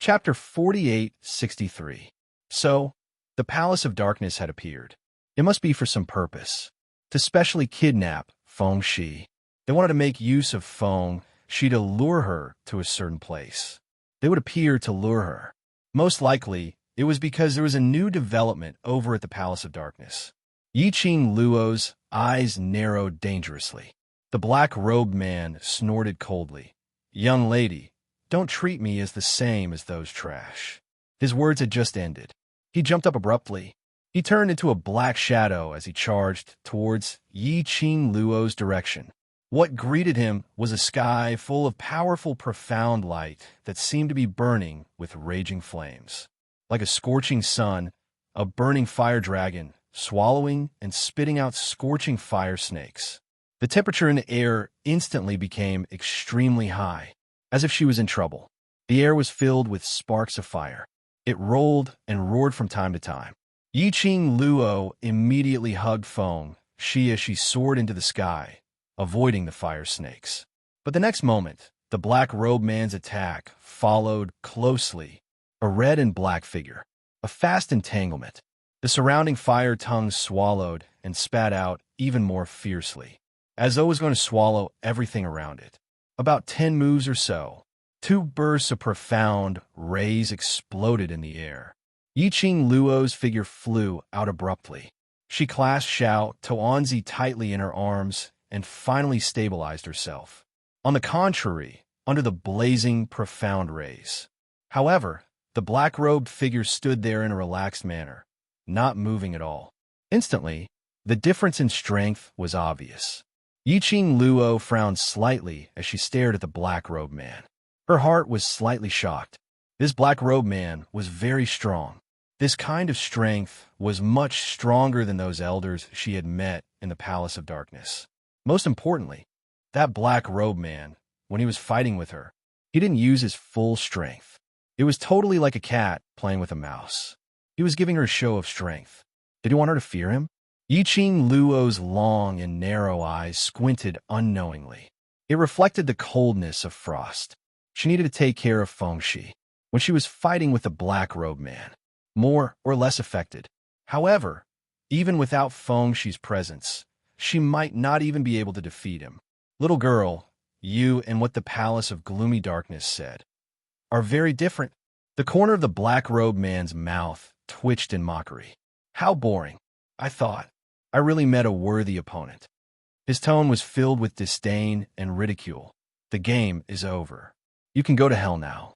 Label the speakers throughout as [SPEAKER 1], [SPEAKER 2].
[SPEAKER 1] Chapter 4863. So, the Palace of Darkness had appeared. It must be for some purpose. To specially kidnap Feng Shi. They wanted to make use of Feng Shi to lure her to a certain place. They would appear to lure her. Most likely, it was because there was a new development over at the Palace of Darkness. Yiqing Luo's eyes narrowed dangerously. The black-robed man snorted coldly. "Young lady, don't treat me as the same as those trash." His words had just ended. He jumped up abruptly. He turned into a black shadow as he charged towards Yiqing Luo's direction. What greeted him was a sky full of powerful, profound light that seemed to be burning with raging flames. Like a scorching sun, a burning fire dragon, swallowing and spitting out scorching fire snakes. The temperature in the air instantly became extremely high, as if she was in trouble. The air was filled with sparks of fire. It rolled and roared from time to time. Yiqing Luo immediately hugged Feng Shi as she soared into the sky, avoiding the fire snakes. But the next moment, the black-robed man's attack followed closely. A red and black figure. A fast entanglement. The surrounding fire tongues swallowed and spat out even more fiercely, as though it was going to swallow everything around it. About 10 moves or so, 2 bursts of profound rays exploded in the air. Yiqing Luo's figure flew out abruptly. She clasped Xiao Tuanzi tightly in her arms and finally stabilized herself. On the contrary, under the blazing, profound rays. However, the black-robed figure stood there in a relaxed manner, not moving at all. Instantly, the difference in strength was obvious. Yiqing Luo frowned slightly as she stared at the black-robed man. Her heart was slightly shocked. This black-robed man was very strong. This kind of strength was much stronger than those elders she had met in the Palace of Darkness. Most importantly, that black-robed man, when he was fighting with her, he didn't use his full strength. It was totally like a cat playing with a mouse. He was giving her a show of strength. Did he want her to fear him? Yiqing Luo's long and narrow eyes squinted unknowingly. It reflected the coldness of frost. She needed to take care of Feng Shi when she was fighting with the black-robed man, more or less affected. However, even without Feng Shi's presence, she might not even be able to defeat him. "Little girl, you and what the Palace of Gloomy Darkness said are very different." The corner of the black-robed man's mouth twitched in mockery. "How boring. I thought I really met a worthy opponent." His tone was filled with disdain and ridicule. "The game is over. You can go to hell now."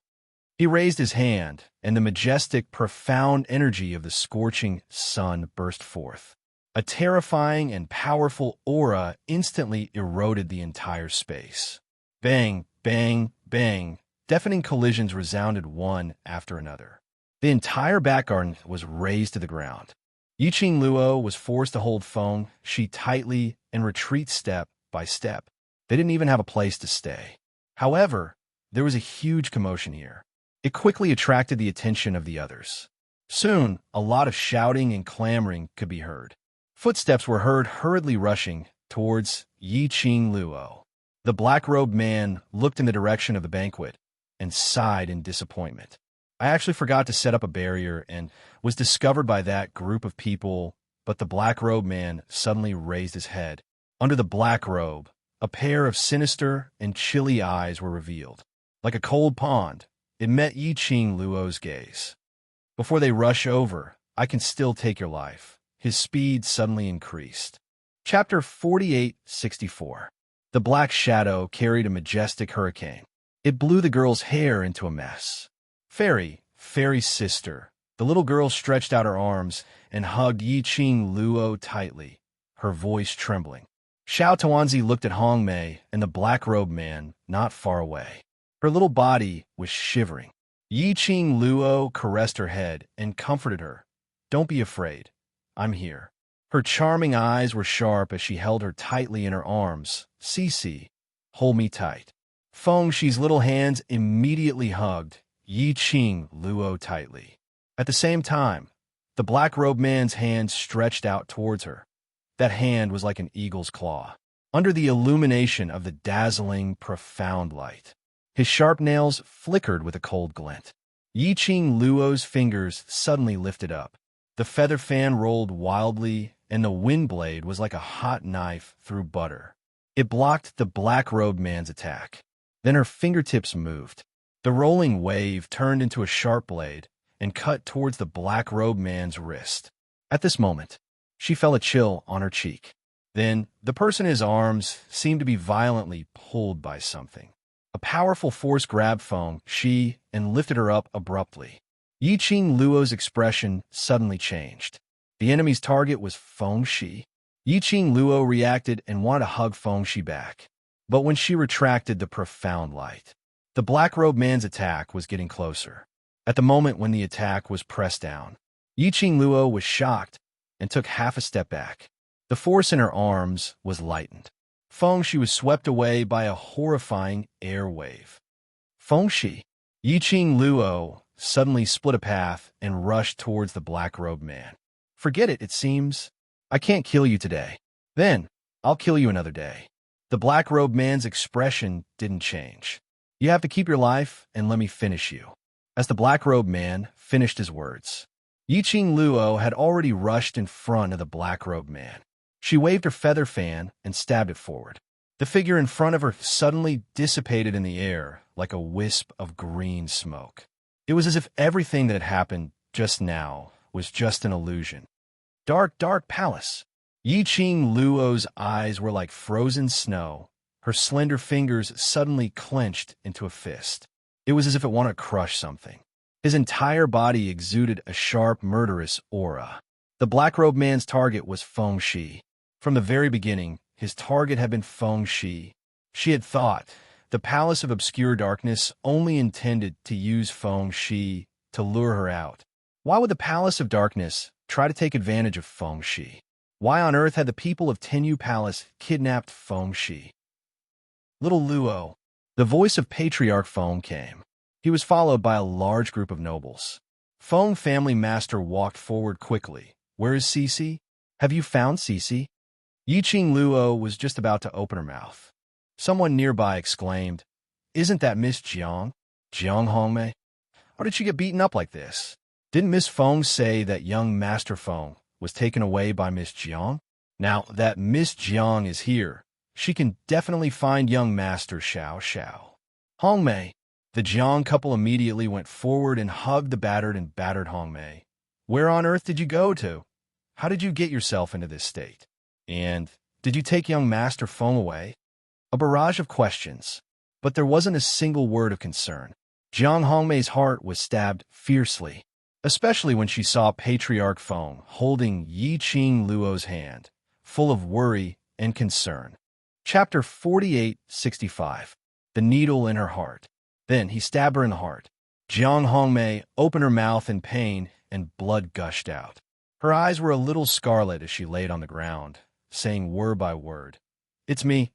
[SPEAKER 1] He raised his hand, and the majestic, profound energy of the scorching sun burst forth. A terrifying and powerful aura instantly eroded the entire space. Bang, bang, bang. Deafening collisions resounded one after another. The entire back garden was razed to the ground. Yiqing Luo was forced to hold Feng Shi tightly and retreat step by step. They didn't even have a place to stay. However, there was a huge commotion here. It quickly attracted the attention of the others. Soon, a lot of shouting and clamoring could be heard. Footsteps were heard hurriedly rushing towards Yiqing Luo. The black-robed man looked in the direction of the banquet and sighed in disappointment. "I actually forgot to set up a barrier and was discovered by that group of people," but the black-robed man suddenly raised his head. Under the black robe, a pair of sinister and chilly eyes were revealed. Like a cold pond, it met Yiqing Luo's gaze. "Before they rush over, I can still take your life." His speed suddenly increased. Chapter 4864. The black shadow carried a majestic hurricane. It blew the girl's hair into a mess. "Fairy, fairy sister." The little girl stretched out her arms and hugged Yiqing Luo tightly, her voice trembling. Xiao Tuanzi looked at Hong Mei and the black-robed man not far away. Her little body was shivering. Yiqing Luo caressed her head and comforted her. "Don't be afraid. I'm here." Her charming eyes were sharp as she held her tightly in her arms. "Cici, hold me tight." Feng Shi's little hands immediately hugged Yiqing Luo tightly. At the same time, the black-robed man's hand stretched out towards her. That hand was like an eagle's claw. Under the illumination of the dazzling, profound light, his sharp nails flickered with a cold glint. Yi-Ching Luo's fingers suddenly lifted up. The feather fan rolled wildly, and the wind blade was like a hot knife through butter. It blocked the black-robed man's attack. Then her fingertips moved. The rolling wave turned into a sharp blade and cut towards the black-robed man's wrist. At this moment, she felt a chill on her cheek. Then, the person in his arms seemed to be violently pulled by something. A powerful force grabbed Feng Shi and lifted her up abruptly. Yi-Ching Luo's expression suddenly changed. The enemy's target was Feng Shi. Yi-Ching Luo reacted and wanted to hug Feng Shi back. But when she retracted the profound light, the black-robed man's attack was getting closer. At the moment when the attack was pressed down, Yi-Ching Luo was shocked and took half a step back. The force in her arms was lightened. Feng Shi was swept away by a horrifying air wave. Feng Shi. Yi-Ching Luo suddenly split a path and rushed towards the black-robed man. Forget it, it seems. I can't kill you today. Then, I'll kill you another day. The black-robed man's expression didn't change. You have to keep your life and let me finish you. As the black-robed man finished his words, Yi-Ching Luo had already rushed in front of the black-robed man. She waved her feather fan and stabbed it forward. The figure in front of her suddenly dissipated in the air like a wisp of green smoke. It was as if everything that had happened just now was just an illusion. Dark, dark palace. Yi-Ching Luo's eyes were like frozen snow. Her slender fingers suddenly clenched into a fist. It was as if it wanted to crush something. His entire body exuded a sharp, murderous aura. The black-robed man's target was Feng Shi. From the very beginning, his target had been Feng Shi. She had thought the Palace of Obscure Darkness only intended to use Feng Shi to lure her out. Why would the Palace of Darkness try to take advantage of Feng Shi? Why on earth had the people of Tenyu Palace kidnapped Feng Shi? Little Luo. The voice of Patriarch Feng came. He was followed by a large group of nobles. Feng family master walked forward quickly. Where is Cici? Have you found Cici? Yi-Ching Luo was just about to open her mouth. Someone nearby exclaimed, Isn't that Miss Jiang? Jiang Hongmei? How did she get beaten up like this? Didn't Miss Feng say that young Master Feng was taken away by Miss Jiang? Now that Miss Jiang is here, she can definitely find young Master Xiao Xiao. Hongmei. The Jiang couple immediately went forward and hugged the battered Hongmei. Where on earth did you go to? How did you get yourself into this state? And did you take young Master Feng away? A barrage of questions, but there wasn't a single word of concern. Jiang Hongmei's heart was stabbed fiercely, especially when she saw Patriarch Feng holding Yi-Ching Luo's hand, full of worry and concern. Chapter 48:65. The Needle in Her Heart. Then he stabbed her in the heart. Jiang Hongmei opened her mouth in pain and blood gushed out. Her eyes were a little scarlet as she laid on the ground, saying word by word, It's me.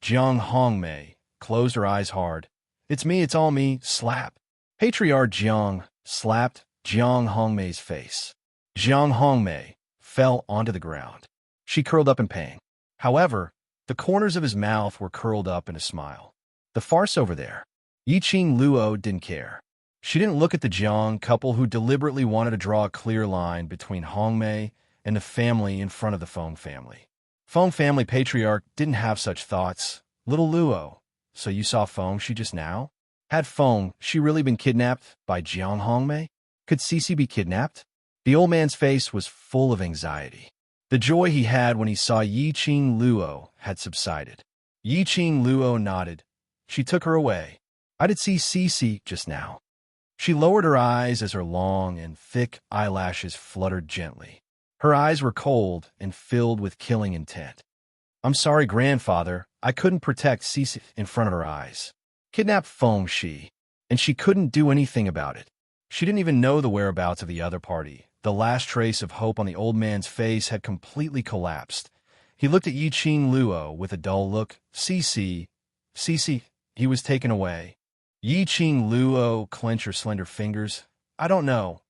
[SPEAKER 1] Jiang Hongmei closed her eyes hard. It's me, it's all me, slap. Patriarch Jiang slapped Jiang Hongmei's face. Jiang Hongmei fell onto the ground. She curled up in pain. However, the corners of his mouth were curled up in a smile. The farce over there. Yi-Ching Luo didn't care. She didn't look at the Jiang couple who deliberately wanted to draw a clear line between Hongmei and the family in front of the Feng family. Feng family patriarch didn't have such thoughts. Little Luo, so you saw Feng Shi just now? Had Feng Shi really been kidnapped by Jiang Hongmei? Could Cici be kidnapped? The old man's face was full of anxiety. The joy he had when he saw Yi-Ching Luo had subsided. Yi-Ching Luo nodded. She took her away. I did see Cici just now. She lowered her eyes as her long and thick eyelashes fluttered gently. Her eyes were cold and filled with killing intent. I'm sorry, grandfather, I couldn't protect Cici in front of her eyes. Kidnapped Feng Shi, and she couldn't do anything about it. She didn't even know the whereabouts of the other party. The last trace of hope on the old man's face had completely collapsed. He looked at Yi-Ching Luo with a dull look. Cici, he was taken away. Yi-Ching Luo clenched her slender fingers. I don't know.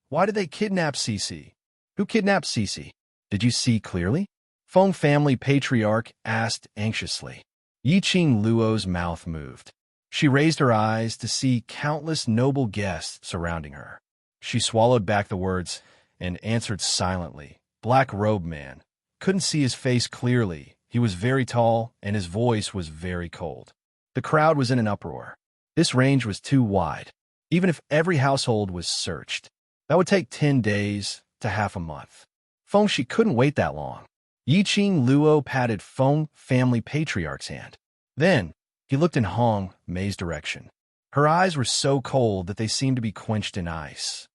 [SPEAKER 1] Why did they kidnap Cici? Who kidnapped Cici? Did you see clearly? Feng family patriarch asked anxiously. Yi-Ching Luo's mouth moved. She raised her eyes to see countless noble guests surrounding her. She swallowed back the words and answered silently. Black-robed man. Couldn't see his face clearly. He was very tall, and his voice was very cold. The crowd was in an uproar. This range was too wide. Even if every household was searched, that would take 10 days to half a month. Feng Shi couldn't wait that long. Yiqing Luo patted Feng family patriarch's hand. Then, he looked in Hong Mei's direction. Her eyes were so cold that they seemed to be quenched in ice.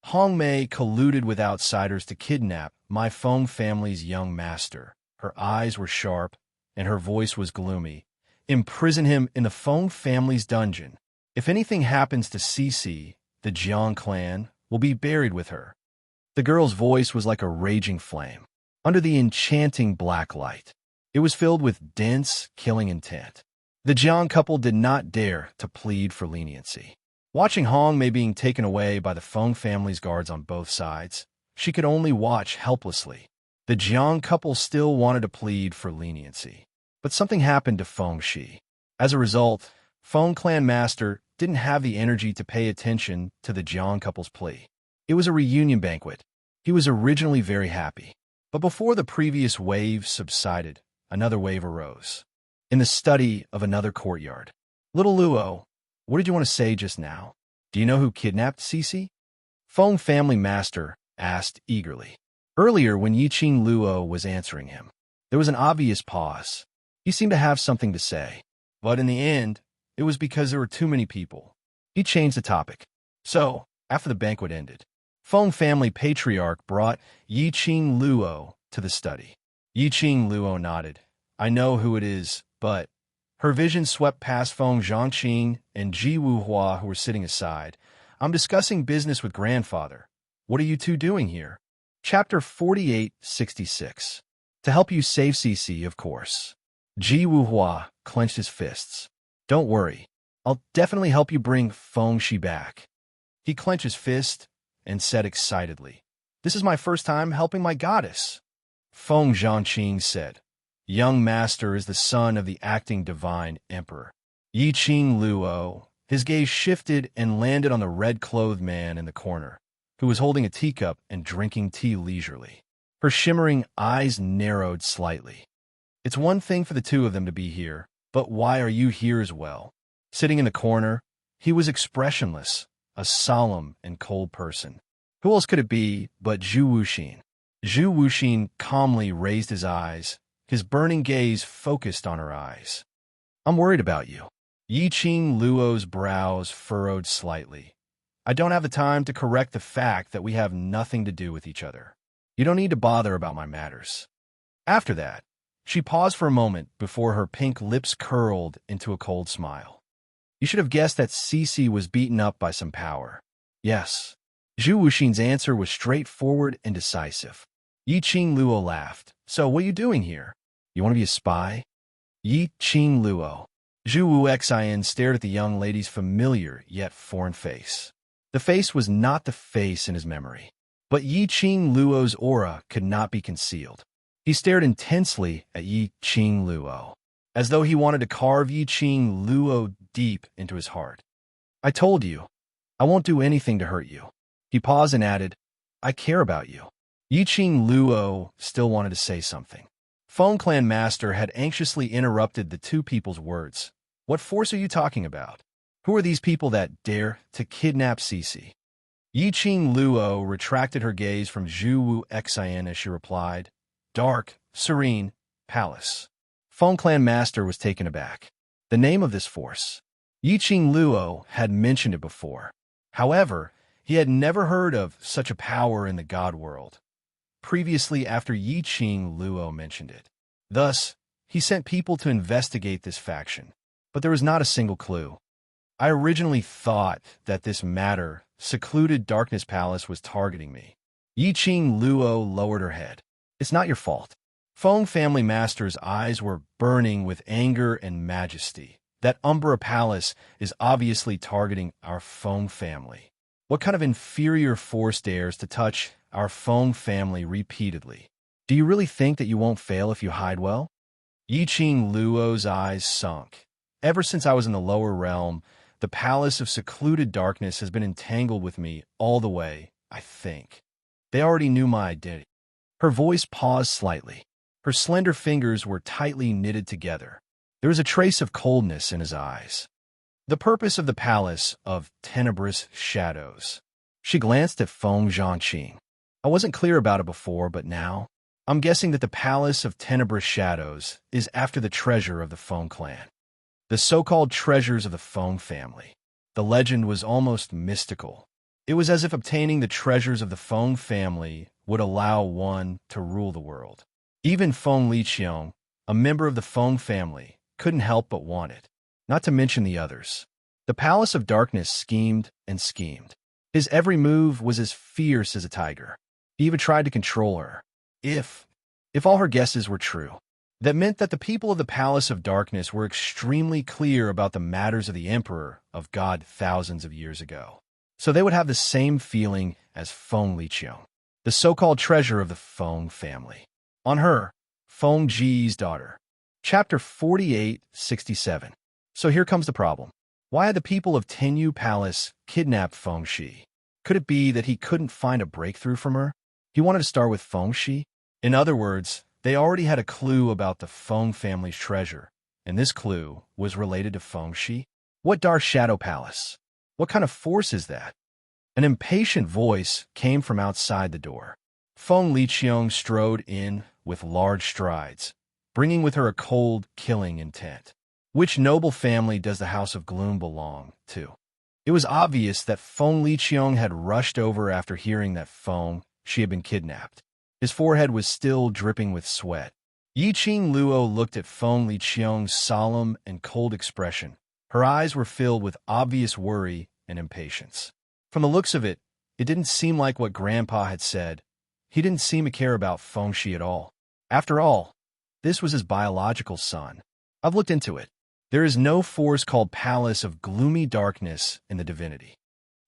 [SPEAKER 1] Hong Mei colluded with outsiders to kidnap my Feng family's young master. Her eyes were sharp, and her voice was gloomy. Imprison him in the Feng family's dungeon. If anything happens to Cici, the Jiang clan will be buried with her. The girl's voice was like a raging flame. Under the enchanting black light, it was filled with dense, killing intent. The Jiang couple did not dare to plead for leniency. Watching Hong Mei being taken away by the Feng family's guards on both sides, she could only watch helplessly. The Jiang couple still wanted to plead for leniency. But something happened to Feng Shi. As a result, Feng clan master didn't have the energy to pay attention to the Jiang couple's plea. It was a reunion banquet. He was originally very happy. But before the previous wave subsided, another wave arose. In the study of another courtyard. Little Luo, what did you want to say just now? Do you know who kidnapped Cici? Feng family master asked eagerly. Earlier, when Yiqing Luo was answering him, there was an obvious pause. He seemed to have something to say. But in the end, it was because there were too many people. He changed the topic. So, after the banquet ended, Feng family patriarch brought Yiqing Luo to the study. Yiqing Luo nodded. I know who it is, but... Her vision swept past Feng Zhangqing and Ji Wuhua, who were sitting aside. I'm discussing business with grandfather. What are you two doing here? Chapter 4866. To help you save Cici, of course. Ji Wuhua clenched his fists. Don't worry. I'll definitely help you bring Feng Shi back. He clenched his fist and said excitedly, This is my first time helping my goddess. Feng Zhangqing said, Young master is the son of the acting divine emperor. Yiqing Luo, his gaze shifted and landed on the red-clothed man in the corner, who was holding a teacup and drinking tea leisurely. Her shimmering eyes narrowed slightly. It's one thing for the two of them to be here, but why are you here as well? Sitting in the corner, he was expressionless, a solemn and cold person. Who else could it be but Zhu Wuxin? Zhu Wuxin calmly raised his eyes, his burning gaze focused on her eyes. I'm worried about you. Yiqing Luo's brows furrowed slightly. I don't have the time to correct the fact that we have nothing to do with each other. You don't need to bother about my matters. After that, she paused for a moment before her pink lips curled into a cold smile. You should have guessed that Cici was beaten up by some power. Yes. Zhu Wuxin's answer was straightforward and decisive. Yiqing Luo laughed. So what are you doing here? You want to be a spy? Yiqing Luo. Zhu Wuxian stared at the young lady's familiar yet foreign face. The face was not the face in his memory. But Yiqing Luo's aura could not be concealed. He stared intensely at Yiqing Luo, as though he wanted to carve Yiqing Luo deep into his heart. I told you, I won't do anything to hurt you. He paused and added, I care about you. Yiqing Luo still wanted to say something. Feng clan master had anxiously interrupted the two people's words. What force are you talking about? Who are these people that dare to kidnap Cici? Yiqing Luo retracted her gaze from Zhu Wuxian as she replied, Dark, serene, palace. Feng clan master was taken aback. The name of this force. Yiqing Luo had mentioned it before. However, he had never heard of such a power in the god world. Previously, after Yiqing Luo mentioned it. Thus, he sent people to investigate this faction, but there was not a single clue. I originally thought that this matter, secluded Darkness Palace, was targeting me. Yiqing Luo lowered her head. It's not your fault. Feng family master's eyes were burning with anger and majesty. That Umbra Palace is obviously targeting our Feng family. What kind of inferior force dares to touch our Feng family repeatedly? Do you really think that you won't fail if you hide well? Yiqing Luo's eyes sunk. Ever since I was in the lower realm, the palace of secluded darkness has been entangled with me all the way, I think. They already knew my identity. Her voice paused slightly. Her slender fingers were tightly knitted together. There was a trace of coldness in his eyes. The purpose of the palace of tenebrous shadows. She glanced at Feng Zhangqing. I wasn't clear about it before, but now, I'm guessing that the palace of tenebrous shadows is after the treasure of the Feng clan. The so-called treasures of the Feng family. The legend was almost mystical. It was as if obtaining the treasures of the Feng family would allow one to rule the world. Even Feng Liqiang, a member of the Feng family, couldn't help but want it, not to mention the others. The Palace of Darkness schemed and schemed. His every move was as fierce as a tiger. He even tried to control her. If all her guesses were true, that meant that the people of the Palace of Darkness were extremely clear about the matters of the Emperor of God thousands of years ago. So they would have the same feeling as Feng Liqiang, the so-called treasure of the Feng family. On her, Feng Ji's daughter. Chapter 4867. So here comes the problem. Why had the people of Tenyu Palace kidnapped Feng Shi? Could it be that he couldn't find a breakthrough from her? He wanted to start with Feng Shi? In other words, they already had a clue about the Feng family's treasure, and this clue was related to Feng Shi? What dark shadow palace? What kind of force is that? An impatient voice came from outside the door. Feng Liqiang strode in with large strides, bringing with her a cold, killing intent. Which noble family does the House of Gloom belong to? It was obvious that Feng Liqiang had rushed over after hearing that Feng Shi had been kidnapped. His forehead was still dripping with sweat. Yiqing Luo looked at Feng Liqiang's solemn and cold expression. Her eyes were filled with obvious worry and impatience. From the looks of it, it didn't seem like what Grandpa had said. He didn't seem to care about Feng Shi at all. After all, this was his biological son. I've looked into it. There is no force called Palace of Gloomy Darkness in the divinity.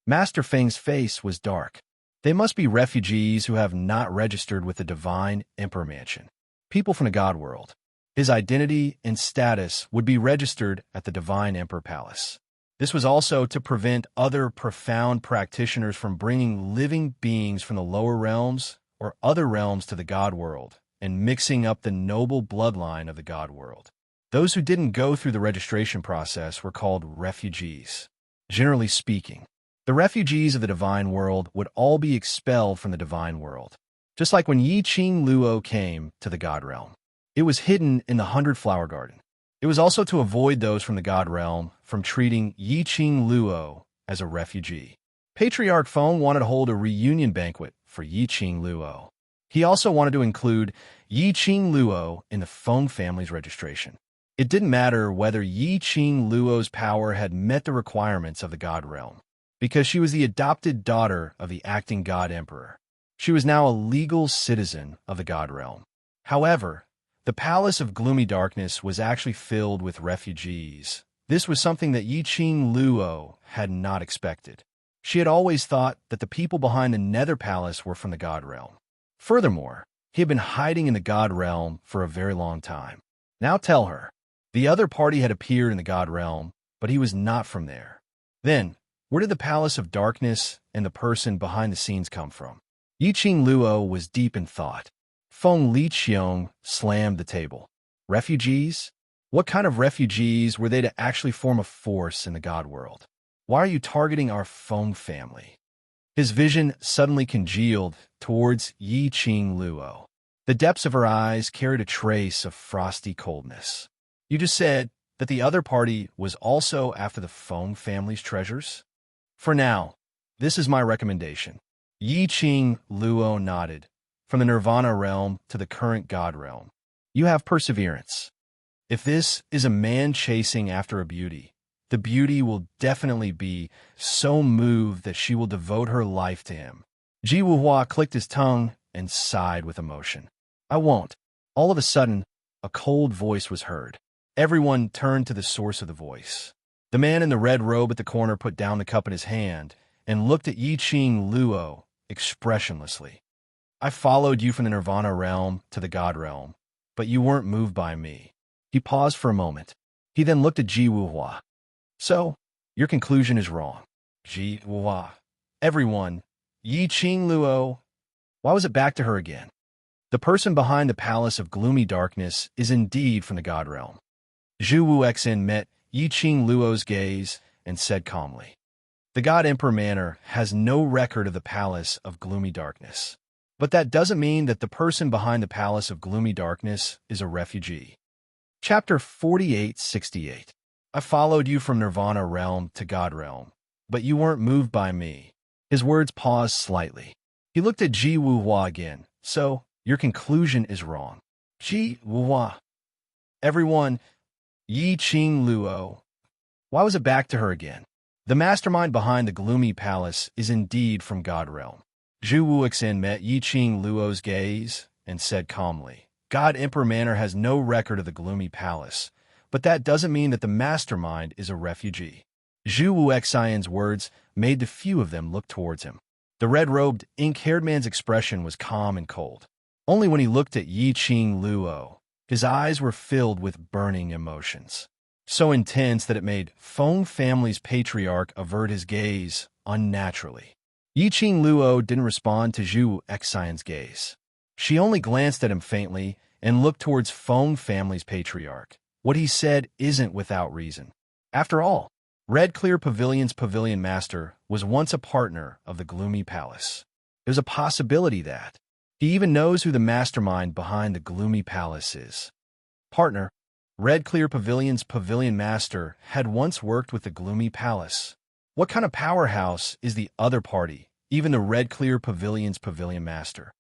[SPEAKER 1] Master Feng's face was dark. They must be refugees who have not registered with the Divine Emperor Mansion. People from the God world. His identity and status would be registered at the Divine Emperor Palace. This was also to prevent other profound practitioners from bringing living beings from the lower realms or other realms to the God world and mixing up the noble bloodline of the God world. Those who didn't go through the registration process were called refugees. Generally speaking, the refugees of the divine world would all be expelled from the divine world, just like when Yiqing Luo came to the God realm. It was hidden in the 100-Flower Garden. It was also to avoid those from the God realm from treating Yiqing Luo as a refugee. Patriarch Feng wanted to hold a reunion banquet for Yiqing Luo. He also wanted to include Yiqing Luo in the Feng family's registration. It didn't matter whether Yiqing Luo's power had met the requirements of the God realm, because she was the adopted daughter of the acting God Emperor. She was now a legal citizen of the God realm. However, the Palace of Gloomy Darkness was actually filled with refugees. This was something that Yiqing Luo had not expected. She had always thought that the people behind the Nether Palace were from the God realm. Furthermore, he had been hiding in the God realm for a very long time. Now tell her. The other party had appeared in the God realm, but he was not from there. Then, where did the Palace of Darkness and the person behind the scenes come from? Yiqing Luo was deep in thought. Feng Liqiang slammed the table. Refugees? What kind of refugees were they to actually form a force in the God world? Why are you targeting our Feng family? His vision suddenly congealed towards Yiqing Luo. The depths of her eyes carried a trace of frosty coldness. You just said that the other party was also after the Feng family's treasures? For now, this is my recommendation. Yiqing Luo nodded. From the Nirvana realm to the current God realm, you have perseverance. If this is a man chasing after a beauty, the beauty will definitely be so moved that she will devote her life to him. Ji Wuhua clicked his tongue and sighed with emotion. I won't. All of a sudden, a cold voice was heard. Everyone turned to the source of the voice. The man in the red robe at the corner put down the cup in his hand and looked at Yiqing Luo expressionlessly. I followed you from the Nirvana realm to the God realm, but you weren't moved by me. He paused for a moment. He then looked at Ji Wuhua. So, your conclusion is wrong. Ji Wuhua. Everyone. Yi Qing Luo. Why was it back to her again? The person behind the palace of gloomy darkness is indeed from the god realm. Zhu Wuxin met Yi Qing Luo's gaze and said calmly, the god emperor manor has no record of the palace of gloomy darkness. But that doesn't mean that the person behind the palace of gloomy darkness is a refugee. Chapter 4868. I followed you from Nirvana realm to God realm, but you weren't moved by me. His words paused slightly. He looked at Ji Wuhua again. So, your conclusion is wrong. Ji Wuhua. Everyone. Yi Qing Luo. Why was it back to her again? The mastermind behind the gloomy palace is indeed from God realm. Zhu Wuxin met Yi Qing Luo's gaze and said calmly, God Emperor Manor has no record of the gloomy palace, but that doesn't mean that the mastermind is a refugee. Zhu Wuxian's words made the few of them look towards him. The red-robed, ink-haired man's expression was calm and cold. Only when he looked at Yi Qing Luo, his eyes were filled with burning emotions. So intense that it made Feng family's patriarch avert his gaze unnaturally. Yi Qing Luo didn't respond to Zhu Wuxian's gaze. She only glanced at him faintly and looked towards Feng family's patriarch. What he said isn't without reason. After all, Red Clear Pavilion's pavilion master was once a partner of the gloomy palace. There's a possibility that he even knows who the mastermind behind the gloomy palace is. Partner, Red Clear Pavilion's pavilion master had once worked with the gloomy palace. What kind of powerhouse is the other party, even the Red Clear Pavilion's pavilion master?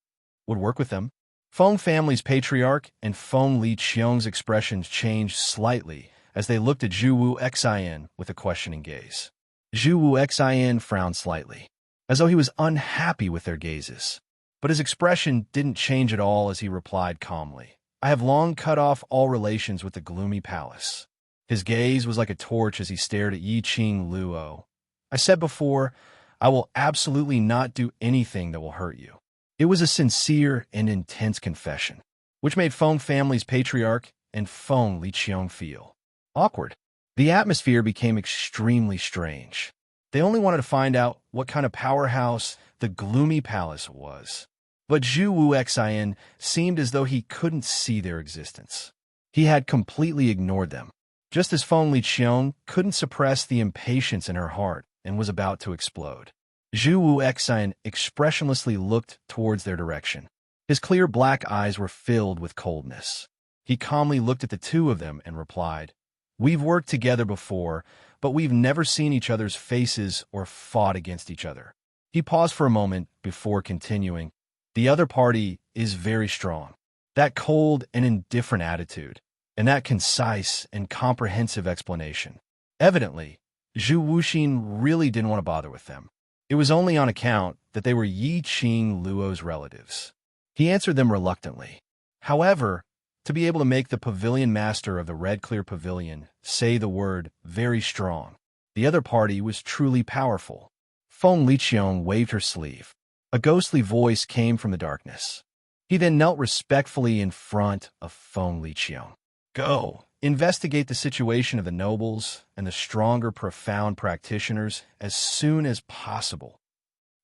[SPEAKER 1] Would work with them? Feng family's patriarch and Feng Li Qiong's expressions changed slightly as they looked at Zhu Wuxian with a questioning gaze. Zhu Wuxian frowned slightly, as though he was unhappy with their gazes. But his expression didn't change at all as he replied calmly, I have long cut off all relations with the gloomy palace. His gaze was like a torch as he stared at Yi Qing Luo. I said before, I will absolutely not do anything that will hurt you. It was a sincere and intense confession, which made Feng family's patriarch and Feng Li Qiong feel awkward. The atmosphere became extremely strange. They only wanted to find out what kind of powerhouse the gloomy palace was. But Zhu Wuxian seemed as though he couldn't see their existence. He had completely ignored them, just as Feng Li Qiong couldn't suppress the impatience in her heart and was about to explode. Zhu Wuxian expressionlessly looked towards their direction. His clear black eyes were filled with coldness. He calmly looked at the two of them and replied, We've worked together before, but we've never seen each other's faces or fought against each other. He paused for a moment before continuing, The other party is very strong. That cold and indifferent attitude, and that concise and comprehensive explanation. Evidently, Zhu Wuxin really didn't want to bother with them. It was only on account that they were Yi Qing Luo's relatives. He answered them reluctantly. However, to be able to make the pavilion master of the Red Clear Pavilion say the word very strong, the other party was truly powerful. Feng Li Qiong waved her sleeve. A ghostly voice came from the darkness. He then knelt respectfully in front of Feng Li Qiong. Go, investigate the situation of the nobles and the stronger, profound practitioners as soon as possible.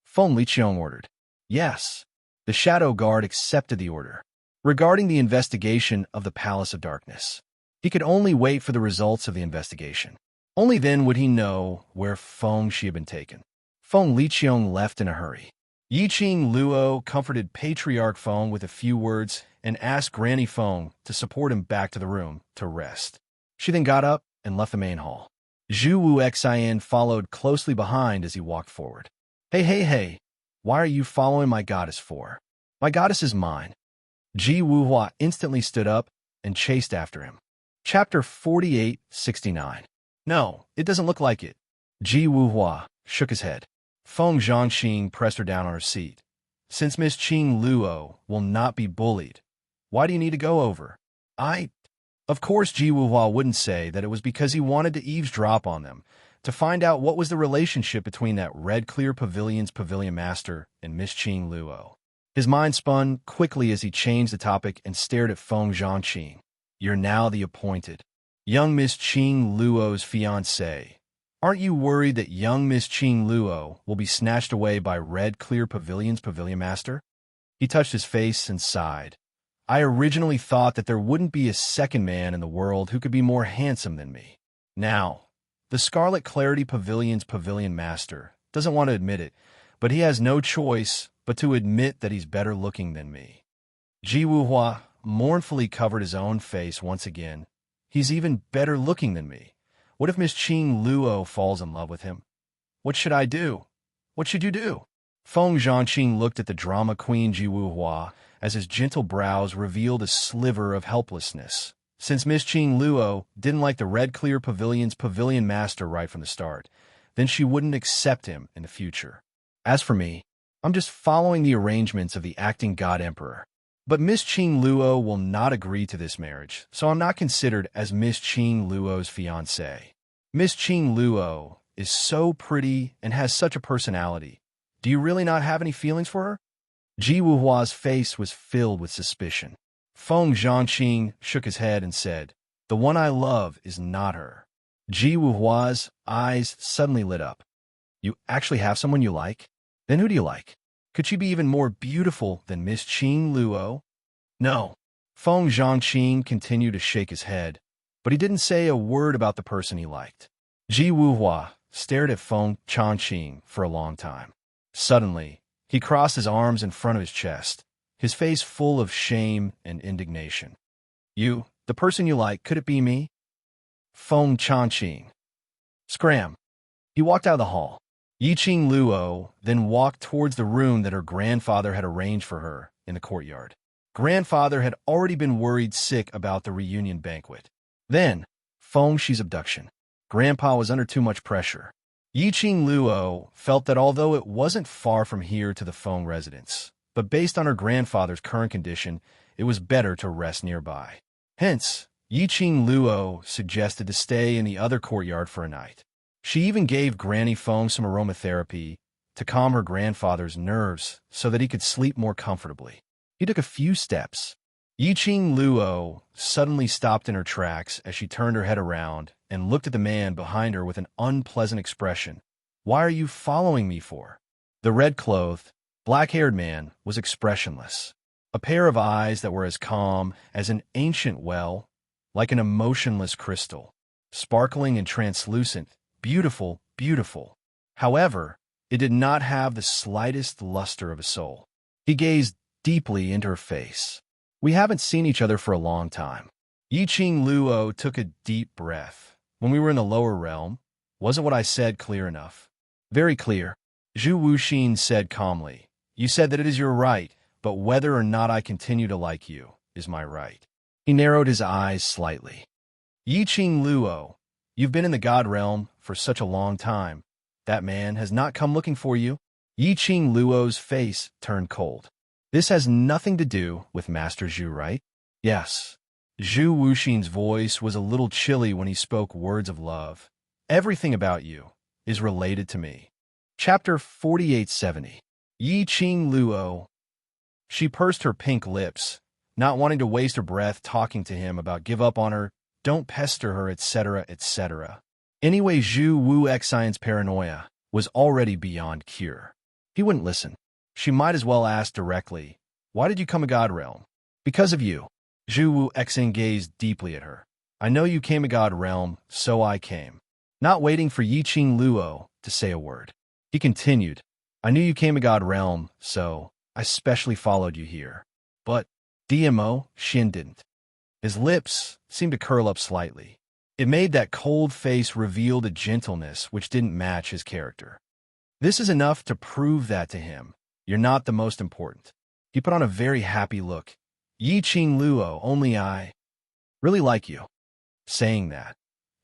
[SPEAKER 1] Feng Li Qiong ordered. Yes. The Shadow Guard accepted the order. Regarding the investigation of the Palace of Darkness, he could only wait for the results of the investigation. Only then would he know where Feng Shi had been taken. Feng Li Qiong left in a hurry. Yi Qing Luo comforted Patriarch Feng with a few words and asked Granny Feng to support him back to the room to rest. She then got up and left the main hall. Zhu Wuxian followed closely behind as he walked forward. Hey, why are you following my goddess for? My goddess is mine. Ji Wuhua instantly stood up and chased after him. Chapter 4869. No, it doesn't look like it. Ji Wuhua shook his head. Feng Zhangxing pressed her down on her seat. Since Miss Qing Luo will not be bullied, why do you need to go over? Of course Ji Wuhua wouldn't say that it was because he wanted to eavesdrop on them, to find out what was the relationship between that Red Clear Pavilion's pavilion master and Miss Qing Luo. His mind spun quickly as he changed the topic and stared at Feng Zhangxing. You're now the appointed. young Miss Qing Luo's fiancé. Aren't you worried that young Miss Qing Luo will be snatched away by Red Clear Pavilion's pavilion master? He touched his face and sighed. I originally thought that there wouldn't be a second man in the world who could be more handsome than me. Now, the Scarlet Clarity Pavilion's pavilion master doesn't want to admit it, but he has no choice but to admit that he's better looking than me. Ji Wuhua mournfully covered his own face once again. He's even better looking than me. What if Miss Qing Luo falls in love with him? What should I do? What should you do? Feng Zhangqing looked at the drama queen Ji Wuhua as his gentle brows revealed a sliver of helplessness. Since Miss Qing Luo didn't like the Red Clear Pavilion's pavilion master right from the start, then she wouldn't accept him in the future. As for me, I'm just following the arrangements of the acting god emperor. But Miss Qing Luo will not agree to this marriage, so I'm not considered as Miss Qing Luo's fiancé. Miss Qing Luo is so pretty and has such a personality. Do you really not have any feelings for her? Ji Wuhua's face was filled with suspicion. Feng Zhangqing shook his head and said, the one I love is not her. Ji Wuhua's eyes suddenly lit up. You actually have someone you like? Then who do you like? Could she be even more beautiful than Miss Qing Luo? No. Feng Zhangqing continued to shake his head, but he didn't say a word about the person he liked. Ji Wuhua stared at Feng Zhangqing for a long time. Suddenly, he crossed his arms in front of his chest, his face full of shame and indignation. You, the person you like, could it be me? Feng Zhangqing. Scram. He walked out of the hall. Yi Qing Luo then walked towards the room that her grandfather had arranged for her in the courtyard. Grandfather had already been worried sick about the reunion banquet. Then, Feng Shi's abduction. Grandpa was under too much pressure. Yi Qing Luo felt that although it wasn't far from here to the Feng residence, but based on her grandfather's current condition, it was better to rest nearby. Hence, Yi Qing Luo suggested to stay in the other courtyard for a night. She even gave Granny Feng some aromatherapy to calm her grandfather's nerves so that he could sleep more comfortably. He took a few steps. Yi Qing Luo suddenly stopped in her tracks as she turned her head around and looked at the man behind her with an unpleasant expression. Why are you following me for? The red-clothed, black-haired man was expressionless. A pair of eyes that were as calm as an ancient well, like an emotionless crystal, sparkling and translucent. Beautiful, beautiful. However, it did not have the slightest luster of a soul. He gazed deeply into her face. We haven't seen each other for a long time. Yi Qing Luo took a deep breath. When we were in the lower realm, wasn't what I said clear enough? Very clear. Zhu Wuxin said calmly. You said that it is your right, but whether or not I continue to like you is my right. He narrowed his eyes slightly. Yi Qing Luo, you've been in the God realm for such a long time. That man has not come looking for you. Yi Qing Luo's face turned cold. This has nothing to do with Master Zhu, right? Yes. Zhu Wuxin's voice was a little chilly when he spoke words of love. Everything about you is related to me. Chapter 4870. Yi Qing Luo. She pursed her pink lips, not wanting to waste her breath talking to him about give up on her, don't pester her, etc., etc. Anyway, Zhu Wuxian's paranoia was already beyond cure. He wouldn't listen. She might as well ask directly, why did you come to God Realm? Because of you. Zhu Wuxian gazed deeply at her. I know you came to God Realm, so I came. Not waiting for Yi Qing Luo to say a word. He continued, I knew you came to God Realm, so I specially followed you here. But DMO, Xin didn't. His lips seemed to curl up slightly. It made that cold face reveal a gentleness which didn't match his character. This is enough to prove that to him. You're not the most important. He put on a very happy look. Yi Qing Luo, only I really like you. Saying that,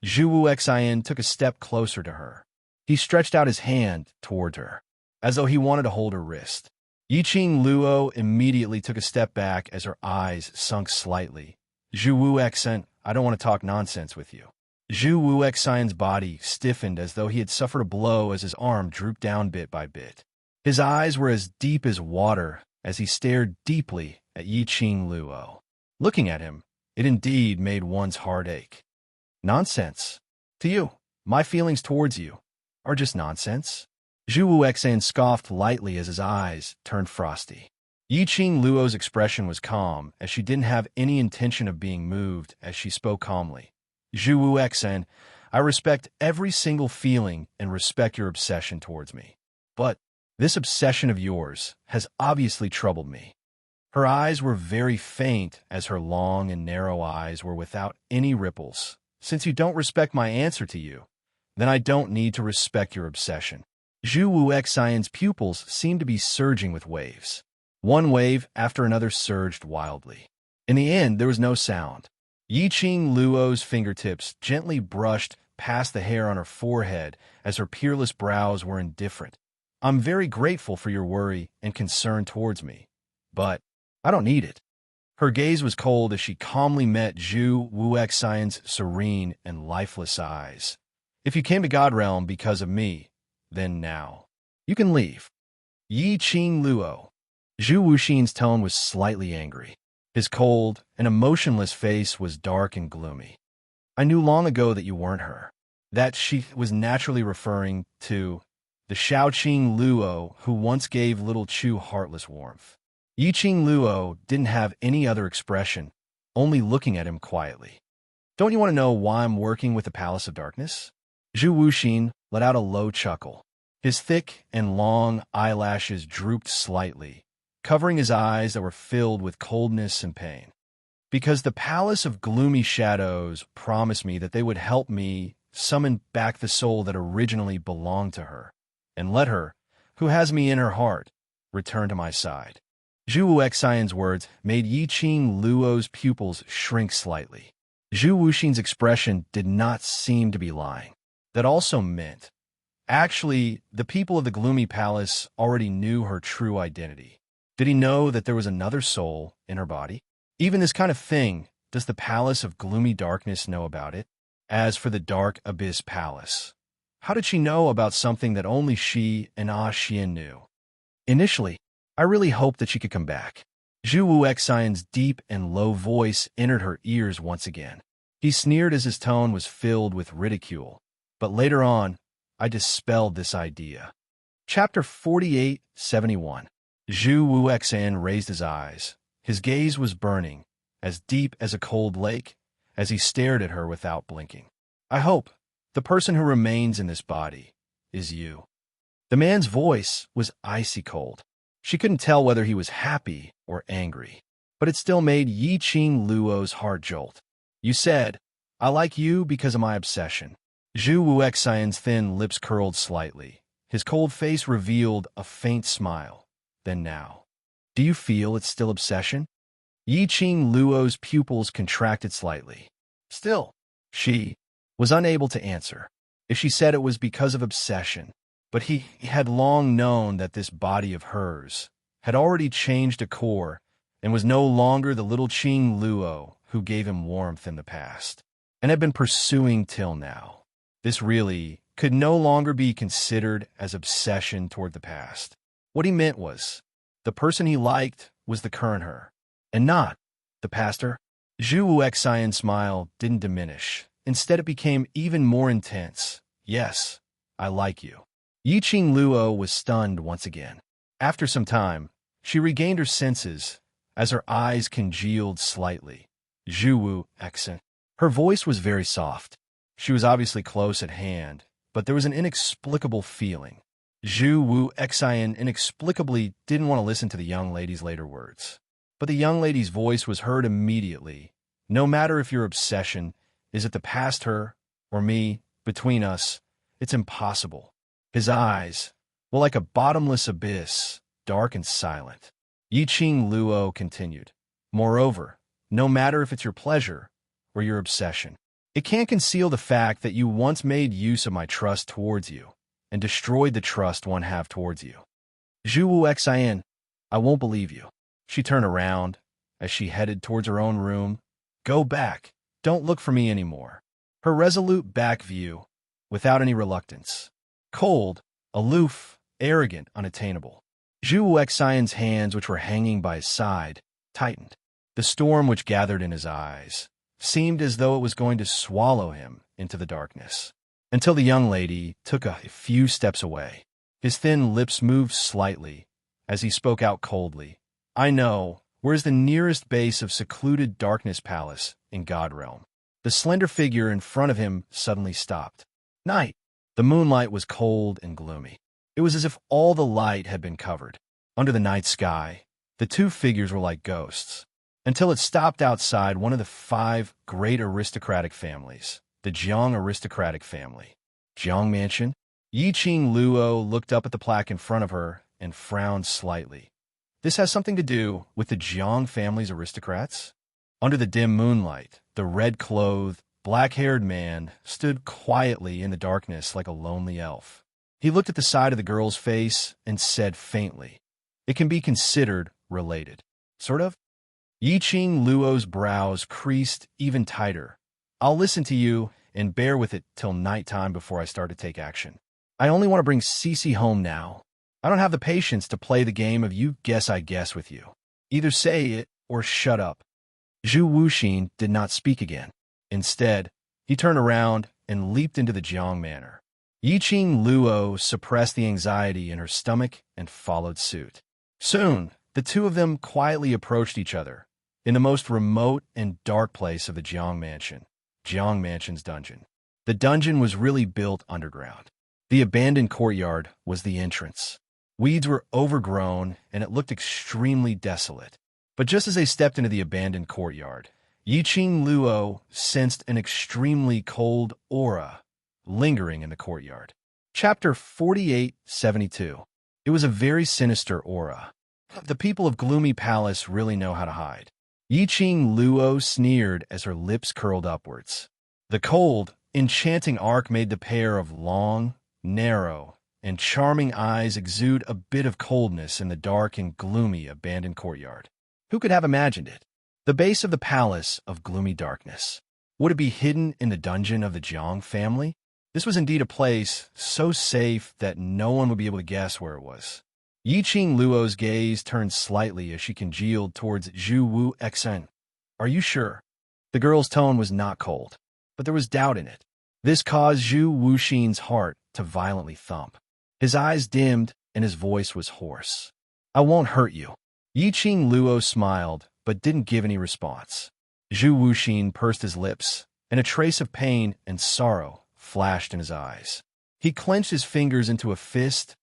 [SPEAKER 1] Zhu Wuxian took a step closer to her. He stretched out his hand toward her, as though he wanted to hold her wrist. Yi Qing Luo immediately took a step back as her eyes sunk slightly. Zhu Wuxian, I don't want to talk nonsense with you. Zhu Wuxian's body stiffened as though he had suffered a blow as his arm drooped down bit by bit. His eyes were as deep as water as he stared deeply at Yi Qing Luo. Looking at him, it indeed made one's heart ache. Nonsense. To you, my feelings towards you are just nonsense. Zhu Wuxian scoffed lightly as his eyes turned frosty. Yi Qing Luo's expression was calm, as she didn't have any intention of being moved as she spoke calmly. Zhu Wuxian, I respect every single feeling and respect your obsession towards me. But this obsession of yours has obviously troubled me. Her eyes were very faint, as her long and narrow eyes were without any ripples. Since you don't respect my answer to you, then I don't need to respect your obsession. Zhu Wuxian's pupils seemed to be surging with waves. One wave after another surged wildly. In the end, there was no sound. Yi Qing Luo's fingertips gently brushed past the hair on her forehead as her peerless brows were indifferent. I'm very grateful for your worry and concern towards me, but I don't need it. Her gaze was cold as she calmly met Zhu Wuxian's serene and lifeless eyes. If you came to God Realm because of me, then now you can leave. Yi Qing Luo. Zhu Wuxian's tone was slightly angry. His cold and emotionless face was dark and gloomy. I knew long ago that you weren't her. That she was naturally referring to the Shaoqing Luo who once gave little Chu heartless warmth. Yi Qing Luo didn't have any other expression, only looking at him quietly. Don't you want to know why I'm working with the Palace of Darkness? Zhu Wuxian let out a low chuckle. His thick and long eyelashes drooped slightly, covering his eyes that were filled with coldness and pain. Because the Palace of Gloomy Shadows promised me that they would help me summon back the soul that originally belonged to her, and let her, who has me in her heart, return to my side. Zhu Wuxian's words made Yi Qing Luo's pupils shrink slightly. Zhu Wuxian's expression did not seem to be lying. That also meant, actually, the people of the Gloomy Palace already knew her true identity. Did he know that there was another soul in her body? Even this kind of thing, does the Palace of Gloomy Darkness know about it? As for the Dark Abyss Palace, how did she know about something that only she and Ah Xian knew? Initially, I really hoped that she could come back. Zhu Wuxian's deep and low voice entered her ears once again. He sneered as his tone was filled with ridicule. But later on, I dispelled this idea. Chapter 48-71. Zhu Wuxian raised his eyes. His gaze was burning, as deep as a cold lake, as he stared at her without blinking. I hope the person who remains in this body is you. The man's voice was icy cold. She couldn't tell whether he was happy or angry, but it still made Yi Qing Luo's heart jolt. You said, I like you because of my obsession. Zhu Wuxian's thin lips curled slightly. His cold face revealed a faint smile. Then now, do you feel it's still obsession? Yi Qing Luo's pupils contracted slightly. Still, she was unable to answer. If she said it was because of obsession, but he had long known that this body of hers had already changed a core and was no longer the little Qing Luo who gave him warmth in the past, and had been pursuing till now. This really could no longer be considered as obsession toward the past. What he meant was, the person he liked was the current her, and not the past her. Zhu Wuxian's smile didn't diminish. Instead, it became even more intense. Yes, I like you. Yi Qing Luo was stunned once again. After some time, she regained her senses as her eyes congealed slightly. Zhu Wuxian. Her voice was very soft. She was obviously close at hand, but there was an inexplicable feeling. Zhu Wuxian inexplicably didn't want to listen to the young lady's later words. But the young lady's voice was heard immediately. No matter if your obsession is it the past her or me, between us, it's impossible. His eyes were like a bottomless abyss, dark and silent. Yi Qing Luo continued. Moreover, no matter if it's your pleasure or your obsession, it can't conceal the fact that you once made use of my trust towards you and destroyed the trust one have towards you. Zhu Wuxian, I won't believe you. She turned around as she headed towards her own room. Go back. Don't look for me anymore. Her resolute back view, without any reluctance. Cold, aloof, arrogant, unattainable. Zhu Wuxian's hands, which were hanging by his side, tightened. The storm which gathered in his eyes seemed as though it was going to swallow him into the darkness, until the young lady took a few steps away. His thin lips moved slightly as he spoke out coldly. I know. Where's the nearest base of secluded darkness palace in God realm? The slender figure in front of him suddenly stopped. Night. The moonlight was cold and gloomy. It was as if all the light had been covered. Under the night sky, the two figures were like ghosts, until it stopped outside one of the 5 great aristocratic families, the Jiang aristocratic family. Jiang Mansion? Yiqing Luo looked up at the plaque in front of her and frowned slightly. This has something to do with the Jiang family's aristocrats? Under the dim moonlight, the red-clothed, black-haired man stood quietly in the darkness like a lonely elf. He looked at the side of the girl's face and said faintly, "It can be considered related." Sort of? Yiqing Luo's brows creased even tighter. I'll listen to you and bear with it till nighttime before I start to take action. I only want to bring Cece home now. I don't have the patience to play the game of you guess I guess with you. Either say it or shut up. Zhu Wuxin did not speak again. Instead, he turned around and leaped into the Jiang manor. Yiqing Luo suppressed the anxiety in her stomach and followed suit. Soon, the two of them quietly approached each other in the most remote and dark place of the Jiang Mansion, Jiang Mansion's dungeon. The dungeon was really built underground. The abandoned courtyard was the entrance. Weeds were overgrown, and it looked extremely desolate. But just as they stepped into the abandoned courtyard, Yiqing Luo sensed an extremely cold aura lingering in the courtyard. Chapter 4872. It was a very sinister aura. The people of Gloomy Palace really know how to hide. Yiqing Luo sneered as her lips curled upwards. The cold, enchanting arc made the pair of long, narrow, and charming eyes exude a bit of coldness in the dark and gloomy abandoned courtyard. Who could have imagined it? The base of the palace of gloomy darkness. Would it be hidden in the dungeon of the Jiang family? This was indeed a place so safe that no one would be able to guess where it was. Yiqing Luo's gaze turned slightly as she congealed towards Zhu Wu Xen. Are you sure? The girl's tone was not cold, but there was doubt in it. This caused Zhu Wuxin's heart to violently thump. His eyes dimmed and his voice was hoarse. I won't hurt you. Yiqing Luo smiled, but didn't give any response. Zhu Wuxin pursed his lips, and a trace of pain and sorrow flashed in his eyes. He clenched his fingers into a fist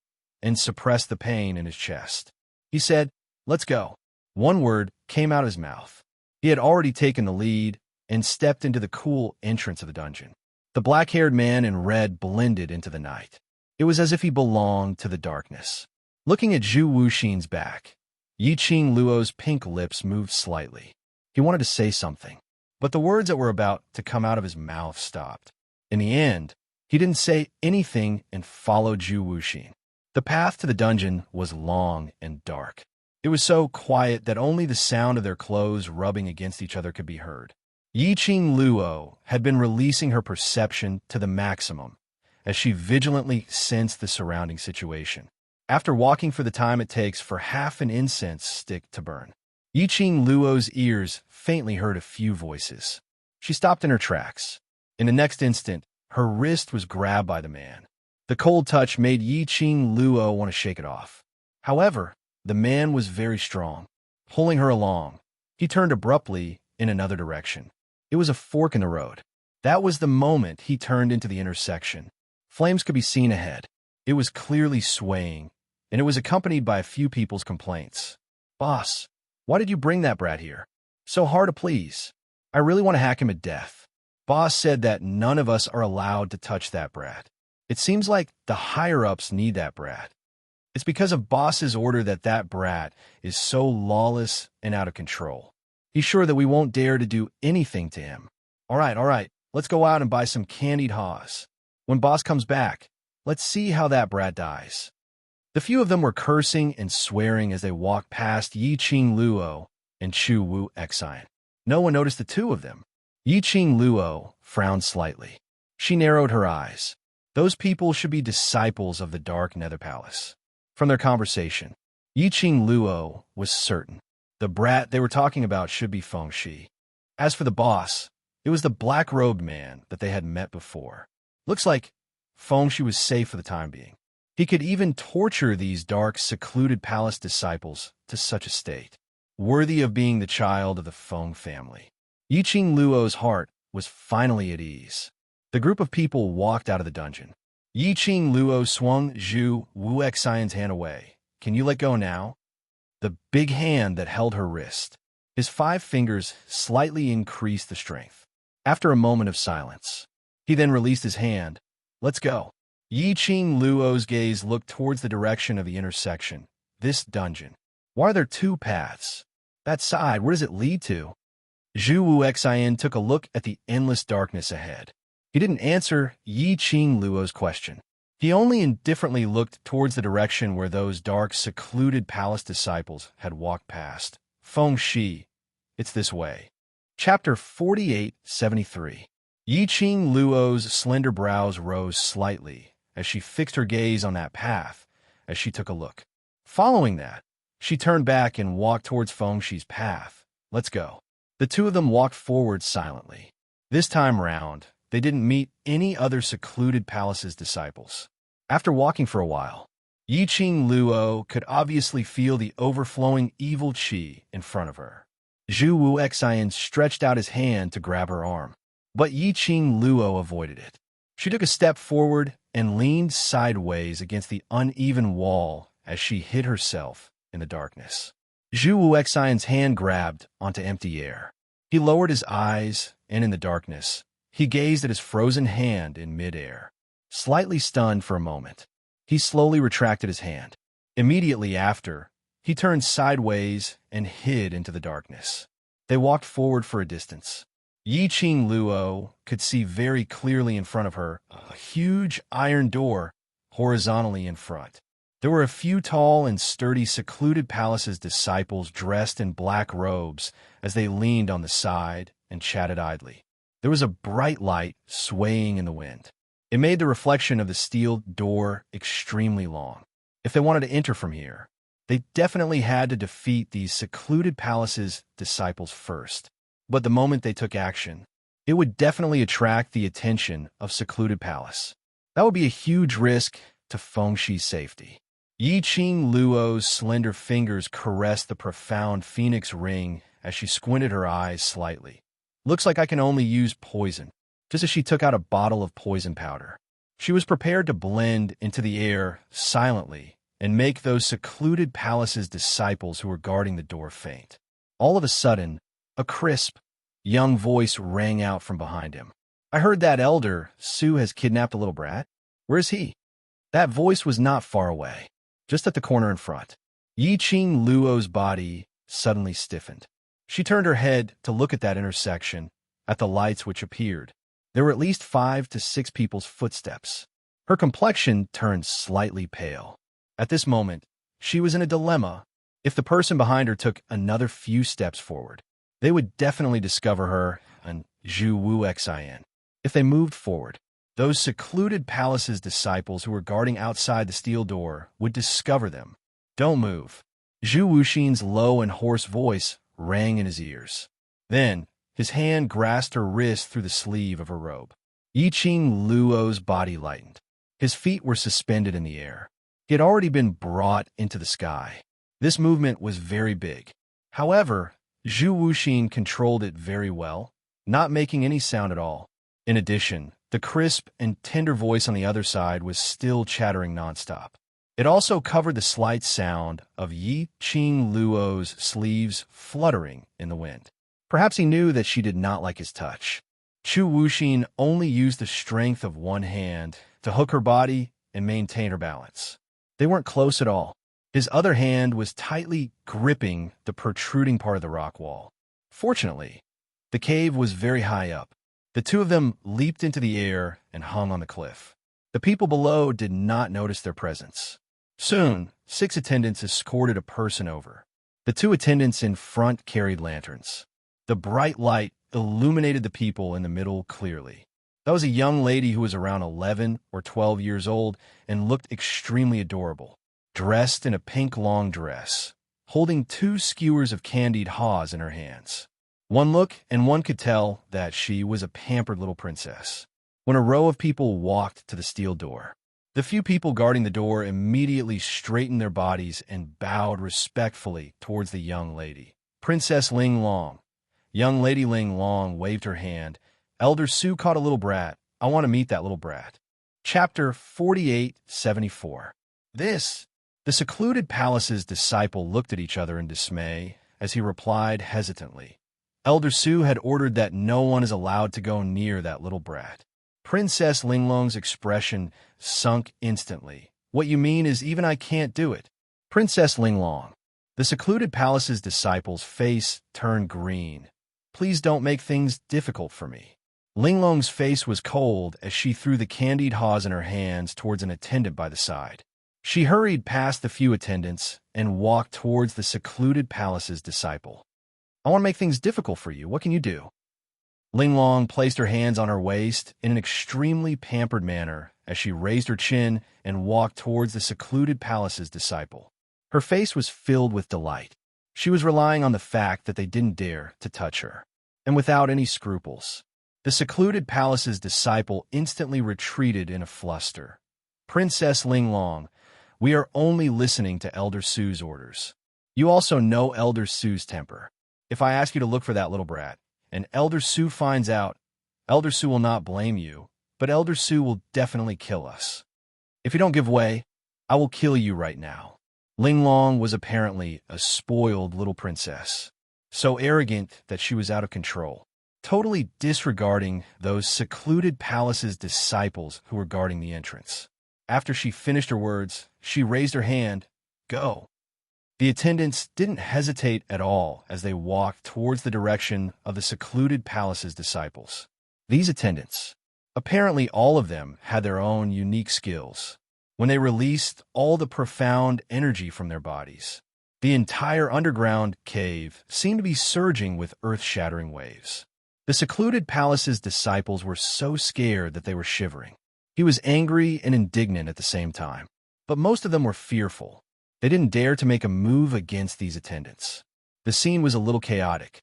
[SPEAKER 1] and suppressed the pain in his chest. He said, "Let's go." One word came out of his mouth. He had already taken the lead and stepped into the cool entrance of the dungeon. The black-haired man in red blended into the night. It was as if he belonged to the darkness. Looking at Zhu Wuxin's back, Yiqing Luo's pink lips moved slightly. He wanted to say something, but the words that were about to come out of his mouth stopped. In the end, he didn't say anything and followed Zhu Wuxin. The path to the dungeon was long and dark. It was so quiet that only the sound of their clothes rubbing against each other could be heard. Yiqing Luo had been releasing her perception to the maximum as she vigilantly sensed the surrounding situation. After walking for the time it takes for half an incense stick to burn, Yiqing Luo's ears faintly heard a few voices. She stopped in her tracks. In the next instant, her wrist was grabbed by the man. The cold touch made Yiqing Luo want to shake it off. However, the man was very strong, pulling her along. He turned abruptly in another direction. It was a fork in the road. That was the moment he turned into the intersection. Flames could be seen ahead. It was clearly swaying, and it was accompanied by a few people's complaints. Boss, why did you bring that brat here? So hard to please. I really want to hack him to death. Boss said that none of us are allowed to touch that brat. It seems like the higher-ups need that brat. It's because of Boss's order that that brat is so lawless and out of control. He's sure that we won't dare to do anything to him. All right, let's go out and buy some candied haws. When Boss comes back, let's see how that brat dies. The few of them were cursing and swearing as they walked past Yiqing Luo and Zhu Wu Xen. No one noticed the two of them. Yiqing Luo frowned slightly. She narrowed her eyes. Those people should be disciples of the Dark Nether Palace. From their conversation, Yiqing Luo was certain. The brat they were talking about should be Feng Shi. As for the boss, It was the black-robed man that they had met before. Looks like Feng-Shi was safe for the time being. He could even torture these dark, secluded palace disciples to such a state, worthy of being the child of the Feng family. Yiqing Luo's heart was finally at ease. The group of people walked out of the dungeon. Yiqing Luo swung Zhu Wuxian's hand away. "Can you let go now?" The big hand that held her wrist. His 5 fingers slightly increased the strength. After a moment of silence, he then released his hand. "Let's go." Yiqing Luo's gaze looked towards the direction of the intersection. This dungeon. Why are there 2 paths? That side, where does it lead to? Zhu Wuxian took a look at the endless darkness ahead. He didn't answer Yiqing Luo's question. He only indifferently looked towards the direction where those dark, secluded palace disciples had walked past. Feng-Shi, it's this way. Chapter 48-73. Yiqing Luo's slender brows rose slightly as she fixed her gaze on that path as she took a look. Following that, she turned back and walked towards Feng-Shi's path. "Let's go." The 2 of them walked forward silently. This time round, they didn't meet any other secluded palace's disciples. After walking for a while, Yiqing Luo could obviously feel the overflowing evil qi in front of her. Zhu Wuxian stretched out his hand to grab her arm, but Yiqing Luo avoided it. She took a step forward and leaned sideways against the uneven wall as she hid herself in the darkness. Zhu Wuxian's hand grabbed onto empty air. He lowered his eyes, and in the darkness, he gazed at his frozen hand in midair. Slightly stunned for a moment, he slowly retracted his hand. Immediately after, he turned sideways and hid into the darkness. They walked forward for a distance. Yiqing Luo could see very clearly in front of her a huge iron door horizontally in front. There were a few tall and sturdy secluded palace's disciples dressed in black robes as they leaned on the side and chatted idly. There was a bright light swaying in the wind. It made the reflection of the steel door extremely long. If they wanted to enter from here, they definitely had to defeat these secluded palace's disciples first. But the moment they took action, it would definitely attract the attention of secluded palace. That would be a huge risk to Feng-Shi's safety. Yiqing Luo's slender fingers caressed the profound phoenix ring as she squinted her eyes slightly. "Looks like I can only use poison," just as she took out a bottle of poison powder. She was prepared to blend into the air silently and make those secluded palace's disciples who were guarding the door faint. All of a sudden, a crisp, young voice rang out from behind him. "I heard that elder, Su, has kidnapped a little brat. Where is he?" That voice was not far away, just at the corner in front. Yiqing Luo's body suddenly stiffened. She turned her head to look at that intersection, at the lights which appeared. There were at least 5 to 6 people's footsteps. Her complexion turned slightly pale. At this moment, she was in a dilemma. If the person behind her took another few steps forward, they would definitely discover her and Zhu Wuxian. If they moved forward, those secluded palace's disciples who were guarding outside the steel door would discover them. "Don't move." Zhu Wuxian's low and hoarse voice rang in his ears. Then, his hand grasped her wrist through the sleeve of her robe. Yiqing Luo's body lightened. His feet were suspended in the air. He had already been brought into the sky. This movement was very big. However, Zhu Wuxian controlled it very well, not making any sound at all. In addition, the crisp and tender voice on the other side was still chattering nonstop. It also covered the slight sound of Yiqing Luo's sleeves fluttering in the wind. Perhaps he knew that she did not like his touch. Zhu Wuxian only used the strength of one hand to hook her body and maintain her balance. They weren't close at all. His other hand was tightly gripping the protruding part of the rock wall. Fortunately, the cave was very high up. The 2 of them leaped into the air and hung on the cliff. The people below did not notice their presence. Soon, 6 attendants escorted a person over. The 2 attendants in front carried lanterns. The bright light illuminated the people in the middle clearly. That was a young lady who was around 11 or 12 years old and looked extremely adorable, dressed in a pink long dress, holding 2 skewers of candied haws in her hands. One look, and one could tell that she was a pampered little princess. When a row of people walked to the steel door, the few people guarding the door immediately straightened their bodies and bowed respectfully towards the young lady. Princess Ling Long. Young Lady Ling Long waved her hand. Elder Su caught a little brat. I want to meet that little brat. Chapter 4874. The secluded palace's disciple looked at each other in dismay as he replied hesitantly. Elder Su had ordered that no one is allowed to go near that little brat. Princess Linglong's expression sunk instantly. What you mean is even I can't do it. Princess Linglong. The secluded palace's disciple's face turned green. Please don't make things difficult for me. Linglong's face was cold as she threw the candied haws in her hands towards an attendant by the side. She hurried past the few attendants and walked towards the secluded palace's disciple. I want to make things difficult for you. What can you do? Linglong placed her hands on her waist in an extremely pampered manner as she raised her chin and walked towards the secluded palace's disciple. Her face was filled with delight. She was relying on the fact that they didn't dare to touch her. And without any scruples, the secluded palace's disciple instantly retreated in a fluster. Princess Linglong, we are only listening to Elder Su's orders. You also know Elder Su's temper. If I ask you to look for that little brat, and Elder Su finds out, Elder Su will not blame you, but Elder Su will definitely kill us. If you don't give way, I will kill you right now. Linglong was apparently a spoiled little princess, so arrogant that she was out of control, totally disregarding those secluded palace's disciples who were guarding the entrance. After she finished her words, she raised her hand. Go. The attendants didn't hesitate at all as they walked towards the direction of the secluded palace's disciples. These attendants, apparently all of them, had their own unique skills. When they released all the profound energy from their bodies, the entire underground cave seemed to be surging with earth-shattering waves. The secluded palace's disciples were so scared that they were shivering. He was angry and indignant at the same time, but most of them were fearful. They didn't dare to make a move against these attendants. The scene was a little chaotic.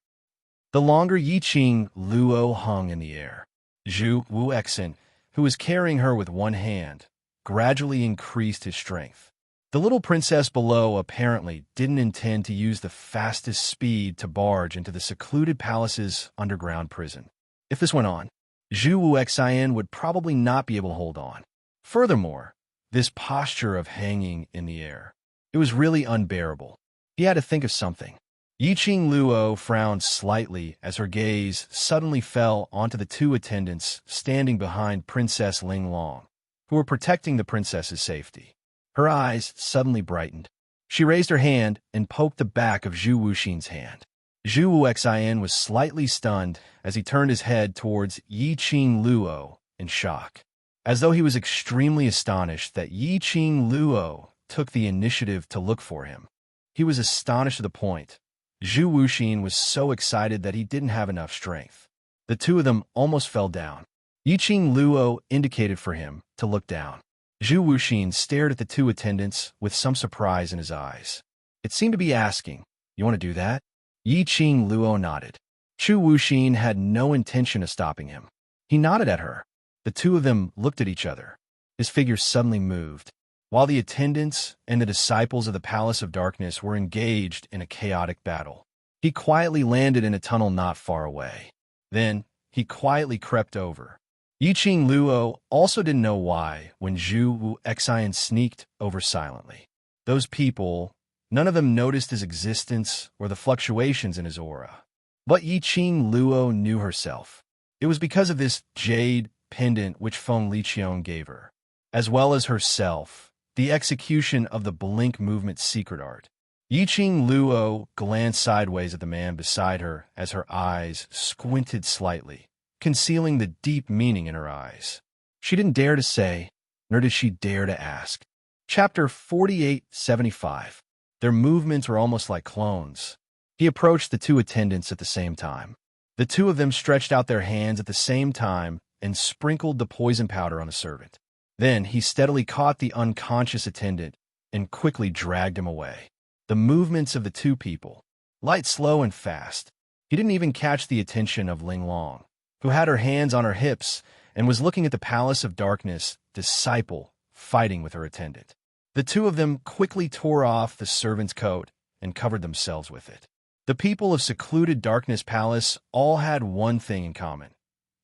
[SPEAKER 1] The longer Yiqing Luo hung in the air. Zhu Wuexin, who was carrying her with one hand, gradually increased his strength. The little princess below apparently didn't intend to use the fastest speed to barge into the secluded palace's underground prison. If this went on, Zhu Wuexin would probably not be able to hold on. Furthermore, this posture of hanging in the air, it was really unbearable. He had to think of something. Yiqing Luo frowned slightly as her gaze suddenly fell onto the two attendants standing behind Princess Linglong, who were protecting the princess's safety. Her eyes suddenly brightened. She raised her hand and poked the back of Zhu Wuxin's hand. Zhu Wuexin was slightly stunned as he turned his head towards Yiqing Luo in shock, as though he was extremely astonished that Yiqing Luo took the initiative to look for him. He was astonished to the point. Zhu Wuxin was so excited that he didn't have enough strength. The two of them almost fell down. Yiqing Luo indicated for him to look down. Zhu Wuxin stared at the two attendants with some surprise in his eyes. It seemed to be asking, "You want to do that?" Yiqing Luo nodded. Zhu Wuxin had no intention of stopping him. He nodded at her. The two of them looked at each other. His figure suddenly moved. While the attendants and the disciples of the Palace of Darkness were engaged in a chaotic battle, he quietly landed in a tunnel not far away. Then, he quietly crept over. Yiqing Luo also didn't know why when Zhu Wuexin sneaked over silently. Those people, none of them noticed his existence or the fluctuations in his aura. But Yiqing Luo knew herself. It was because of this jade pendant which Feng Liqiong gave her, as well as herself, the execution of the blink movement secret art. Yiqing Luo glanced sideways at the man beside her as her eyes squinted slightly, concealing the deep meaning in her eyes. She didn't dare to say, nor did she dare to ask. Chapter 4875. Their movements were almost like clones. He approached the two attendants at the same time. The two of them stretched out their hands at the same time and sprinkled the poison powder on the servant. Then he steadily caught the unconscious attendant and quickly dragged him away. The movements of the two people, light, slow, and fast, He didn't even catch the attention of Ling Long, who had her hands on her hips and was looking at the Palace of Darkness disciple fighting with her attendant. The two of them quickly tore off the servant's coat and covered themselves with it. The people of secluded Darkness Palace all had one thing in common.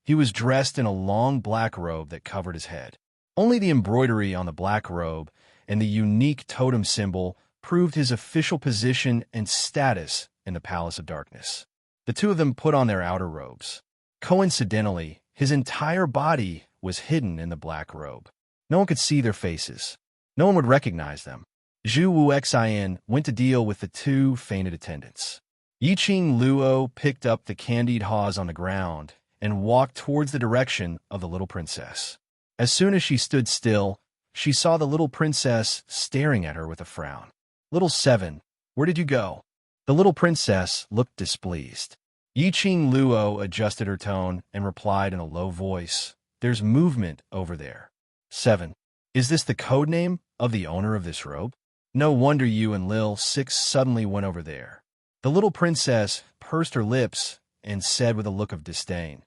[SPEAKER 1] He was dressed in a long black robe that covered his head. Only the embroidery on the black robe and the unique totem symbol proved his official position and status in the Palace of Darkness. The two of them put on their outer robes. Coincidentally, his entire body was hidden in the black robe. No one could see their faces. No one would recognize them. Zhu Wuxian went to deal with the two fainted attendants. Yiqing Luo picked up the candied haws on the ground and walked towards the direction of the little princess. As soon as she stood still, she saw the little princess staring at her with a frown. "Little Seven, where did you go?" The little princess looked displeased. Yiqing Luo adjusted her tone and replied in a low voice, "There's movement over there." "Seven, is this the code name of the owner of this robe? No wonder you and Lil Six suddenly went over there." The little princess pursed her lips and said with a look of disdain,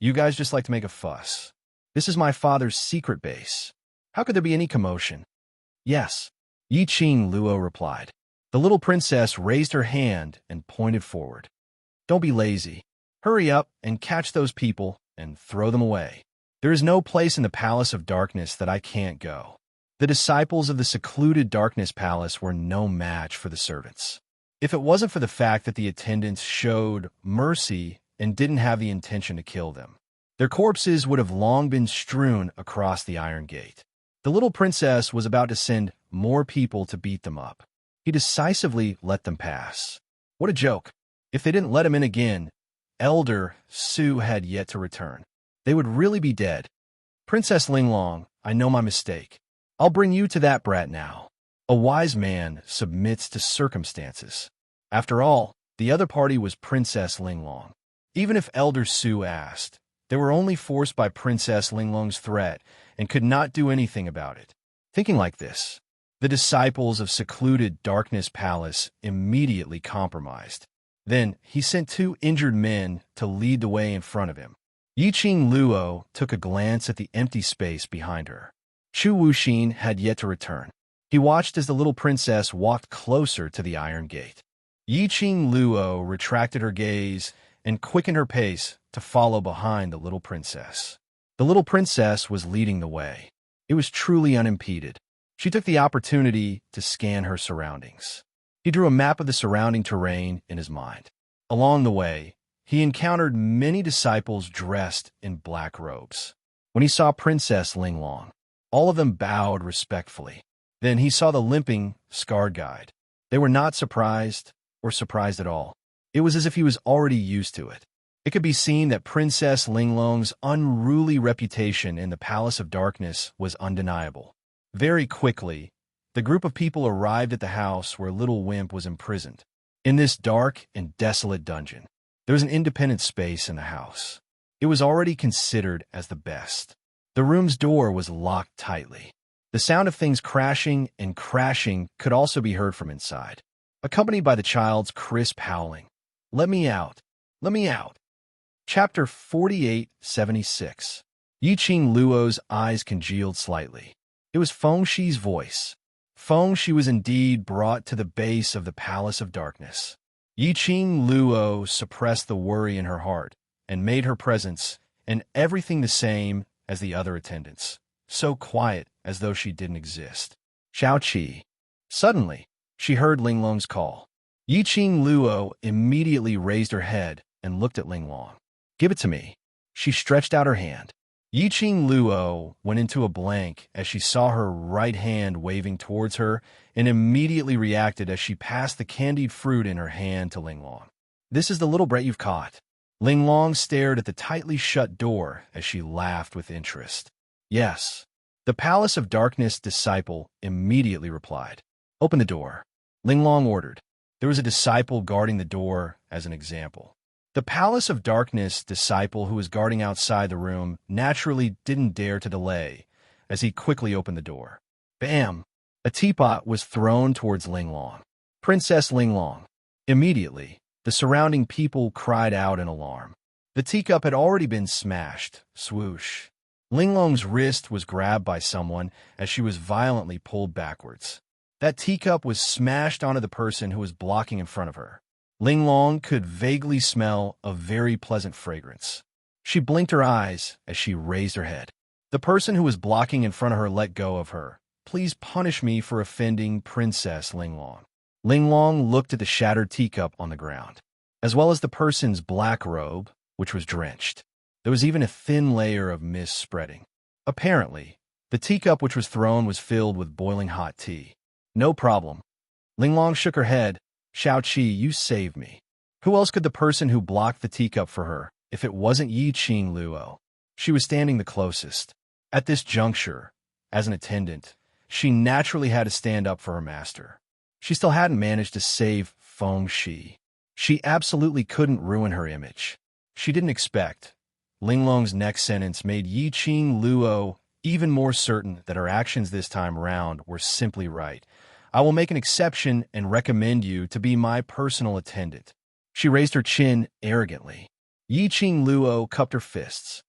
[SPEAKER 1] "You guys just like to make a fuss. This is my father's secret base. How could there be any commotion?" "Yes," Yiqing Luo replied. The little princess raised her hand and pointed forward. "Don't be lazy. Hurry up and catch those people and throw them away. There is no place in the Palace of Darkness that I can't go." The disciples of the secluded Darkness Palace were no match for the servants. If it wasn't for the fact that the attendants showed mercy and didn't have the intention to kill them, their corpses would have long been strewn across the iron gate. The little princess was about to send more people to beat them up. He decisively let them pass. What a joke. If they didn't let him in again, Elder Su had yet to return. They would really be dead. "Princess Linglong, I know my mistake. I'll bring you to that brat now." A wise man submits to circumstances. After all, the other party was Princess Linglong. Even if Elder Su asked, they were only forced by Princess Linglong's threat and could not do anything about it. Thinking like this, the disciples of secluded Darkness Palace immediately compromised. Then he sent two injured men to lead the way in front of him. Yiqing Luo took a glance at the empty space behind her. Chu Wuxin had yet to return. He watched as the little princess walked closer to the iron gate. Yiqing Luo retracted her gaze and quickened her pace to follow behind the little princess. The little princess was leading the way. It was truly unimpeded. She took the opportunity to scan her surroundings. He drew a map of the surrounding terrain in his mind. Along the way, he encountered many disciples dressed in black robes. When he saw Princess Linglong, all of them bowed respectfully. Then he saw the limping, scarred guide. They were not surprised or surprised at all. It was as if he was already used to it. It could be seen that Princess Linglong's unruly reputation in the Palace of Darkness was undeniable. Very quickly, the group of people arrived at the house where Little Wimp was imprisoned. In this dark and desolate dungeon, there was an independent space in the house. It was already considered as the best. The room's door was locked tightly. The sound of things crashing and crashing could also be heard from inside, accompanied by the child's crisp howling. "Let me out! Let me out!" Chapter 4876. Yiqing Luo's eyes congealed slightly. It was Feng Shi's voice. Feng Shi was indeed brought to the base of the Palace of Darkness. Yiqing Luo suppressed the worry in her heart and made her presence and everything the same as the other attendants, so quiet as though she didn't exist. "Xiao Qi." Suddenly, she heard Linglong's call. Yiqing Luo immediately raised her head and looked at Linglong. "Give it to me." She stretched out her hand. Yiqing Luo went into a blank as she saw her right hand waving towards her and immediately reacted as she passed the candied fruit in her hand to Linglong. "This is the little brat you've caught." Linglong stared at the tightly shut door as she laughed with interest. "Yes." The Palace of Darkness disciple immediately replied. "Open the door," Linglong ordered. There was a disciple guarding the door as an example. The Palace of Darkness disciple who was guarding outside the room naturally didn't dare to delay as he quickly opened the door. Bam! A teapot was thrown towards Linglong. "Princess Linglong." Immediately, The surrounding people cried out in alarm. The teacup had already been smashed. Swoosh. Linglong's wrist was grabbed by someone as she was violently pulled backwards. That teacup was smashed onto the person who was blocking in front of her. Linglong could vaguely smell a very pleasant fragrance. She blinked her eyes as she raised her head. The person who was blocking in front of her let go of her. Please punish me for offending Princess Linglong. Linglong looked at the shattered teacup on the ground, as well as the person's black robe, which was drenched. There was even a thin layer of mist spreading. Apparently, the teacup which was thrown was filled with boiling hot tea. No problem. Linglong shook her head. Xiaoqi, you saved me. Who else could the person who blocked the teacup for her if it wasn't Yiqing Luo? She was standing the closest. At this juncture, as an attendant, she naturally had to stand up for her master. She still hadn't managed to save Feng Shi. She absolutely couldn't ruin her image. She didn't expect. Linglong's next sentence made Yiqing Luo even more certain that her actions this time round were simply right. I will make an exception and recommend you to be my personal attendant. She raised her chin arrogantly. Yiqing Luo cupped her fists.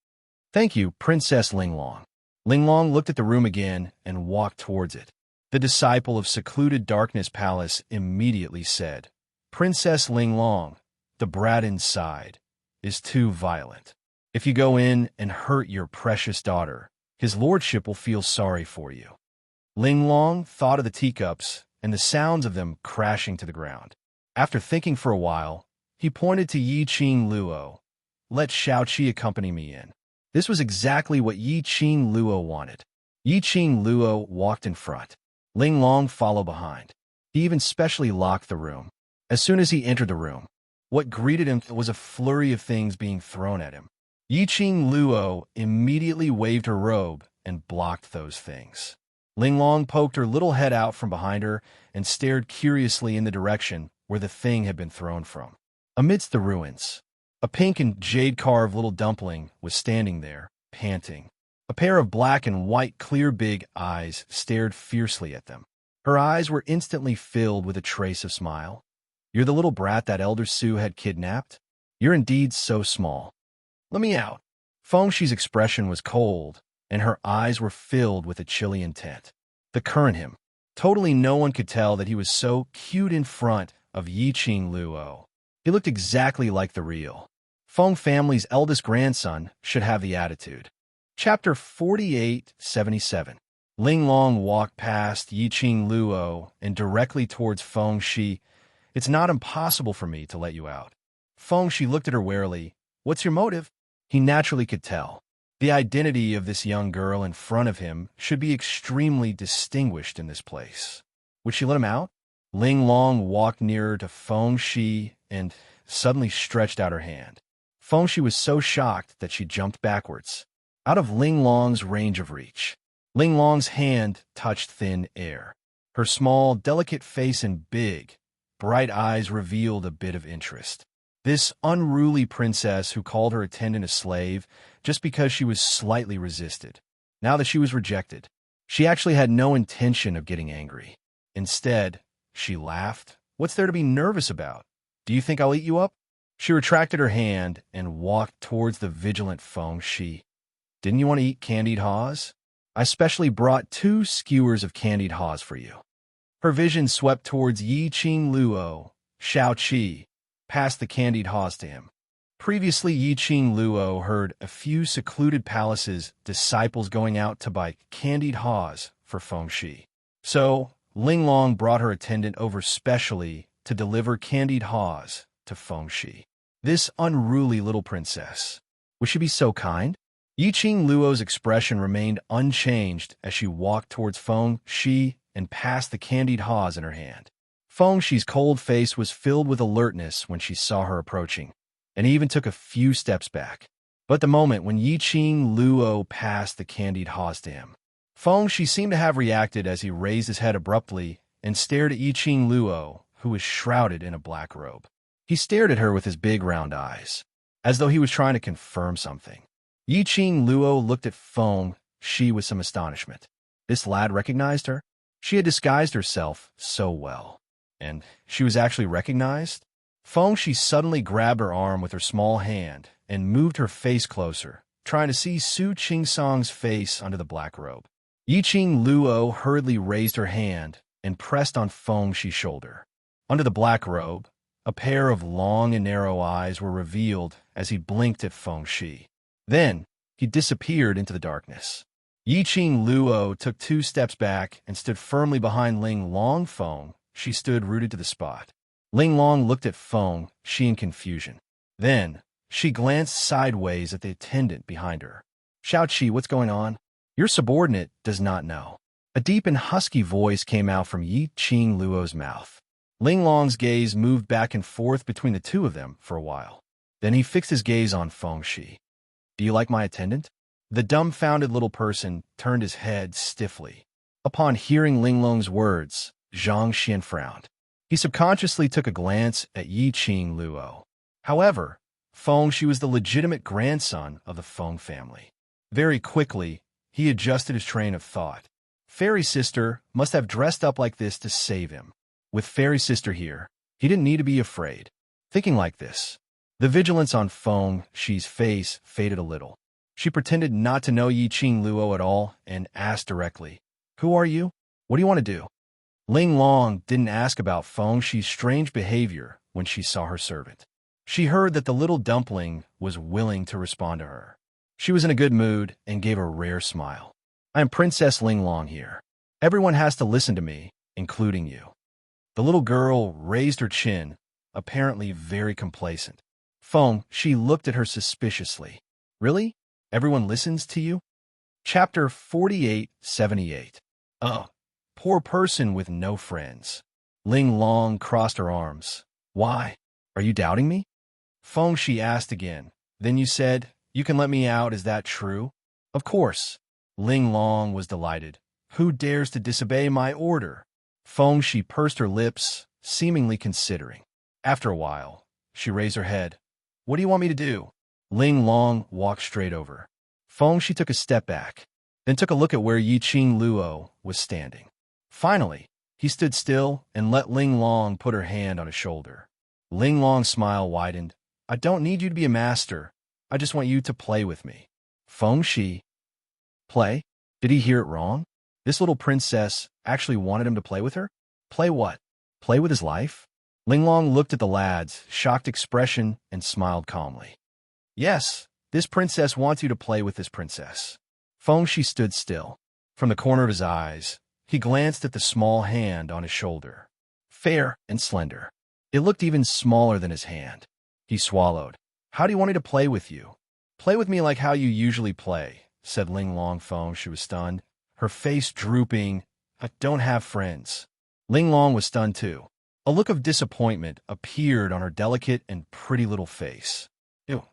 [SPEAKER 1] Thank you, Princess Linglong. Linglong looked at the room again and walked towards it. The disciple of secluded Darkness Palace immediately said, Princess Linglong, the brat inside, is too violent. If you go in and hurt your precious daughter, his lordship will feel sorry for you. Linglong thought of the teacups and the sounds of them crashing to the ground. After thinking for a while, he pointed to Yiqing Luo. Let Xiaoqi accompany me in. This was exactly what Yiqing Luo wanted. Yiqing Luo walked in front. Linglong followed behind. He even specially locked the room. As soon as he entered the room, what greeted him was a flurry of things being thrown at him. Yiqing Luo immediately waved her robe and blocked those things. Linglong poked her little head out from behind her and stared curiously in the direction where the thing had been thrown from. Amidst the ruins, a pink and jade-carved little dumpling was standing there, panting. A pair of black and white clear big eyes stared fiercely at them. Her eyes were instantly filled with a trace of smile. You're the little brat that Elder Su had kidnapped? You're indeed so small. Let me out. Feng Shi's expression was cold, and her eyes were filled with a chilly intent. The current him. Totally no one could tell that he was so cute in front of Yiqing Luo. He looked exactly like the real. Feng family's eldest grandson should have the attitude. Chapter 4877. Linglong walked past Yiqing Luo and directly towards Feng Shi. It's not impossible for me to let you out. Feng Shi looked at her warily. What's your motive? He naturally could tell. The identity of this young girl in front of him should be extremely distinguished in this place. Would she let him out? Linglong walked nearer to Feng Shi and suddenly stretched out her hand. Feng Shi was so shocked that she jumped backwards, out of Linglong's range of reach. Linglong's hand touched thin air. Her small, delicate face and big, bright eyes revealed a bit of interest. This unruly princess who called her attendant a slave just because she was slightly resisted. Now that she was rejected, she actually had no intention of getting angry. Instead, she laughed. What's there to be nervous about? Do you think I'll eat you up? She retracted her hand and walked towards the vigilant Feng Shi. Didn't you want to eat candied haws? I specially brought 2 skewers of candied haws for you. Her vision swept towards Yiqing Luo. Xiaoqi passed the candied haws to him. Previously, Yiqing Luo heard a few secluded palaces' disciples going out to buy candied haws for Feng Shi. So, Linglong brought her attendant over specially to deliver candied haws to Feng Shi. This unruly little princess. Would she be so kind? Yiqing Luo's expression remained unchanged as she walked towards Feng Shi and passed the candied haws in her hand. Feng Shi's cold face was filled with alertness when she saw her approaching, and he even took a few steps back. But the moment when Yiqing Luo passed the candied haws to him, Feng Shi seemed to have reacted as he raised his head abruptly and stared at Yiqing Luo, who was shrouded in a black robe. He stared at her with his big round eyes, as though he was trying to confirm something. Yiqing Luo looked at Feng Shi with some astonishment. This lad recognized her? She had disguised herself so well. And she was actually recognized? She suddenly grabbed her arm with her small hand and moved her face closer, trying to see Su Qingsong's face under the black robe. Yiqing Luo hurriedly raised her hand and pressed on Shi's shoulder. Under the black robe, a pair of long and narrow eyes were revealed as he blinked at Shi. Then, he disappeared into the darkness. Yiqing Luo took 2 steps back and stood firmly behind Ling Long. She stood rooted to the spot. Ling Long looked at Shi in confusion. Then, she glanced sideways at the attendant behind her. Xiaoqi, what's going on? Your subordinate does not know. A deep and husky voice came out from Yiqing Luo's mouth. Ling Long's gaze moved back and forth between the two of them for a while. Then he fixed his gaze on Shi. Do you like my attendant? The dumbfounded little person turned his head stiffly. Upon hearing Ling Long's words, Zhang Xian frowned. He subconsciously took a glance at Yiqing Luo. However, Shi was the legitimate grandson of the Feng family. Very quickly, he adjusted his train of thought. Fairy Sister must have dressed up like this to save him. With Fairy Sister here, he didn't need to be afraid. Thinking like this, the vigilance on Shi's face faded a little. She pretended not to know Yiqing Luo at all and asked directly, Who are you? What do you want to do? Ling Long didn't ask about Shi's strange behavior when she saw her servant. She heard that the little dumpling was willing to respond to her. She was in a good mood and gave a rare smile. I am Princess Ling Long here. Everyone has to listen to me, including you. The little girl raised her chin, apparently very complacent. She looked at her suspiciously. Really? Everyone listens to you? Chapter 4878. Oh, poor person with no friends. Ling Long crossed her arms. Why? Are you doubting me? She asked again. Then you said, you can let me out, is that true? Of course. Ling Long was delighted. Who dares to disobey my order? She pursed her lips, seemingly considering. After a while, she raised her head. What do you want me to do? Ling Long walked straight over. She took a step back, then took a look at where Yiqing Luo was standing. Finally, he stood still and let Ling Long put her hand on his shoulder. Ling Long's smile widened. I don't need you to be a master. I just want you to play with me. Shi. Play? Did he hear it wrong? This little princess actually wanted him to play with her? Play what? Play with his life? Ling Long looked at the lad's shocked expression and smiled calmly. Yes, this princess wants you to play with this princess. Shi stood still. From the corner of his eyes, he glanced at the small hand on his shoulder. Fair and slender. It looked even smaller than his hand. He swallowed. How do you want me to play with you? Play with me like how you usually play, said Ling Long. She was stunned. Her face drooping. I don't have friends. Ling Long was stunned too. A look of disappointment appeared on her delicate and pretty little face. You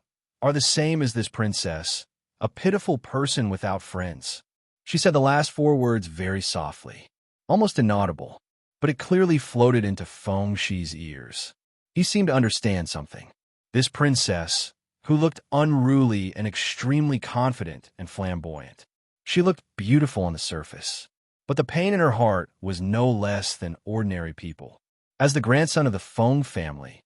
[SPEAKER 1] are the same as this princess, a pitiful person without friends. She said the last 4 words very softly, almost inaudible, but it clearly floated into Shi's ears. He seemed to understand something. This princess, who looked unruly and extremely confident and flamboyant. She looked beautiful on the surface, but the pain in her heart was no less than ordinary people. As the grandson of the Feng family,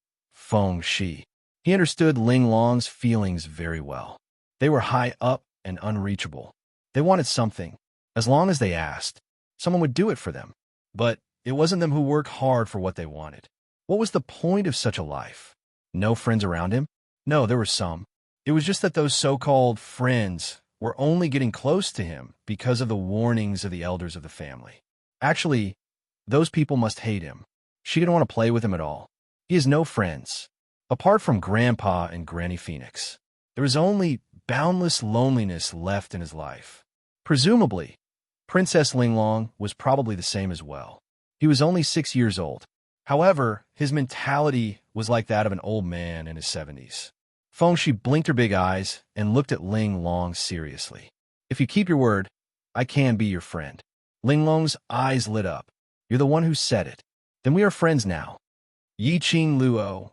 [SPEAKER 1] Shi, he understood Ling Long's feelings very well. They were high up and unreachable. They wanted something. As long as they asked, someone would do it for them. But it wasn't them who worked hard for what they wanted. What was the point of such a life? No friends around him? No, there were some. It was just that those so-called friends were only getting close to him because of the warnings of the elders of the family. Actually, those people must hate him. She didn't want to play with him at all. He has no friends. Apart from Grandpa and Granny Phoenix, there was only boundless loneliness left in his life. Presumably, Princess Ling Long was probably the same as well. He was only 6 years old. However, his mentality was like that of an old man in his 70s. She blinked her big eyes and looked at Ling Long seriously. If you keep your word, I can be your friend. Ling Long's eyes lit up. You're the one who said it. Then we are friends now. Yiqing Luo.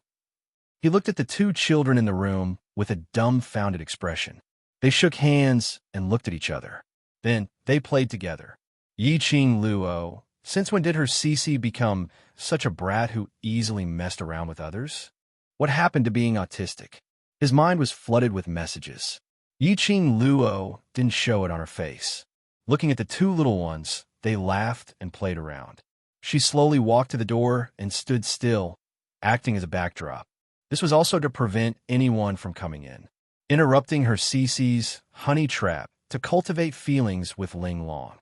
[SPEAKER 1] He looked at the 2 children in the room with a dumbfounded expression. They shook hands and looked at each other. Then they played together. Yiqing Luo. Since when did her Cece become such a brat who easily messed around with others? What happened to being autistic? His mind was flooded with messages. Yiqing Luo didn't show it on her face. Looking at the two little ones, they laughed and played around. She slowly walked to the door and stood still, acting as a backdrop. This was also to prevent anyone from coming in, interrupting her Cece's honey trap to cultivate feelings with Ling Long.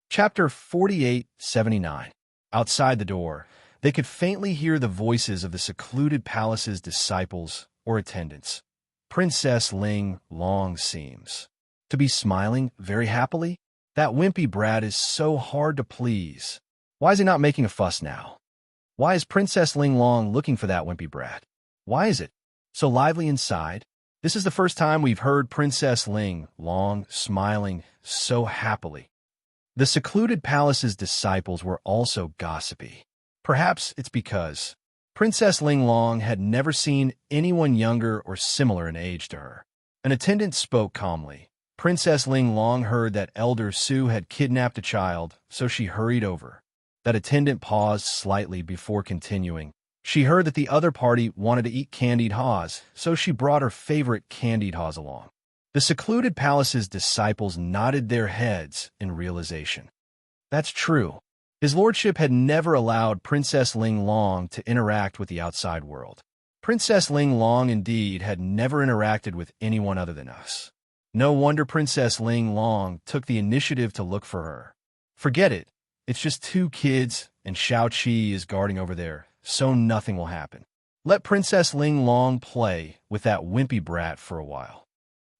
[SPEAKER 1] Chapter 4879. Outside the door, they could faintly hear the voices of the secluded palace's disciples or attendants. Princess Ling Long seems to be smiling very happily. That wimpy brat is so hard to please. Why is he not making a fuss now? Why is Princess Ling Long looking for that wimpy brat? Why is it so lively inside? This is the first time we've heard Princess Ling Long smiling so happily. The secluded palace's disciples were also gossipy. Perhaps it's because Princess Ling Long had never seen anyone younger or similar in age to her. An attendant spoke calmly. Princess Ling Long heard that Elder Su had kidnapped a child, so she hurried over. That attendant paused slightly before continuing. She heard that the other party wanted to eat candied haws, so she brought her favorite candied haws along. The secluded palace's disciples nodded their heads in realization. That's true. His lordship had never allowed Princess Ling Long to interact with the outside world. Princess Ling Long, indeed, had never interacted with anyone other than us. No wonder Princess Ling Long took the initiative to look for her. Forget it. It's just two kids, and Shao Qi is guarding over there, so nothing will happen. Let Princess Ling Long play with that wimpy brat for a while.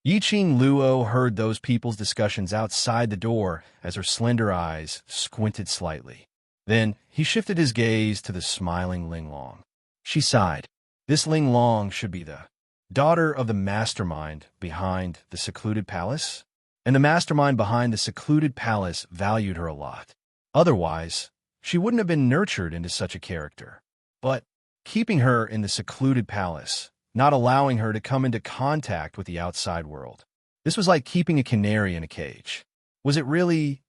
[SPEAKER 1] Yiqing Luo heard those people's discussions outside the door as her slender eyes squinted slightly. Then he shifted his gaze to the smiling Ling Long. She sighed. This Ling Long should be the daughter of the mastermind behind the secluded palace, and the mastermind behind the secluded palace valued her a lot. Otherwise, she wouldn't have been nurtured into such a character. But keeping her in the secluded palace, not allowing her to come into contact with the outside world, this was like keeping a canary in a cage. Was it really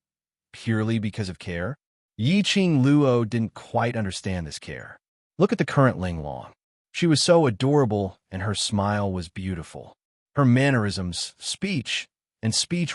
[SPEAKER 1] purely because of care? Yiqing Luo didn't quite understand this care. Look at the current Ling Long. She was so adorable, and her smile was beautiful. Her mannerisms, speech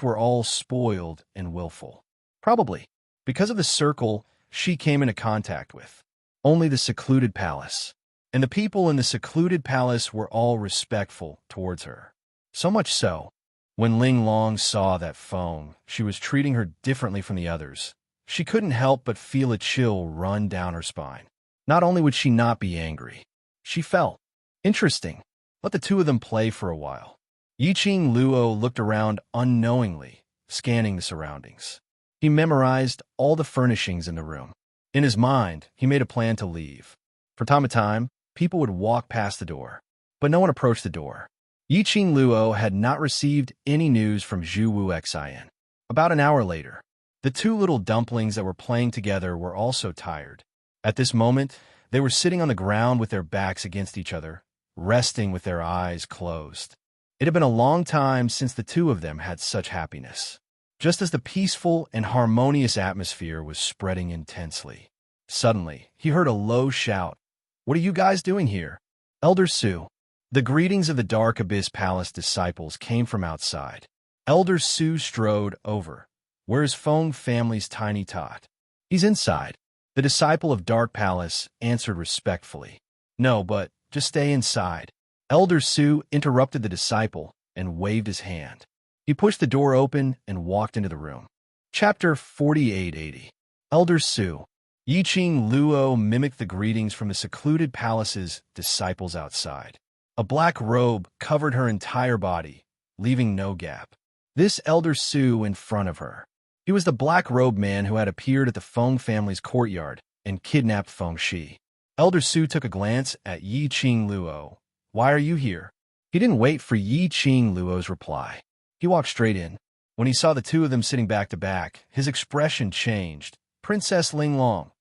[SPEAKER 1] were all spoiled and willful. Probably because of the circle she came into contact with. Only the secluded palace. And the people in the secluded palace were all respectful towards her. So much so, when Ling Long saw that Feng, she was treating her differently from the others. She couldn't help but feel a chill run down her spine. Not only would she not be angry, she felt interesting. Let the two of them play for a while. Yiqing Luo looked around unknowingly, scanning the surroundings. He memorized all the furnishings in the room. In his mind, he made a plan to leave. From time to time, people would walk past the door, but no one approached the door. Yiqing Luo had not received any news from Zhu Wu Xin. About an hour later, the two little dumplings that were playing together were also tired. At this moment, they were sitting on the ground with their backs against each other, resting with their eyes closed. It had been a long time since the two of them had such happiness. Just as the peaceful and harmonious atmosphere was spreading intensely, suddenly he heard a low shout. "What are you guys doing here?" Elder Su. The greetings of the Dark Abyss Palace disciples came from outside. Elder Su strode over. "Where's Feng family's tiny tot?" "He's inside." The disciple of Dark Palace answered respectfully. "No, but just stay inside." Elder Su interrupted the disciple and waved his hand. He pushed the door open and walked into the room. Chapter 4880. Elder Su. Yiqing Luo mimicked the greetings from the secluded palace's disciples outside. A black robe covered her entire body, leaving no gap. This Elder Su in front of her. He was the black-robed man who had appeared at the Feng family's courtyard and kidnapped Feng Shi. Elder Su took a glance at Yiqing Luo. "Why are you here?" He didn't wait for Yiqing Luo's reply. He walked straight in. When he saw the two of them sitting back to back, his expression changed. "Princess Ling Long,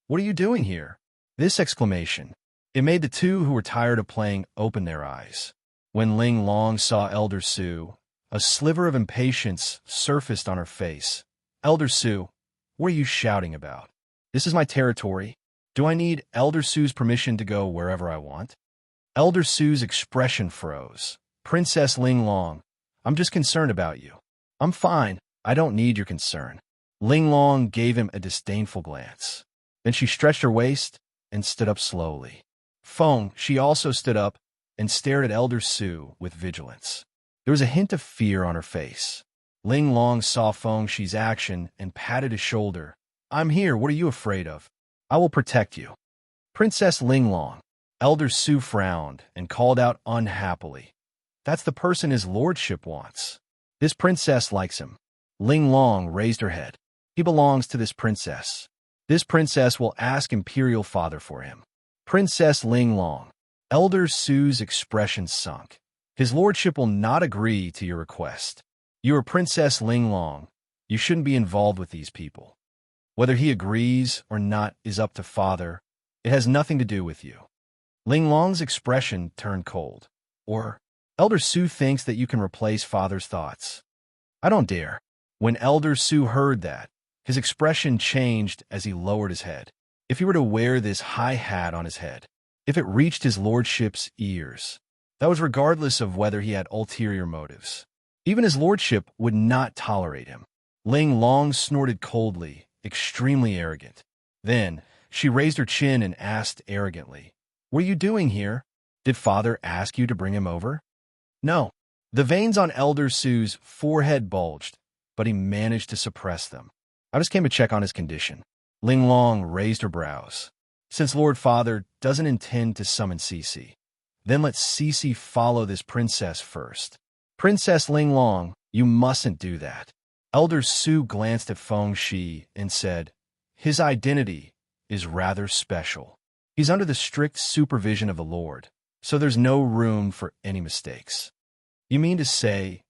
[SPEAKER 1] what are you doing here?" This exclamation, it made the two who were tired of playing open their eyes. When Ling Long saw Elder Su, a sliver of impatience surfaced on her face. "Elder Su, what are you shouting about? This is my territory. Do I need Elder Su's permission to go wherever I want?" Elder Su's expression froze. Princess Ling Long, I'm just concerned about you. I'm fine. I don't need your concern. Ling Long gave him a disdainful glance. Then she stretched her waist and stood up slowly. Feng, she also stood up and stared at Elder Su with vigilance. There was a hint of fear on her face. Ling Long saw Feng Shi's action and patted his shoulder. I'm here. What are you afraid of? I will protect you. Princess Ling Long. Elder Su frowned and called out unhappily. That's the person his lordship wants. This princess likes him. Ling Long raised her head. He belongs to this princess. This princess will ask Imperial Father for him. Princess Ling Long. Elder Su's expression sunk. His lordship will not agree to your request. You are Princess Ling Long. You shouldn't be involved with these people. Whether he agrees or not is up to Father. It has nothing to do with you. Ling Long's expression turned cold. Or, Elder Su thinks that you can replace Father's thoughts. I don't dare. When Elder Su heard that, his expression changed as he lowered his head. If he were to wear this high hat on his head, if it reached his lordship's ears, that was regardless of whether he had ulterior motives. Even his lordship would not tolerate him. Ling Long snorted coldly, extremely arrogant. Then, she raised her chin and asked arrogantly, What are you doing here? Did Father ask you to bring him over? No. The veins on Elder Su's forehead bulged, but he managed to suppress them. I just came to check on his condition. Ling Long raised her brows. Since Lord Father doesn't intend to summon Cece, then let Cece follow this princess first. Princess Ling Long, you mustn't do that. Elder Su glanced at Feng Shi and said, His identity is rather special. He's under the strict supervision of the Lord, so there's no room for any mistakes. You mean to say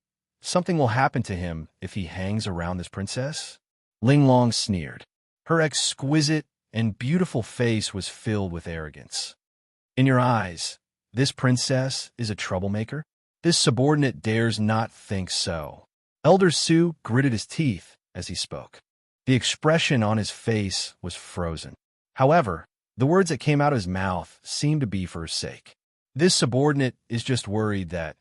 [SPEAKER 1] something will happen to him if he hangs around this princess? Ling Long sneered. Her exquisite and beautiful face was filled with arrogance. In your eyes, this princess is a troublemaker? This subordinate dares not think so. Elder Su gritted his teeth as he spoke. The expression on his face was frozen. However, the words that came out of his mouth seemed to be for her sake. This subordinate is just worried that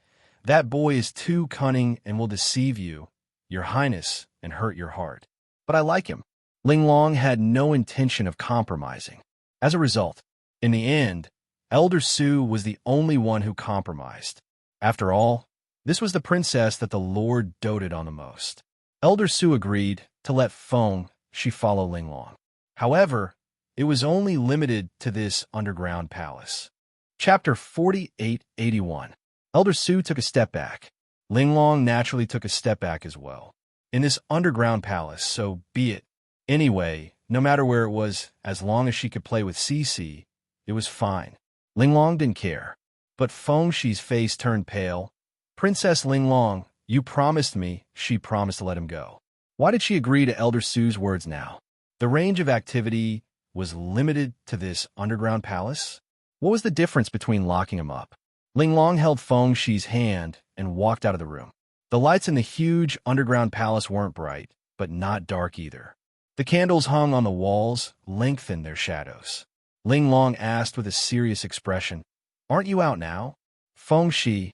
[SPEAKER 1] boy is too cunning and will deceive you, your highness, and hurt your heart. But I like him. Ling Long had no intention of compromising. As a result, in the end, Elder Su was the only one who compromised. After all, this was the princess that the Lord doted on the most. Elder Su agreed to let Feng Shi follow Ling Long. However, it was only limited to this underground palace. Chapter 4881. Elder Su took a step back. Ling Long naturally took a step back as well. In this underground palace, so be it. Anyway, no matter where it was, as long as she could play with Cece, it was fine. Ling Long didn't care. But Feng Shi's face turned pale. Princess Ling Long, you promised me. She promised to let him go. Why did she agree to Elder Su's words now? The range of activity was limited to this underground palace? What was the difference between locking him up? Ling Long held Feng Shi's hand and walked out of the room. The lights in the huge underground palace weren't bright, but not dark either. The candles hung on the walls lengthened their shadows. Ling Long asked with a serious expression, Aren't you out now? Feng Shi,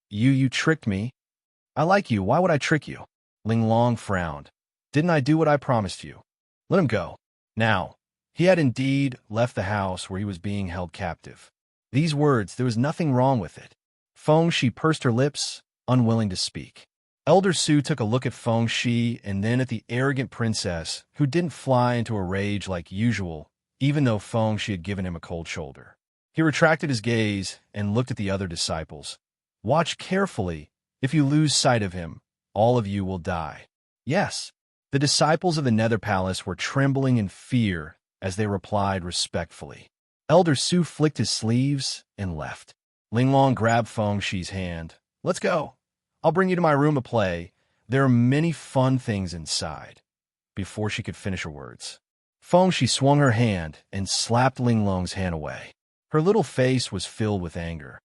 [SPEAKER 1] you tricked me. I like you. Why would I trick you? Ling Long frowned. Didn't I do what I promised you? Let him go. Now, he had indeed left the house where he was being held captive. These words, there was nothing wrong with it. Feng Shi pursed her lips, unwilling to speak. Elder Su took a look at Feng Shi and then at the arrogant princess, who didn't fly into a rage like usual, even though Feng Shi had given him a cold shoulder. He retracted his gaze and looked at the other disciples. Watch carefully. If you lose sight of him, all of you will die. Yes. The disciples of the Nether Palace were trembling in fear as they replied respectfully. Elder Su flicked his sleeves and left. Ling Long grabbed Feng Shi's hand. Let's go. I'll bring you to my room to play. There are many fun things inside. Before she could finish her words, Feng Shi swung her hand and slapped Ling Long's hand away. Her little face was filled with anger.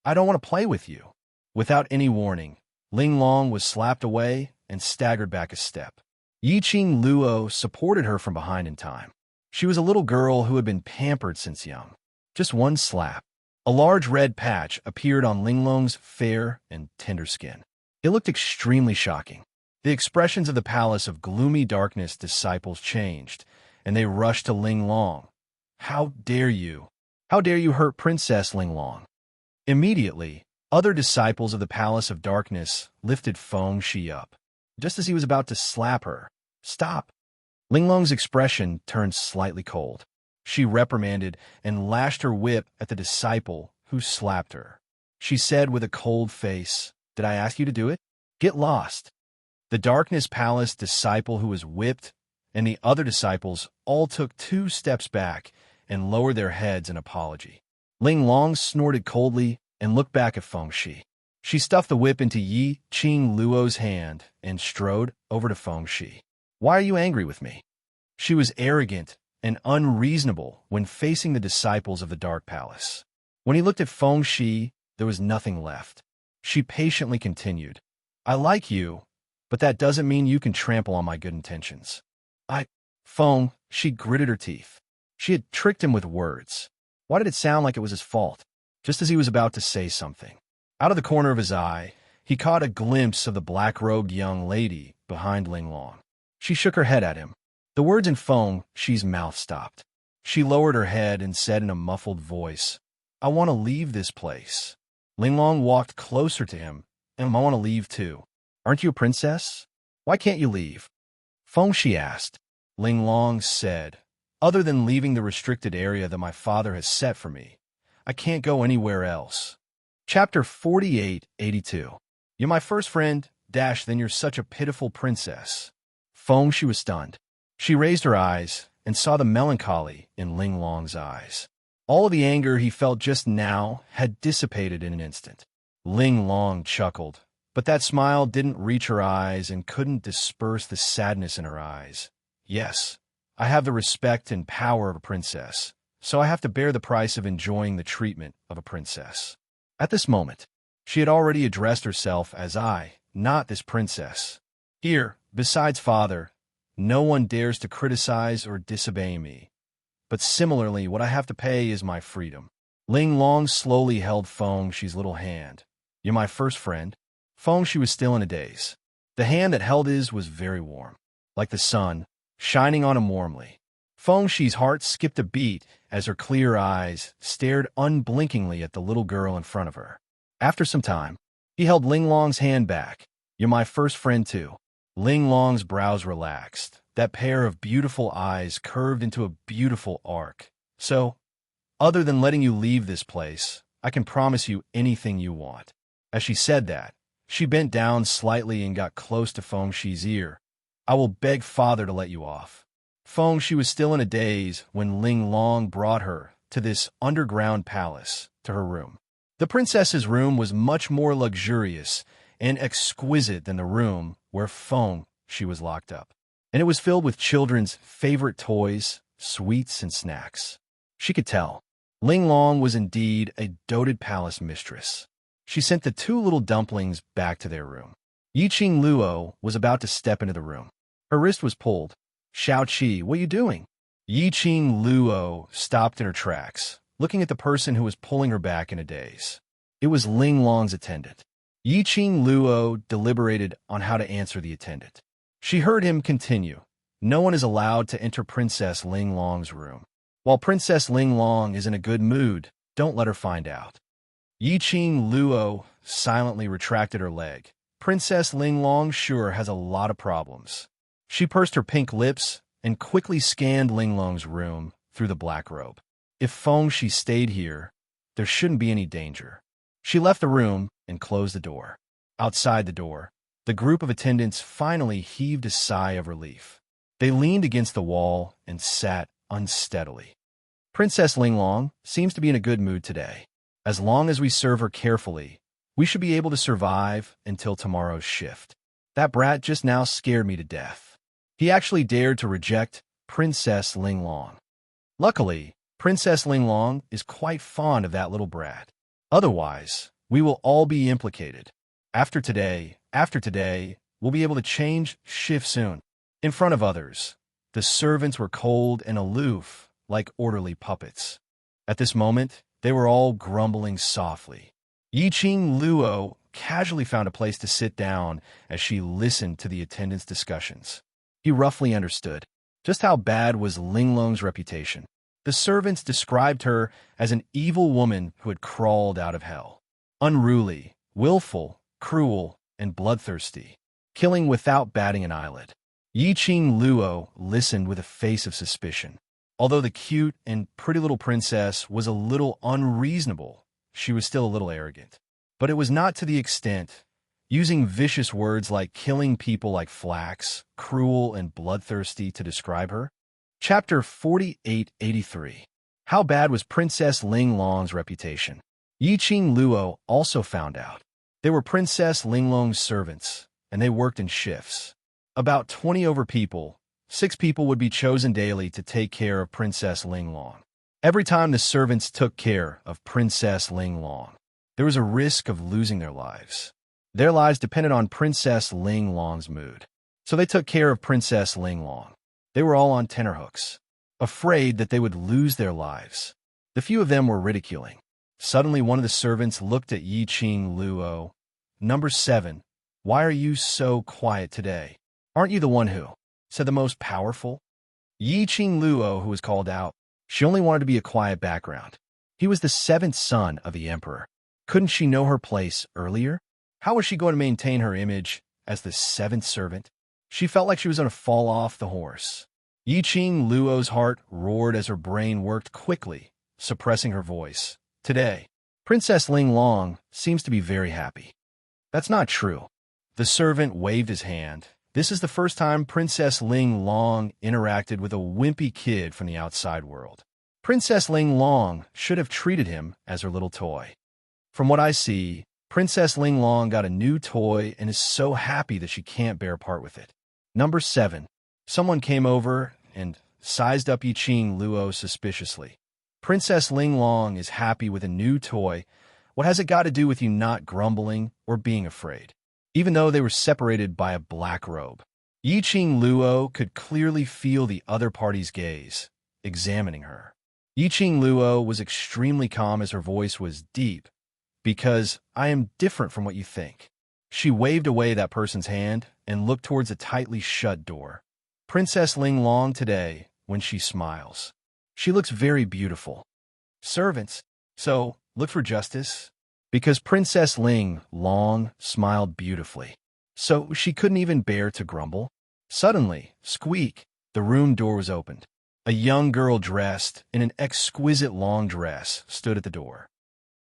[SPEAKER 1] I don't want to play with you. Without any warning, Ling Long was slapped away and staggered back a step. Yiqing Luo supported her from behind in time. She was a little girl who had been pampered since young. Just one slap. A large red patch appeared on Linglong's fair and tender skin. It looked extremely shocking. The expressions of the palace of gloomy darkness disciples changed, and they rushed to Linglong. How dare you? How dare you hurt Princess Linglong? Immediately, other disciples of the palace of darkness lifted Feng Shi up, just as he was about to slap her. Stop! Linglong's expression turned slightly cold. She reprimanded and lashed her whip at the disciple who slapped her. She said with a cold face, "Did I ask you to do it? Get lost." The Darkness Palace disciple who was whipped and the other disciples all took 2 steps back and lowered their heads in apology. Linglong snorted coldly and looked back at Feng Shi. She stuffed the whip into Yi Qing Luo's hand and strode over to Feng Shi. "Why are you angry with me?" She was arrogant and unreasonable when facing the disciples of the Dark Palace. When he looked at Feng Shi, there was nothing left. She patiently continued, "I like you, but that doesn't mean you can trample on my good intentions." Feng, she gritted her teeth. She had tricked him with words. Why did it sound like it was his fault? Just as he was about to say something, out of the corner of his eye, he caught a glimpse of the black-robed young lady behind Linglong. She shook her head at him. The words in Feng Shi's mouth stopped. She lowered her head and said in a muffled voice, "I want to leave this place." Linglong walked closer to him, "And I want to leave too. Aren't you a princess? Why can't you leave?" Feng Shi asked. Linglong said, "Other than leaving the restricted area that my father has set for me, I can't go anywhere else." Chapter 4882. "You're my first friend, then you're such a pitiful princess." Feng Shi was stunned. She raised her eyes and saw the melancholy in Linglong's eyes. All of the anger he felt just now had dissipated in an instant. Linglong chuckled, but that smile didn't reach her eyes and couldn't disperse the sadness in her eyes. "Yes, I have the respect and power of a princess, so I have to bear the price of enjoying the treatment of a princess." At this moment, she had already addressed herself as I, not this princess. Here, besides father, no one dares to criticize or disobey me. But similarly, what I have to pay is my freedom. Linglong slowly held Feng Shi's little hand. "You're my first friend." Feng Shi was still in a daze. The hand that held his was very warm, like the sun, shining on him warmly. Feng Shi's heart skipped a beat as her clear eyes stared unblinkingly at the little girl in front of her. After some time, he held Linglong's hand back. "You're my first friend too." Linglong's brows relaxed. That pair of beautiful eyes curved into a beautiful arc. "So, other than letting you leave this place, I can promise you anything you want." As she said that, she bent down slightly and got close to Feng Shi's ear. "I will beg father to let you off." Feng Shi was still in a daze when Linglong brought her to this underground palace, to her room. The princess's room was much more luxurious and exquisite than the room where Feng Shi was locked up, and it was filled with children's favorite toys, sweets, and snacks. She could tell. Linglong was indeed a doted palace mistress. She sent the 2 little dumplings back to their room. Yi Qing Luo was about to step into the room. Her wrist was pulled. "Shao Qi, what are you doing?" Yi Qing Luo stopped in her tracks, looking at the person who was pulling her back in a daze. It was Linglong's attendant. Yi Qing Luo deliberated on how to answer the attendant. She heard him continue, "No one is allowed to enter Princess Linglong's room. While Princess Linglong is in a good mood, don't let her find out." Yi Qing Luo silently retracted her leg. "Princess Linglong sure has a lot of problems." She pursed her pink lips and quickly scanned Linglong's room through the black robe. If Feng Shi stayed here, there shouldn't be any danger. She left the room and closed the door. Outside the door, the group of attendants finally heaved a sigh of relief. They leaned against the wall and sat unsteadily. "Princess Linglong seems to be in a good mood today. As long as we serve her carefully, we should be able to survive until tomorrow's shift. That brat just now scared me to death. He actually dared to reject Princess Linglong. Luckily, Princess Linglong is quite fond of that little brat. Otherwise, we will all be implicated. After today, we'll be able to change shift soon." In front of others, the servants were cold and aloof, like orderly puppets. At this moment, They were all grumbling softly. Yiqing Luo casually found a place to sit down as she listened to the attendants' discussions. He roughly understood just how bad was Linglong's reputation. The servants described her as an evil woman who had crawled out of hell. Unruly, willful, cruel, and bloodthirsty, killing without batting an eyelid. Yiqing Luo listened with a face of suspicion. Although the cute and pretty little princess was a little unreasonable, she was still a little arrogant. But it was not to the extent, using vicious words like killing people like flax, cruel, and bloodthirsty to describe her. Chapter 4883. How bad was Princess Linglong's reputation? Yiqing Luo also found out. They were Princess Linglong's servants, and they worked in shifts. About 20 over people, 6 people would be chosen daily to take care of Princess Linglong. Every time the servants took care of Princess Linglong, there was a risk of losing their lives. Their lives depended on Princess Linglong's mood. So they took care of Princess Linglong. They were all on tenterhooks, afraid that they would lose their lives. The few of them were ridiculing. Suddenly one of the servants looked at Yiqing Luo. "Number 7, why are you so quiet today? Aren't you the one who?" said the most powerful. Yiqing Luo, who was called out, she only wanted to be a quiet background. He was the 7th son of the emperor. Couldn't she know her place earlier? How was she going to maintain her image as the 7th servant? She felt like she was going to fall off the horse. Yiqing Luo's heart roared as her brain worked quickly, suppressing her voice. Today, Princess Linglong seems to be very happy. That's not true. The servant waved his hand. This is the first time Princess Linglong interacted with a wimpy kid from the outside world. Princess Linglong should have treated him as her little toy. From what I see, Princess Linglong got a new toy and is so happy that she can't bear part with it. Number 7. Someone came over and sized up Yiqing Luo suspiciously. Princess Linglong is happy with a new toy. What has it got to do with you not grumbling or being afraid? Even though they were separated by a black robe, Yiqing Luo could clearly feel the other party's gaze, examining her. Yiqing Luo was extremely calm as her voice was deep. "Because I am different from what you think." She waved away that person's hand and looked towards a tightly shut door. Princess Linglong today, when she smiles, she looks very beautiful. Servants, so look for justice. Because Princess Linglong smiled beautifully, so she couldn't even bear to grumble. Suddenly, squeak, the room door was opened. A young girl dressed in an exquisite long dress stood at the door.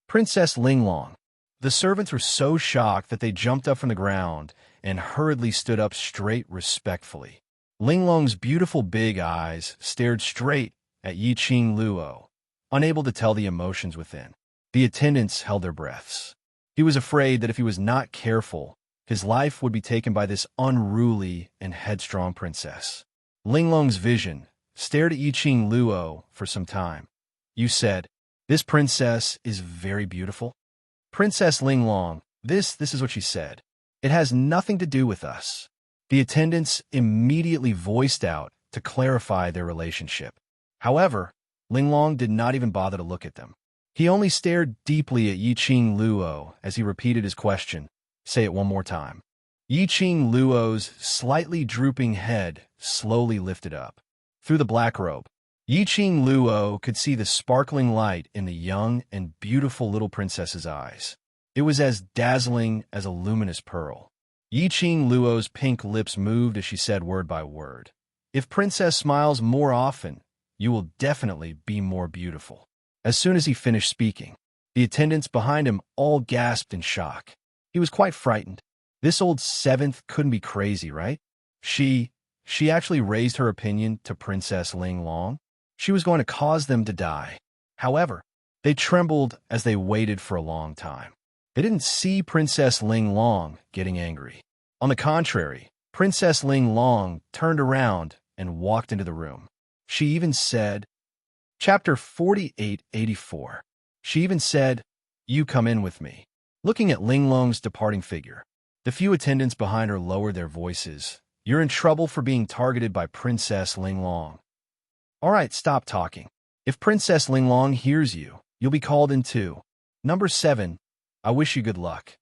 [SPEAKER 1] Princess Linglong. The servants were so shocked that they jumped up from the ground and hurriedly stood up straight respectfully. Linglong's beautiful big eyes stared straight at Yiqing Luo, unable to tell the emotions within. The attendants held their breaths. He was afraid that if he was not careful, his life would be taken by this unruly and headstrong princess. Linglong's vision stared at Yiqing Luo for some time. "You said, this princess is very beautiful?" Princess Linglong, this is what she said. "It has nothing to do with us." The attendants immediately voiced out to clarify their relationship. However, Linglong did not even bother to look at them. He only stared deeply at Yiqing Luo as he repeated his question. "Say it one more time." Yiqing Luo's slightly drooping head slowly lifted up. Through the black robe, Yiqing Luo could see the sparkling light in the young and beautiful little princess's eyes. It was as dazzling as a luminous pearl. Yiqing Luo's pink lips moved as she said word by word. "If Princess smiles more often, you will definitely be more beautiful." As soon as he finished speaking, the attendants behind him all gasped in shock. He was quite frightened. This old 7th couldn't be crazy, right? She actually raised her opinion to Princess Linglong. She was going to cause them to die. However, they trembled as they waited for a long time. They didn't see Princess Linglong getting angry. On the contrary, Princess Linglong turned around and walked into the room. She even said, Chapter 4884. She even said, "You come in with me." Looking at Linglong's departing figure, the few attendants behind her lowered their voices. "You're in trouble for being targeted by Princess Linglong." "All right, stop talking. If Princess Linglong hears you, You'll be called in too. Number 7. I wish you good luck.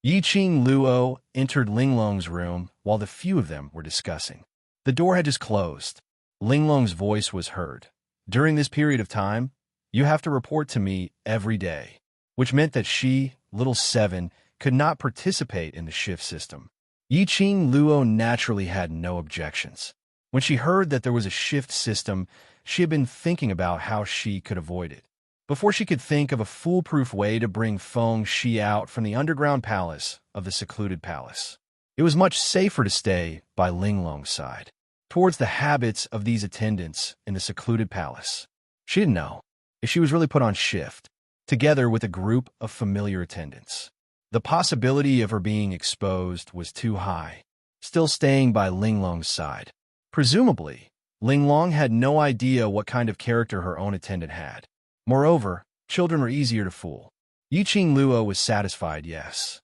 [SPEAKER 1] Yi Qing Luo entered Linglong's room while the few of them were discussing. The door had just closed. Linglong's voice was heard. During this period of time, you have to report to me every day, which meant that she, little 7, could not participate in the shift system. Yi Qing Luo naturally had no objections. When she heard that there was a shift system, she had been thinking about how she could avoid it. Before she could think of a foolproof way to bring Feng Shi out from the underground palace of the secluded palace, it was much safer to stay by Linglong's side, towards the habits of these attendants in the secluded palace. She didn't know if she was really put on shift, together with a group of familiar attendants. The possibility of her being exposed was too high, still staying by Linglong's side. Presumably, Linglong had no idea what kind of character her own attendant had. Moreover, children were easier to fool. Yi Qing Luo was satisfied, yes.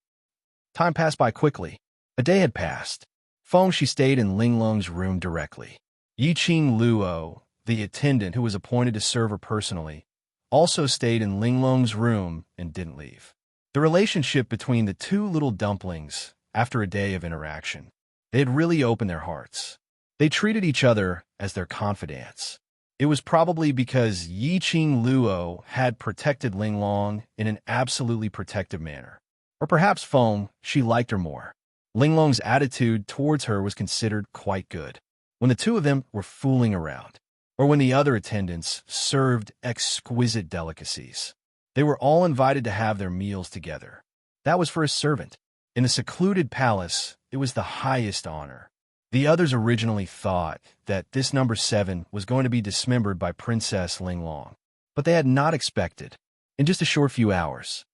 [SPEAKER 1] Time passed by quickly. A day had passed. Feng Shi stayed in Linglong's room directly. Yi Qing Luo, the attendant who was appointed to serve her personally, also stayed in Linglong's room and didn't leave. The relationship between the two little dumplings, after a day of interaction, they had really opened their hearts. They treated each other as their confidants. It was probably because Yi Qing Luo had protected Linglong in an absolutely protective manner. Or perhaps Feng Shi liked her more. Linglong's attitude towards her was considered quite good. When the two of them were fooling around, or when the other attendants served exquisite delicacies, they were all invited to have their meals together. That was for a servant. In the secluded palace, it was the highest honor. The others originally thought that this number 7 was going to be dismembered by Princess Linglong, but they had not expected, in just a short few hours,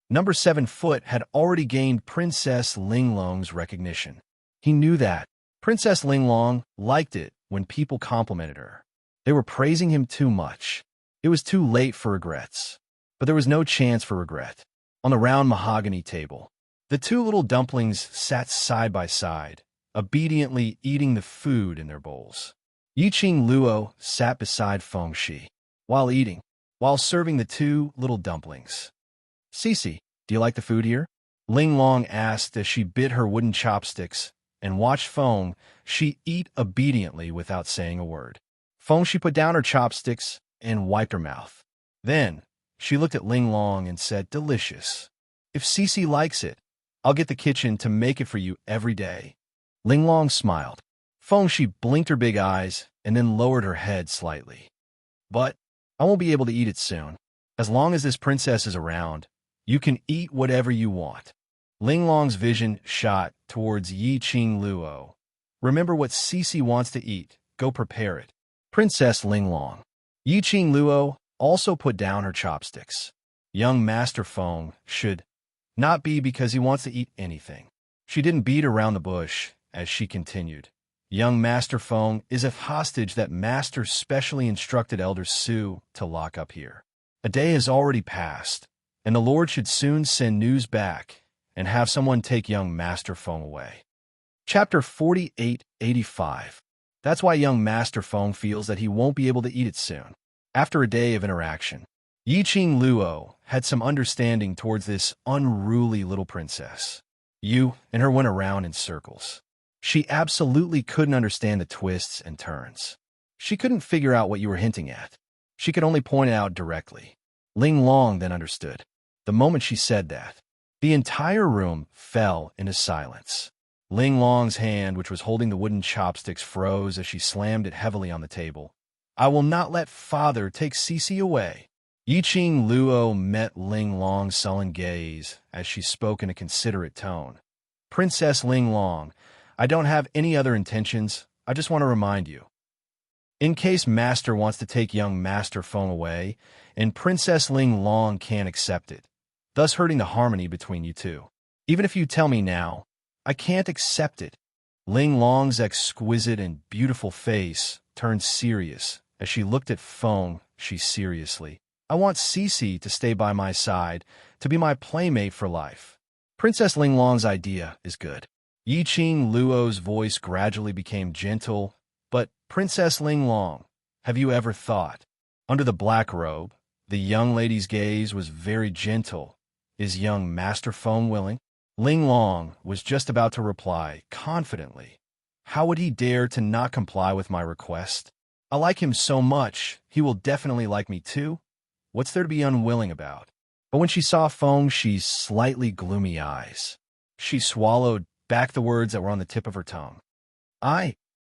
[SPEAKER 1] number 7 foot had already gained Princess Linglong's recognition. He knew that. Princess Linglong liked it when people complimented her. They were praising him too much. It was too late for regrets. But there was no chance for regret. On the round mahogany table, the two little dumplings sat side by side, obediently eating the food in their bowls. Yi Qing Luo sat beside Feng Shi, while serving the two little dumplings. "Cece, do you like the food here?" Linglong asked as she bit her wooden chopsticks and watched Feng Shi eat obediently without saying a word. Feng Shi put down her chopsticks and wiped her mouth. Then she looked at Linglong and said, "Delicious. If Cece likes it, I'll get the kitchen to make it for you every day." Linglong smiled. Feng Shi blinked her big eyes and then lowered her head slightly. "But I won't be able to eat it soon. As long as this princess is around, you can eat whatever you want." Linglong's vision shot towards Yi Qing Luo. "Remember what Cece wants to eat. Go prepare it." Princess Linglong. Yi Qing Luo also put down her chopsticks. Young Master Feng should not be because he wants to eat anything. She didn't beat around the bush as she continued. Young Master Feng is a hostage that Master specially instructed Elder Su to lock up here. A day has already passed, and the Lord should soon send news back and have someone take young Master Feng away. Chapter 4885. That's why young Master Feng feels that he won't be able to eat it soon. After a day of interaction, Yi Qing Luo had some understanding towards this unruly little princess. You and her went around in circles. She absolutely couldn't understand the twists and turns. She couldn't figure out what you were hinting at. She could only point it out directly. Linglong then understood. The moment she said that, the entire room fell into silence. Linglong's hand, which was holding the wooden chopsticks, froze as she slammed it heavily on the table. "I will not let father take Cece away." Yi Qing Luo met Linglong's sullen gaze as she spoke in a considerate tone. "Princess Linglong, I don't have any other intentions. I just want to remind you. In case Master wants to take young Master Feng away, and Princess Linglong can't accept it, thus hurting the harmony between you two. Even if you tell me now, I can't accept it." Linglong's exquisite and beautiful face turned serious as she looked at Feng Shi seriously. "I want Cece to stay by my side, to be my playmate for life. Princess Linglong's idea is good." Yi Qing Luo's voice gradually became gentle. "But, Princess Linglong, have you ever thought, under the black robe, The young lady's gaze was very gentle. Is young Master Feng willing? Ling Long was just about to reply confidently. How would he dare to not comply with my request? I like him so much, he will definitely like me too. What's there to be unwilling about? But when she saw Feng Shi's slightly gloomy eyes, she swallowed back the words that were on the tip of her tongue.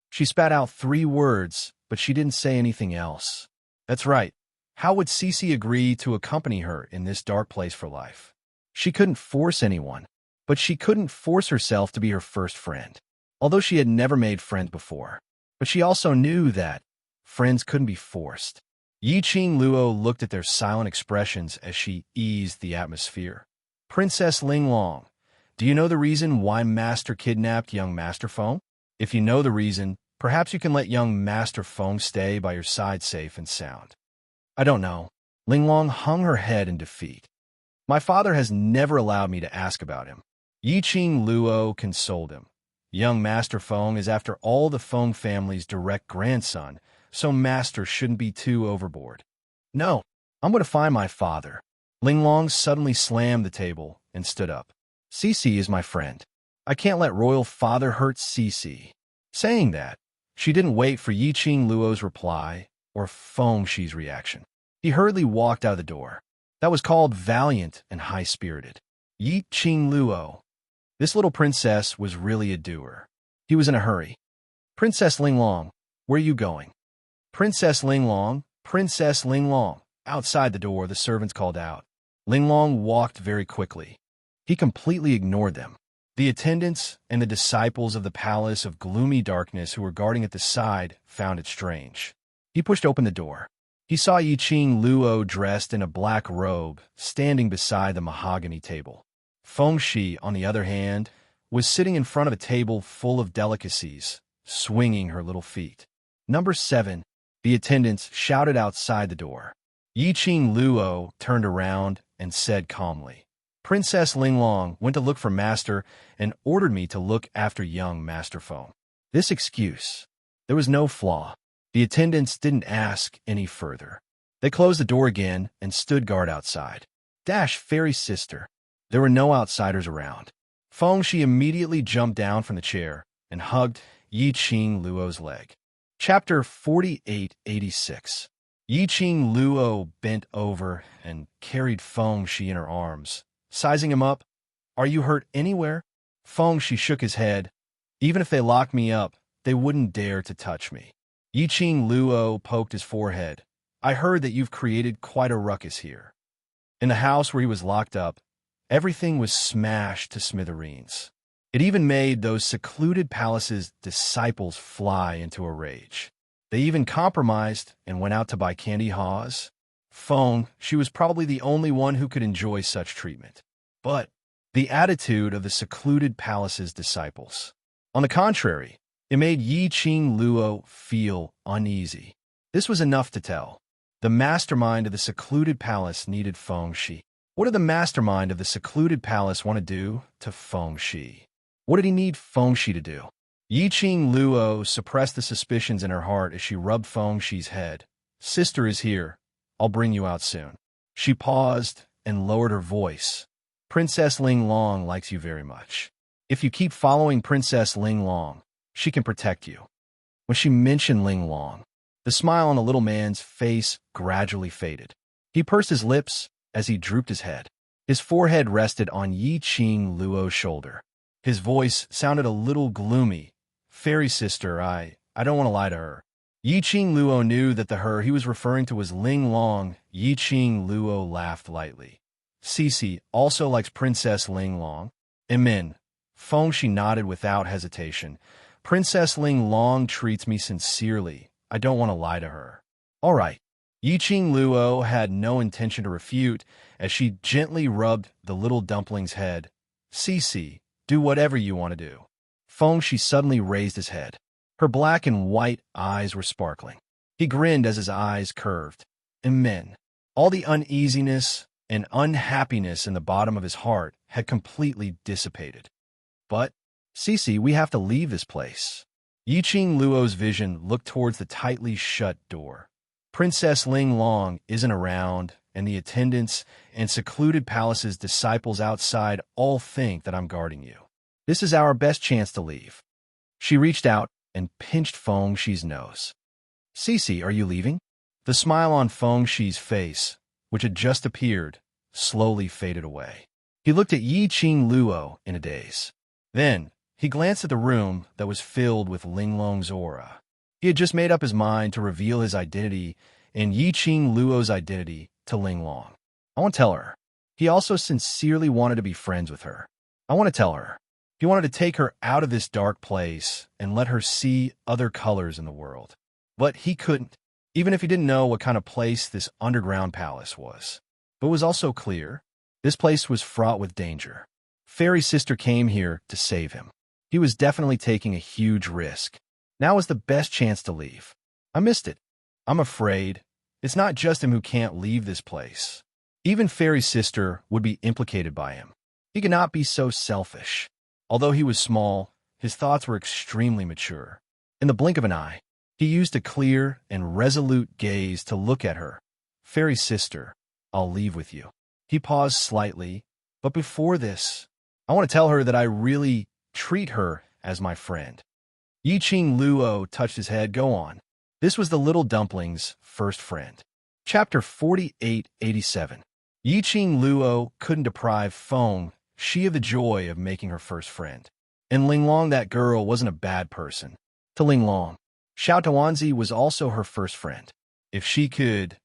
[SPEAKER 1] She spat out 3 words, but she didn't say anything else. That's right. How would Cece agree to accompany her in this dark place for life? She couldn't force anyone, but she couldn't force herself to be her first friend, although she had never made friends before. But she also knew that friends couldn't be forced. Yi Qing Luo looked at their silent expressions as she eased the atmosphere. Princess Ling Long, do you know the reason why Master kidnapped young Master Feng? If you know the reason, perhaps you can let young Master Feng stay by your side safe and sound. I don't know. Ling Long hung her head in defeat. My father has never allowed me to ask about him. Yi Qing Luo consoled him. Young Master Feng is after all the Feng family's direct grandson, so Master shouldn't be too overboard. No, I'm going to find my father. Ling Long suddenly slammed the table and stood up. Cece is my friend. I can't let royal father hurt Cece. Saying that, she didn't wait for Yi Qing Luo's reply or Feng Shi's reaction. He hurriedly walked out of the door. That was called valiant and high-spirited. Yi Qing Luo. This little princess was really a doer. He was in a hurry. Princess Ling Long, where are you going? Princess Ling Long, Princess Ling Long. Outside the door, the servants called out. Ling Long walked very quickly. He completely ignored them. The attendants and the disciples of the palace of gloomy darkness who were guarding at the side found it strange. He pushed open the door. He saw Yi Qing Luo dressed in a black robe, standing beside the mahogany table. Feng Shi, on the other hand, was sitting in front of a table full of delicacies, swinging her little feet. Number 7, the attendants shouted outside the door. Yi Qing Luo turned around and said calmly, Princess Ling Long went to look for Master and ordered me to look after young Master Feng. This excuse, there was no flaw. The attendants didn't ask any further. They closed the door again and stood guard outside. Fairy sister. There were no outsiders around. Feng Shi immediately jumped down from the chair and hugged Yi Qing Luo's leg. Chapter 4886. Yi Qing Luo bent over and carried Feng Shi in her arms, sizing him up. Are you hurt anywhere? Feng Shi shook his head. Even if they locked me up, they wouldn't dare to touch me. Yi Qing Luo poked his forehead. I heard that you've created quite a ruckus here. In the house where he was locked up, everything was smashed to smithereens. It even made those secluded palaces' disciples fly into a rage. They even compromised and went out to buy candy haws. Feng, she was probably the only one who could enjoy such treatment. But the attitude of the secluded palace's disciples, on the contrary, it made Yi Qing Luo feel uneasy. This was enough to tell. The mastermind of the secluded palace needed Feng Shi. What did the mastermind of the secluded palace want to do to Feng Shi? What did he need Feng Shi to do? Yi Qing Luo suppressed the suspicions in her heart as she rubbed Feng Shi's head. Sister is here. I'll bring you out soon. She paused and lowered her voice. Princess Ling Long likes you very much. If you keep following Princess Ling Long, she can protect you. When she mentioned Ling Long, the smile on the little man's face gradually faded. He pursed his lips as he drooped his head. His forehead rested on Yi Qing Luo's shoulder. His voice sounded a little gloomy. Fairy sister, I don't want to lie to her. Yi Qing Luo knew that the her he was referring to was Ling Long. Yi Qing Luo laughed lightly. Cece also likes Princess Ling Long. Amen. Feng Shi nodded without hesitation. Princess Ling Long treats me sincerely. I don't want to lie to her. All right. Yi Qing Luo had no intention to refute as she gently rubbed the little dumpling's head. Cece, do whatever you want to do. Feng Shi suddenly raised his head. Her black and white eyes were sparkling. He grinned as his eyes curved. Amen. All the uneasiness and unhappiness in the bottom of his heart had completely dissipated. But, Cece, we have to leave this place. Yi Qing Luo's vision looked towards the tightly shut door. Princess Ling Long isn't around, and the attendants and secluded palace's disciples outside all think that I'm guarding you. This is our best chance to leave." She reached out and pinched Feng Shi's nose. "Cece, are you leaving?" The smile on Feng Shi's face, which had just appeared, slowly faded away. He looked at Yi Qing Luo in a daze. Then, he glanced at the room that was filled with Linglong's aura. He had just made up his mind to reveal his identity and Yi Qing Luo's identity to Linglong. "I want to tell her." He also sincerely wanted to be friends with her. "I want to tell her." He wanted to take her out of this dark place and let her see other colors in the world. But he couldn't, even if he didn't know what kind of place this underground palace was. But it was also clear, this place was fraught with danger. Fairy Sister came here to save him. He was definitely taking a huge risk. Now was the best chance to leave. I missed it. I'm afraid it's not just him who can't leave this place. Even Fairy Sister would be implicated by him. He could not be so selfish. Although he was small, his thoughts were extremely mature. In the blink of an eye, he used a clear and resolute gaze to look at her. "Fairy Sister, I'll leave with you." He paused slightly, but before this, I want to tell her that I really treat her as my friend. Yi Qing Luo touched his head. "Go on." This was the little dumpling's first friend. Chapter 4887. Yi Qing Luo couldn't deprive Feng Shi of the joy of making her first friend. And Linglong, that girl, wasn't a bad person. To Linglong, Xiao Tuanzi was also her first friend. If she could,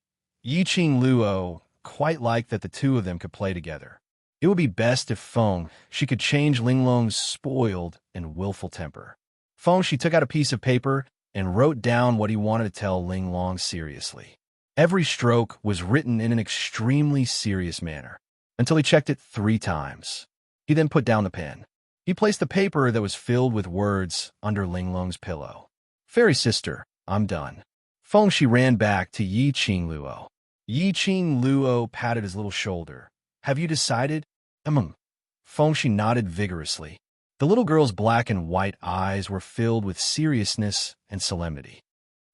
[SPEAKER 1] Yi Qing Luo quite liked that the two of them could play together. It would be best if Feng Shi could change Linglong's spoiled and willful temper. Feng Shi took out a piece of paper and wrote down what he wanted to tell Linglong seriously. Every stroke was written in an extremely serious manner, until he checked it 3 times. He then put down the pen. He placed the paper that was filled with words under Linglong's pillow. "Fairy Sister, I'm done." Feng Shi ran back to Yi Qing Luo. Yi Qing Luo patted his little shoulder. "Have you decided?" Feng Shi nodded vigorously. The little girl's black and white eyes were filled with seriousness and solemnity.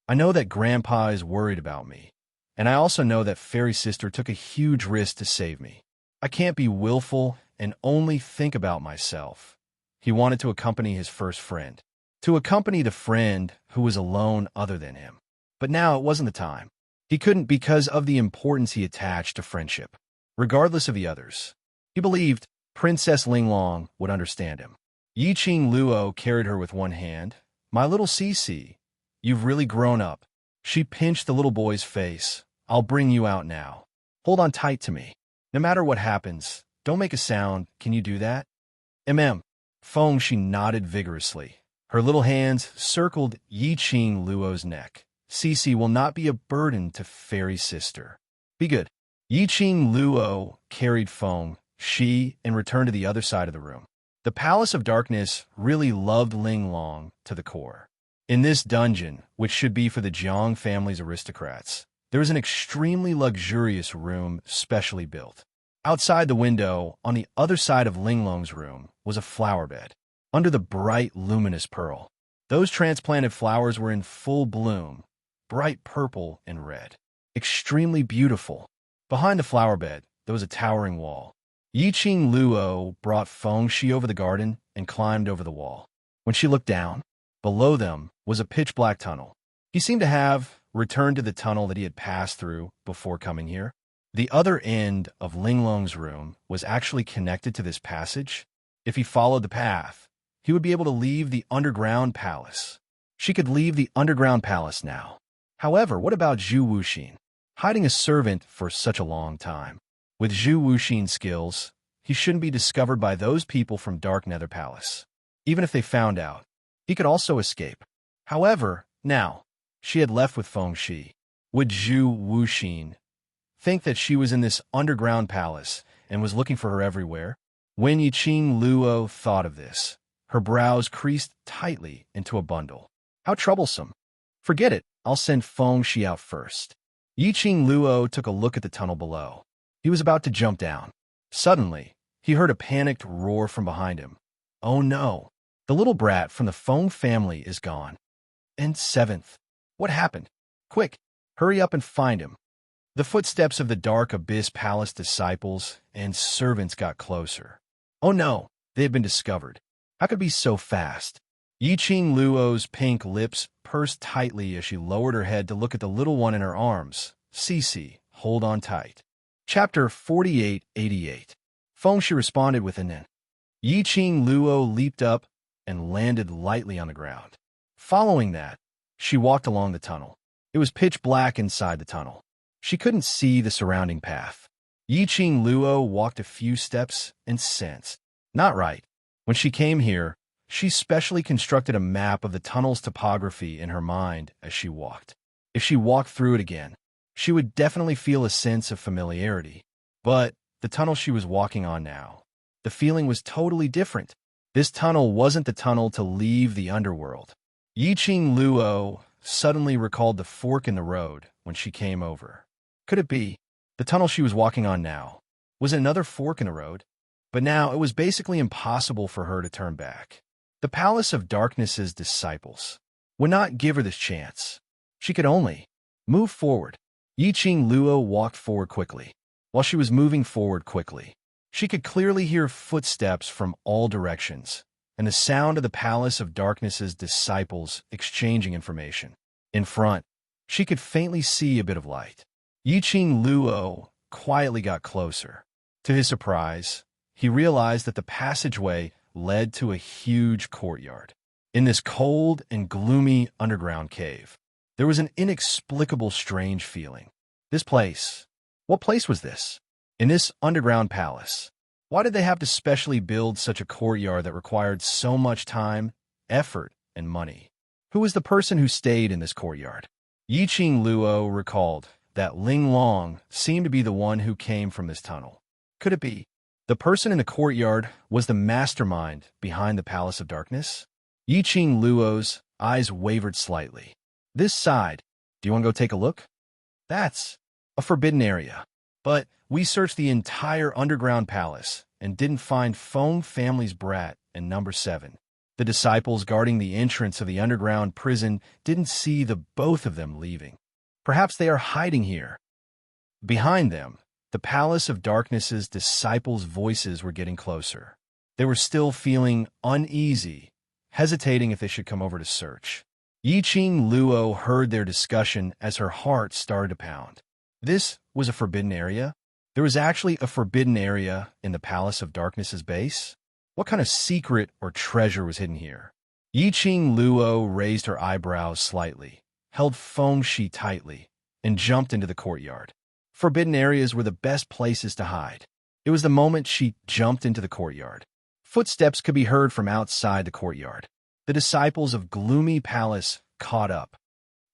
[SPEAKER 1] "I know that Grandpa is worried about me, and I also know that Fairy Sister took a huge risk to save me. I can't be willful and only think about myself." He wanted to accompany his first friend, to accompany the friend who was alone other than him. But now it wasn't the time. He couldn't because of the importance he attached to friendship, regardless of the others. He believed Princess Linglong would understand him. Yi Qing Luo carried her with one hand. "My little Cece, you've really grown up." She pinched the little boy's face. "I'll bring you out now. Hold on tight to me. No matter what happens, don't make a sound. Can you do that?" Feng Shi nodded vigorously. Her little hands circled Yi Qing Luo's neck. "Cece will not be a burden to Fairy Sister. Be good." Yi Qing Luo carried Feng Shi and returned to the other side of the room. The Palace of Darkness really loved Linglong to the core. In this dungeon, which should be for the Jiang family's aristocrats, there was an extremely luxurious room specially built. Outside the window, on the other side of Linglong's room, was a flower bed, under the bright, luminous pearl. Those transplanted flowers were in full bloom, bright purple and red. Extremely beautiful. Behind the flower bed, there was a towering wall. Yi Qing Luo brought Feng Shi over the garden and climbed over the wall. When she looked down, below them was a pitch-black tunnel. He seemed to have returned to the tunnel that he had passed through before coming here. The other end of Linglong's room was actually connected to this passage. If he followed the path, he would be able to leave the underground palace. She could leave the underground palace now. However, what about Zhu Wuxin? Hiding a servant for such a long time. With Zhu Wuxin's skills, he shouldn't be discovered by those people from Dark Nether Palace. Even if they found out, he could also escape. However, now, she had left with Feng Shi. Would Zhu Wuxin think that she was in this underground palace and was looking for her everywhere? When Yi Qing Luo thought of this, her brows creased tightly into a bundle. How troublesome. Forget it, I'll send Feng Shi out first. Yi Qing Luo took a look at the tunnel below. He was about to jump down. Suddenly, he heard a panicked roar from behind him. Oh no, the little brat from the Feng family is gone. And 7th. What happened? Quick, hurry up and find him. The footsteps of the dark abyss palace disciples and servants got closer. Oh no, they had been discovered. How could it be so fast? Yiqing Luo's pink lips pursed tightly as she lowered her head to look at the little one in her arms. Cece, hold on tight. Chapter 4888. She responded with an N. Yiqing Luo leaped up and landed lightly on the ground. Following that, she walked along the tunnel. It was pitch black inside the tunnel. She couldn't see the surrounding path. Yiqing Luo walked a few steps and sensed. Not right. When she came here, she specially constructed a map of the tunnel's topography in her mind as she walked. If she walked through it again, she would definitely feel a sense of familiarity. But the tunnel she was walking on now, the feeling was totally different. This tunnel wasn't the tunnel to leave the underworld. Yiqing Luo suddenly recalled the fork in the road when she came over. Could it be? The tunnel she was walking on now was another fork in the road, but now it was basically impossible for her to turn back. The Palace of Darkness's disciples would not give her this chance. She could only move forward. Yiqing Luo walked forward quickly. While she was moving forward quickly, she could clearly hear footsteps from all directions and the sound of the Palace of Darkness's disciples exchanging information. In front, she could faintly see a bit of light. Yiqing Luo quietly got closer. To his surprise, he realized that the passageway led to a huge courtyard. In this cold and gloomy underground cave, there was an inexplicable strange feeling. This place. What place was this? In this underground palace. Why did they have to specially build such a courtyard that required so much time, effort, and money? Who was the person who stayed in this courtyard? Yiqing Luo recalled that Ling Long seemed to be the one who came from this tunnel. Could it be? The person in the courtyard was the mastermind behind the Palace of Darkness? Yiqing Luo's eyes wavered slightly. This side. Do you want to go take a look? That's a forbidden area. But we searched the entire underground palace and didn't find Feng family's brat and number 7. The disciples guarding the entrance of the underground prison didn't see the both of them leaving. Perhaps they are hiding here. Behind them, the Palace of Darkness's disciples' voices were getting closer. They were still feeling uneasy, hesitating if they should come over to search. Yiqing Luo heard their discussion as her heart started to pound. This was a forbidden area? There was actually a forbidden area in the Palace of Darkness's base? What kind of secret or treasure was hidden here? Yiqing Luo raised her eyebrows slightly, held Feng Shi tightly, and jumped into the courtyard. Forbidden areas were the best places to hide. It was the moment she jumped into the courtyard. Footsteps could be heard from outside the courtyard. The disciples of Gloomy Palace caught up.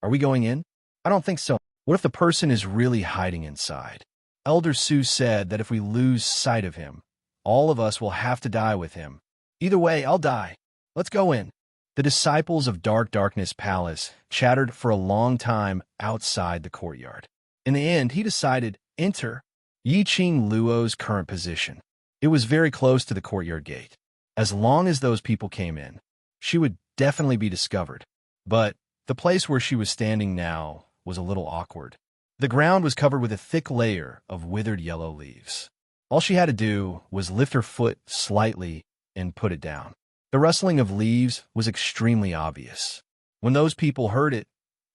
[SPEAKER 1] Are we going in? I don't think so. What if the person is really hiding inside? Elder Su said that if we lose sight of him, all of us will have to die with him. Either way, I'll die. Let's go in. The disciples of Darkness Palace chattered for a long time outside the courtyard. In the end, he decided, enter Yiqing Luo's current position. It was very close to the courtyard gate. As long as those people came in, she would definitely be discovered. But the place where she was standing now was a little awkward. The ground was covered with a thick layer of withered yellow leaves. All she had to do was lift her foot slightly and put it down. The rustling of leaves was extremely obvious. When those people heard it,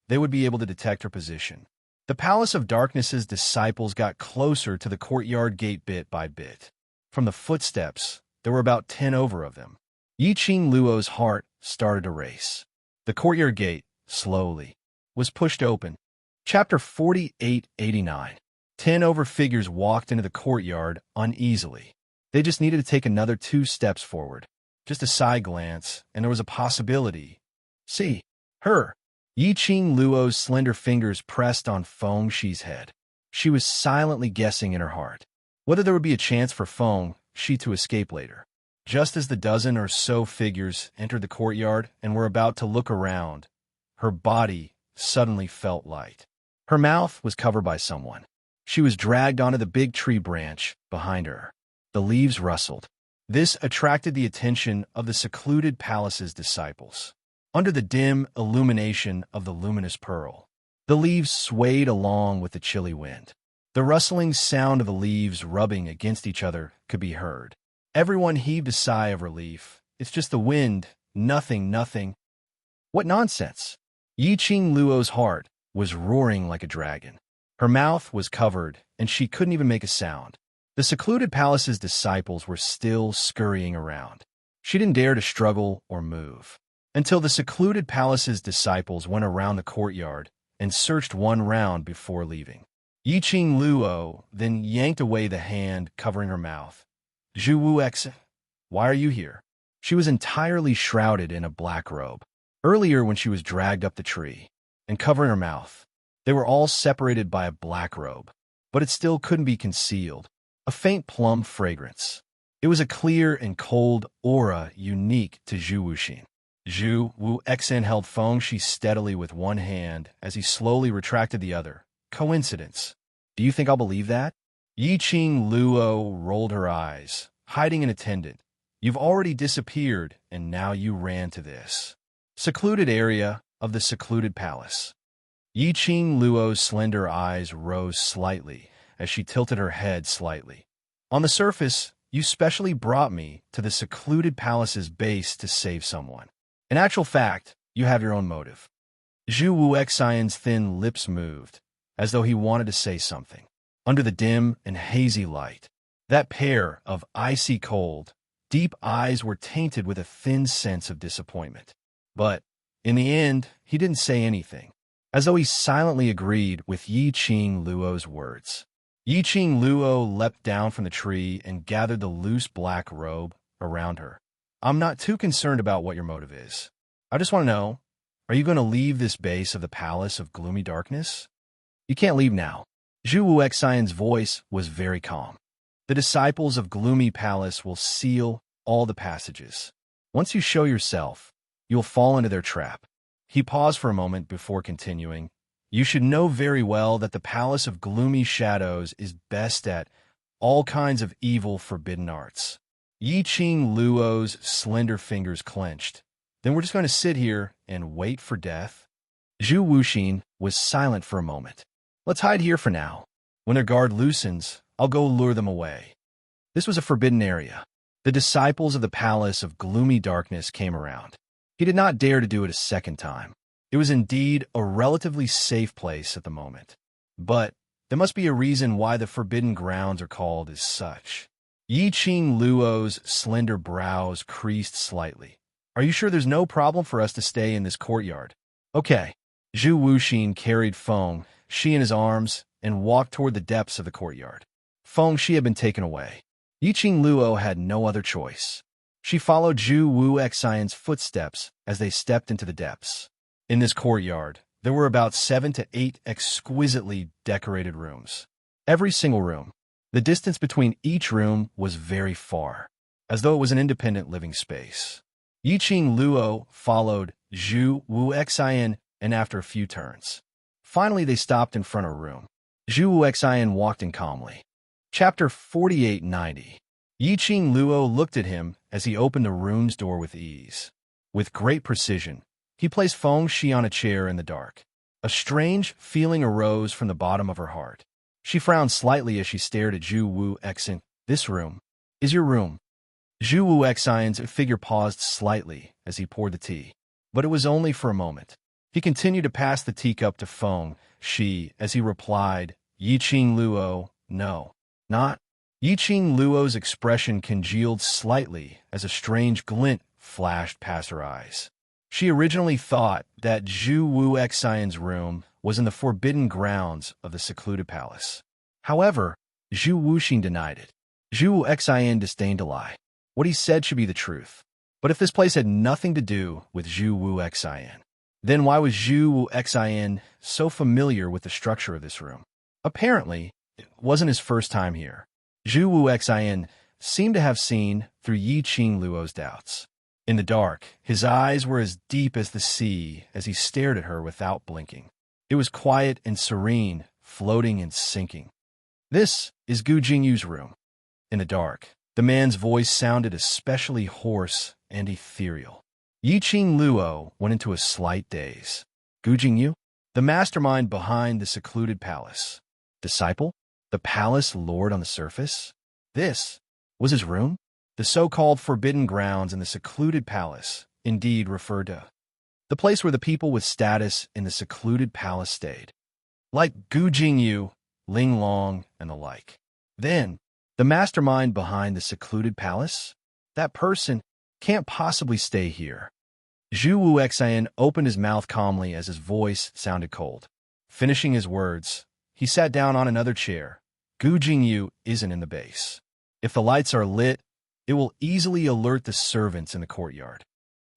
[SPEAKER 1] they would be able to detect her position. The Palace of Darkness's disciples got closer to the courtyard gate bit by bit. From the footsteps, there were about 10 over of them. Yiqing Luo's heart started to race. The courtyard gate, slowly, was pushed open. Chapter 4889. 10 over figures walked into the courtyard uneasily. They just needed to take another 2 steps forward. Just a side glance, and there was a possibility. See, her. Yiqing Luo's slender fingers pressed on Feng Shi's head. She was silently guessing in her heart whether there would be a chance for Feng Shi to escape later. Just as the dozen or so figures entered the courtyard and were about to look around, her body suddenly felt light. Her mouth was covered by someone. She was dragged onto the big tree branch behind her. The leaves rustled. This attracted the attention of the secluded palace's disciples. Under the dim illumination of the luminous pearl, The leaves swayed along with the chilly wind. The rustling sound of the leaves rubbing against each other could be heard. Everyone heaved a sigh of relief. It's just the wind. Nothing, nothing. What nonsense! Yi Qing Luo's heart was roaring like a dragon. Her mouth was covered, and she couldn't even make a sound. The secluded palace's disciples were still scurrying around. She didn't dare to struggle or move, until the secluded palace's disciples went around the courtyard and searched one round before leaving. Yi Qing Luo then yanked away the hand covering her mouth. Zhu Wuexi, why are you here? She was entirely shrouded in a black robe. Earlier, when she was dragged up the tree and covering her mouth, they were all separated by a black robe, but it still couldn't be concealed. A faint plum fragrance. It was a clear and cold aura unique to Zhu Wuxin. Zhu Wuexin held Feng Shi steadily with one hand as he slowly retracted the other. Coincidence. Do you think I'll believe that? Yi Qing Luo rolled her eyes, hiding an attendant. You've already disappeared, and now you ran to this secluded area of the secluded palace. Yi Qing Luo's slender eyes rose slightly as she tilted her head slightly. On the surface, you specially brought me to the secluded palace's base to save someone. In actual fact, you have your own motive. Zhu Wuexian's thin lips moved, as though he wanted to say something. Under the dim and hazy light, that pair of icy cold, deep eyes were tainted with a thin sense of disappointment. But, in the end, he didn't say anything, as though he silently agreed with Yi Qing Luo's words. Yi Qing Luo leapt down from the tree and gathered the loose black robe around her. I'm not too concerned about what your motive is. I just want to know, are you going to leave this base of the Palace of Gloomy Darkness? You can't leave now. Zhu Wuexian's voice was very calm. The disciples of Gloomy Palace will seal all the passages. Once you show yourself, you'll fall into their trap. He paused for a moment before continuing. You should know very well that the Palace of Gloomy Shadows is best at all kinds of evil forbidden arts. Yi Qing Luo's slender fingers clenched. Then we're just going to sit here and wait for death? Zhu Wuxin was silent for a moment. Let's hide here for now. When their guard loosens, I'll go lure them away. This was a forbidden area. The disciples of the Palace of Gloomy Darkness came around. He did not dare to do it a second time. It was indeed a relatively safe place at the moment. But there must be a reason why the forbidden grounds are called as such. Yi Qing Luo's slender brows creased slightly. Are you sure there's no problem for us to stay in this courtyard? Okay. Zhu Wuxin carried Feng Shi in his arms and walked toward the depths of the courtyard. Feng Shi had been taken away. Yi Qing Luo had no other choice. She followed Zhu Wuexian's footsteps as they stepped into the depths. In this courtyard, there were about 7 to 8 exquisitely decorated rooms. Every single room. The distance between each room was very far, as though it was an independent living space. Yi Qing Luo followed Zhu Wuexian, and after a few turns, finally they stopped in front of a room. Zhu Wuexian walked in calmly. Chapter 4890. Yi Qing Luo looked at him as he opened the room's door with ease. With great precision, he placed Feng Shi on a chair in the dark. A strange feeling arose from the bottom of her heart. She frowned slightly as she stared at Zhu Wuexian. This room is your room. Zhu Wuexian's figure paused slightly as he poured the tea, but it was only for a moment. He continued to pass the teacup to Feng Shi as he replied, Yi Qing Luo, no, not. Yi Qing Luo's expression congealed slightly as a strange glint flashed past her eyes. She originally thought that Zhu Wuexian's room was in the forbidden grounds of the secluded palace. However, Zhu Wuxin denied it. Zhu Wuexian disdained to lie. What he said should be the truth. But if this place had nothing to do with Zhu Wuexian, then why was Zhu Wuexian so familiar with the structure of this room? Apparently, it wasn't his first time here. Zhu Wuexian seemed to have seen through Yi Qing Luo's doubts. In the dark, his eyes were as deep as the sea as he stared at her without blinking. It was quiet and serene, floating and sinking. This is Gu Jingyu's room. In the dark, the man's voice sounded especially hoarse and ethereal. Yi Qing Luo went into a slight daze. Gu Jingyu? the mastermind behind the secluded palace. Disciple? The palace lord on the surface? This was his room? The so-called forbidden grounds in the secluded palace indeed referred to the place where the people with status in the secluded palace stayed, like Gu Jingyu, Ling Long, and the like. Then, the mastermind behind the secluded palace? That person can't possibly stay here. Zhu Wuxian opened his mouth calmly as his voice sounded cold. Finishing his words, he sat down on another chair. Gu Jingyu isn't in the base. If the lights are lit, it will easily alert the servants in the courtyard.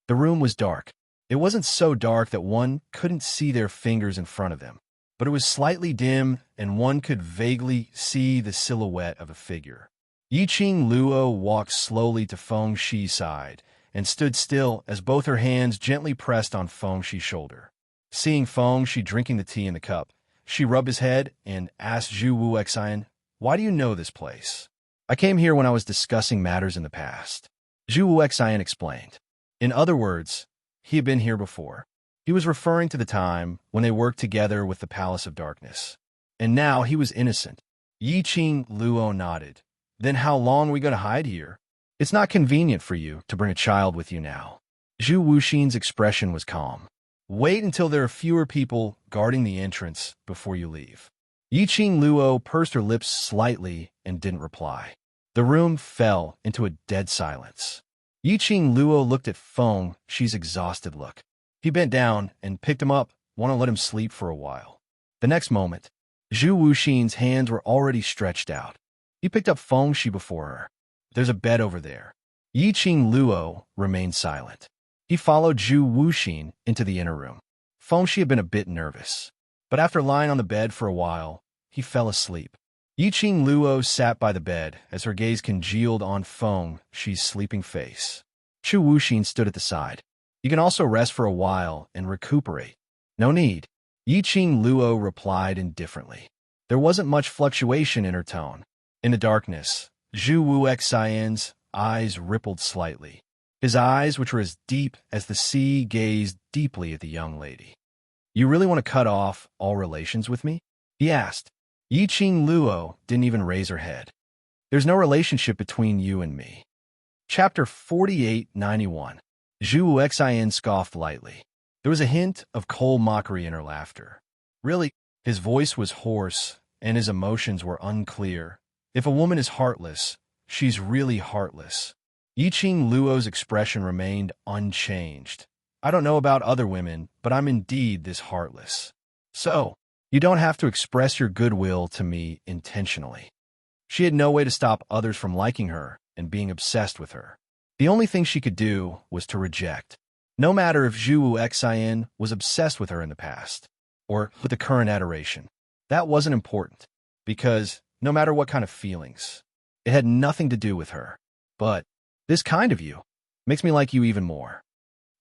[SPEAKER 1] The room was dark. It wasn't so dark that one couldn't see their fingers in front of them, but it was slightly dim and one could vaguely see the silhouette of a figure. Yiqing Luo walked slowly to Feng Shi's side and stood still as both her hands gently pressed on Feng Shi's shoulder. Seeing Feng Shi drinking the tea in the cup, she rubbed his head and asked Zhu Wuxian, "Why do you know this place?" "I came here when I was discussing matters in the past," Zhu Wuxian explained. In other words, he had been here before. He was referring to the time when they worked together with the Palace of Darkness. And now he was innocent. Yiqing Luo nodded. "Then how long are we going to hide here? It's not convenient for you to bring a child with you now." Zhu Wuxin's expression was calm. "Wait until there are fewer people guarding the entrance before you leave." Yiqing Luo pursed her lips slightly and didn't reply. The room fell into a dead silence. Yiqing Luo looked at Feng Shi's exhausted look. He bent down and picked him up, wanted to let him sleep for a while. The next moment, Zhu Wuxin's hands were already stretched out. He picked up Feng Shi before her. "There's a bed over there." Yiqing Luo remained silent. He followed Zhu Wuxin into the inner room. Feng Shi had been a bit nervous, but after lying on the bed for a while, he fell asleep. Yiqing Luo sat by the bed as her gaze congealed on Feng Shi's sleeping face. Zhu Wuxin stood at the side. "You can also rest for a while and recuperate." "No need," Yiqing Luo replied indifferently. There wasn't much fluctuation in her tone. In the darkness, Zhu Wuxian's eyes rippled slightly. His eyes, which were as deep as the sea, gazed deeply at the young lady. "You really want to cut off all relations with me?" he asked. Yiqing Luo didn't even raise her head. "There's no relationship between you and me." Chapter 4891. Zhu Wuxian scoffed lightly. There was a hint of cold mockery in her laughter. "Really?" His voice was hoarse, and his emotions were unclear. "If a woman is heartless, she's really heartless." Yiqing Luo's expression remained unchanged. "I don't know about other women, but I'm indeed this heartless. So, you don't have to express your goodwill to me intentionally." She had no way to stop others from liking her and being obsessed with her. The only thing she could do was to reject. No matter if Zhu Wuxian was obsessed with her in the past, or with the current adoration. That wasn't important, because no matter what kind of feelings, it had nothing to do with her. "But this kind of you makes me like you even more."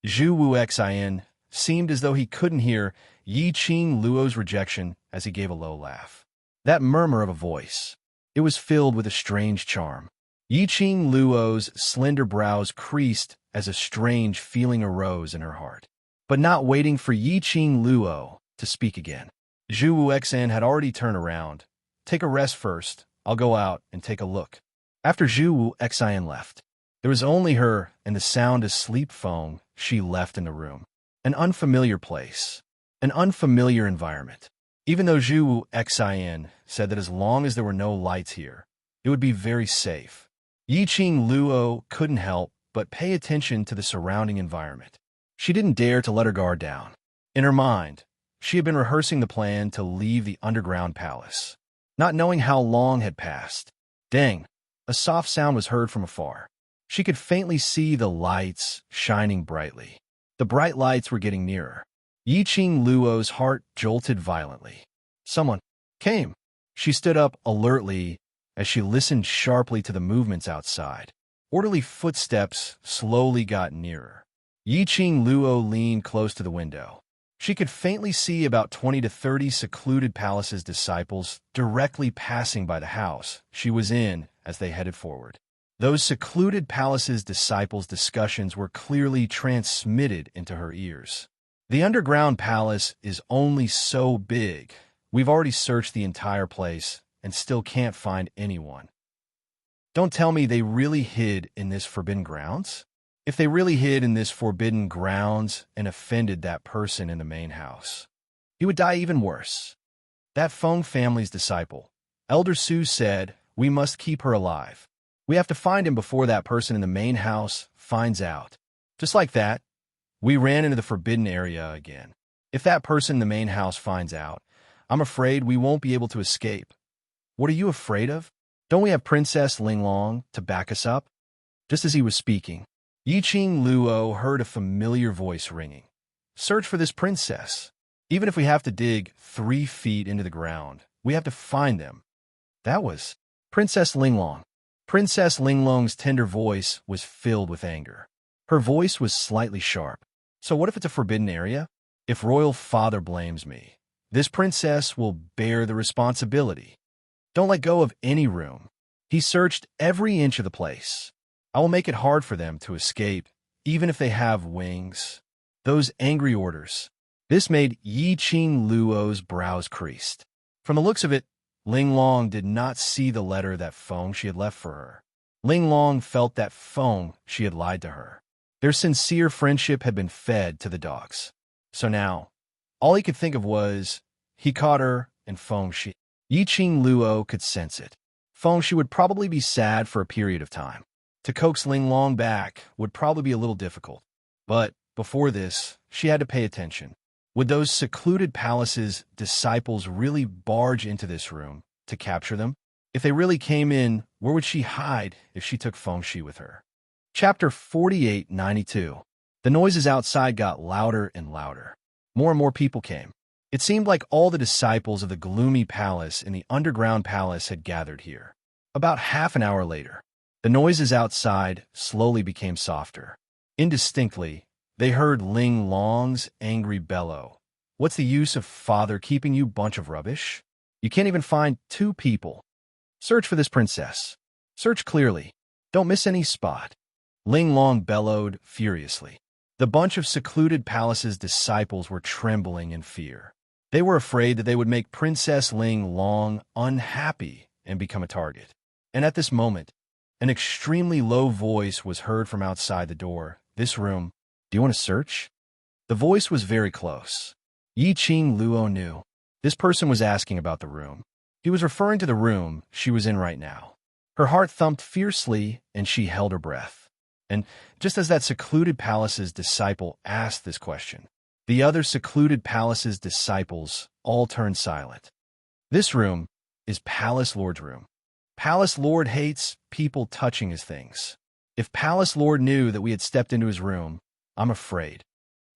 [SPEAKER 1] Zhu Wuxian seemed as though he couldn't hear Yiqing Luo's rejection as he gave a low laugh. That murmur of a voice, it was filled with a strange charm. Yiqing Luo's slender brows creased as a strange feeling arose in her heart. But not waiting for Yiqing Luo to speak again, Zhu Wuxian had already turned around. "Take a rest first. I'll go out and take a look." After Zhu Wuxian left, there was only her and the sound asleep Feng Shi left in the room. An unfamiliar place. An unfamiliar environment. Even though Zhu Wuxian said that as long as there were no lights here, it would be very safe, Yiqing Luo couldn't help but pay attention to the surrounding environment. She didn't dare to let her guard down. In her mind, she had been rehearsing the plan to leave the underground palace, not knowing how long had passed. Dang! A soft sound was heard from afar. She could faintly see the lights shining brightly. The bright lights were getting nearer. Yiqing Luo's heart jolted violently. Someone came. She stood up alertly as she listened sharply to the movements outside. Orderly footsteps slowly got nearer. Yiqing Luo leaned close to the window. She could faintly see about 20 to 30 secluded palace's disciples directly passing by the house she was in as they headed forward. Those secluded palace's disciples' discussions were clearly transmitted into her ears. The underground palace is only so big. We've already searched the entire place and still can't find anyone. Don't tell me they really hid in this forbidden grounds? If they really hid in this forbidden grounds and offended that person in the main house, he would die even worse. That Feng family's disciple, Elder Su, said, "We must keep her alive. We have to find him before that person in the main house finds out." Just like that, we ran into the forbidden area again. If that person in the main house finds out, I'm afraid we won't be able to escape. What are you afraid of? Don't we have Princess Linglong to back us up? Just as he was speaking, Yiqing Luo heard a familiar voice ringing. Search for this princess. Even if we have to dig 3 feet into the ground, we have to find them. That was Princess Linglong. Princess Linglong's tender voice was filled with anger. Her voice was slightly sharp. So what if it's a forbidden area? If royal father blames me, this princess will bear the responsibility. Don't let go of any room. He searched every inch of the place. I will make it hard for them to escape, even if they have wings. Those angry orders. This made Yiqing Luo's brows creased. From the looks of it, Linglong did not see the letter that Feng she had left for her. Linglong felt that Feng she had lied to her. Their sincere friendship had been fed to the dogs. So now, all he could think of was, he caught her and Feng she. Yiqing Luo could sense it. Feng she would probably be sad for a period of time. To coax Linglong back would probably be a little difficult. But before this, she had to pay attention. Would those secluded palaces' disciples really barge into this room to capture them? If they really came in, where would she hide if she took Feng Shi with her? Chapter 4892. The noises outside got louder and louder. More and more people came. It seemed like all the disciples of the gloomy palace in the underground palace had gathered here. About half an hour later, the noises outside slowly became softer. Indistinctly, they heard Linglong's angry bellow. What's the use of father keeping you bunch of rubbish? You can't even find 2 people. Search for this princess. Search clearly. Don't miss any spot. Linglong bellowed furiously. The bunch of secluded palace's disciples were trembling in fear. They were afraid that they would make Princess Linglong unhappy and become a target. And at this moment, an extremely low voice was heard from outside the door. This room. Do you want to search? The voice was very close. Yiqing Luo knew. This person was asking about the room. He was referring to the room she was in right now. Her heart thumped fiercely, and she held her breath. And just as that secluded palace's disciple asked this question, the other secluded palace's disciples all turned silent. This room is Palace Lord's room. Palace Lord hates people touching his things. If Palace Lord knew that we had stepped into his room, I'm afraid.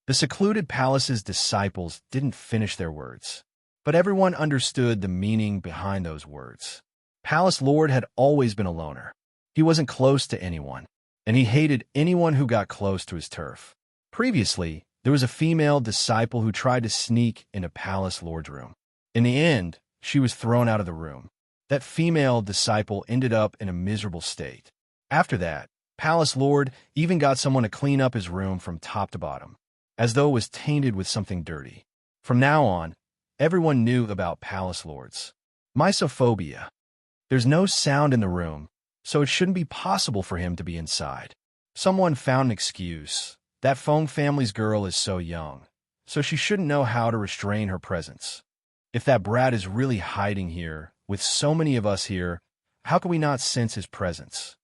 [SPEAKER 1] The secluded palace's disciples didn't finish their words, but everyone understood the meaning behind those words. Palace Lord had always been a loner. He wasn't close to anyone, and he hated anyone who got close to his turf. Previously, there was a female disciple who tried to sneak into Palace Lord's room. In the end, she was thrown out of the room. That female disciple ended up in a miserable state. After that, Palace Lord even got someone to clean up his room from top to bottom, as though it was tainted with something dirty. From now on, everyone knew about Palace Lords. Mysophobia. There's no sound in the room, so it shouldn't be possible for him to be inside. Someone found an excuse. That Feng family's girl is so young, so she shouldn't know how to restrain her presence. If that brat is really hiding here, with so many of us here, how can we not sense his presence?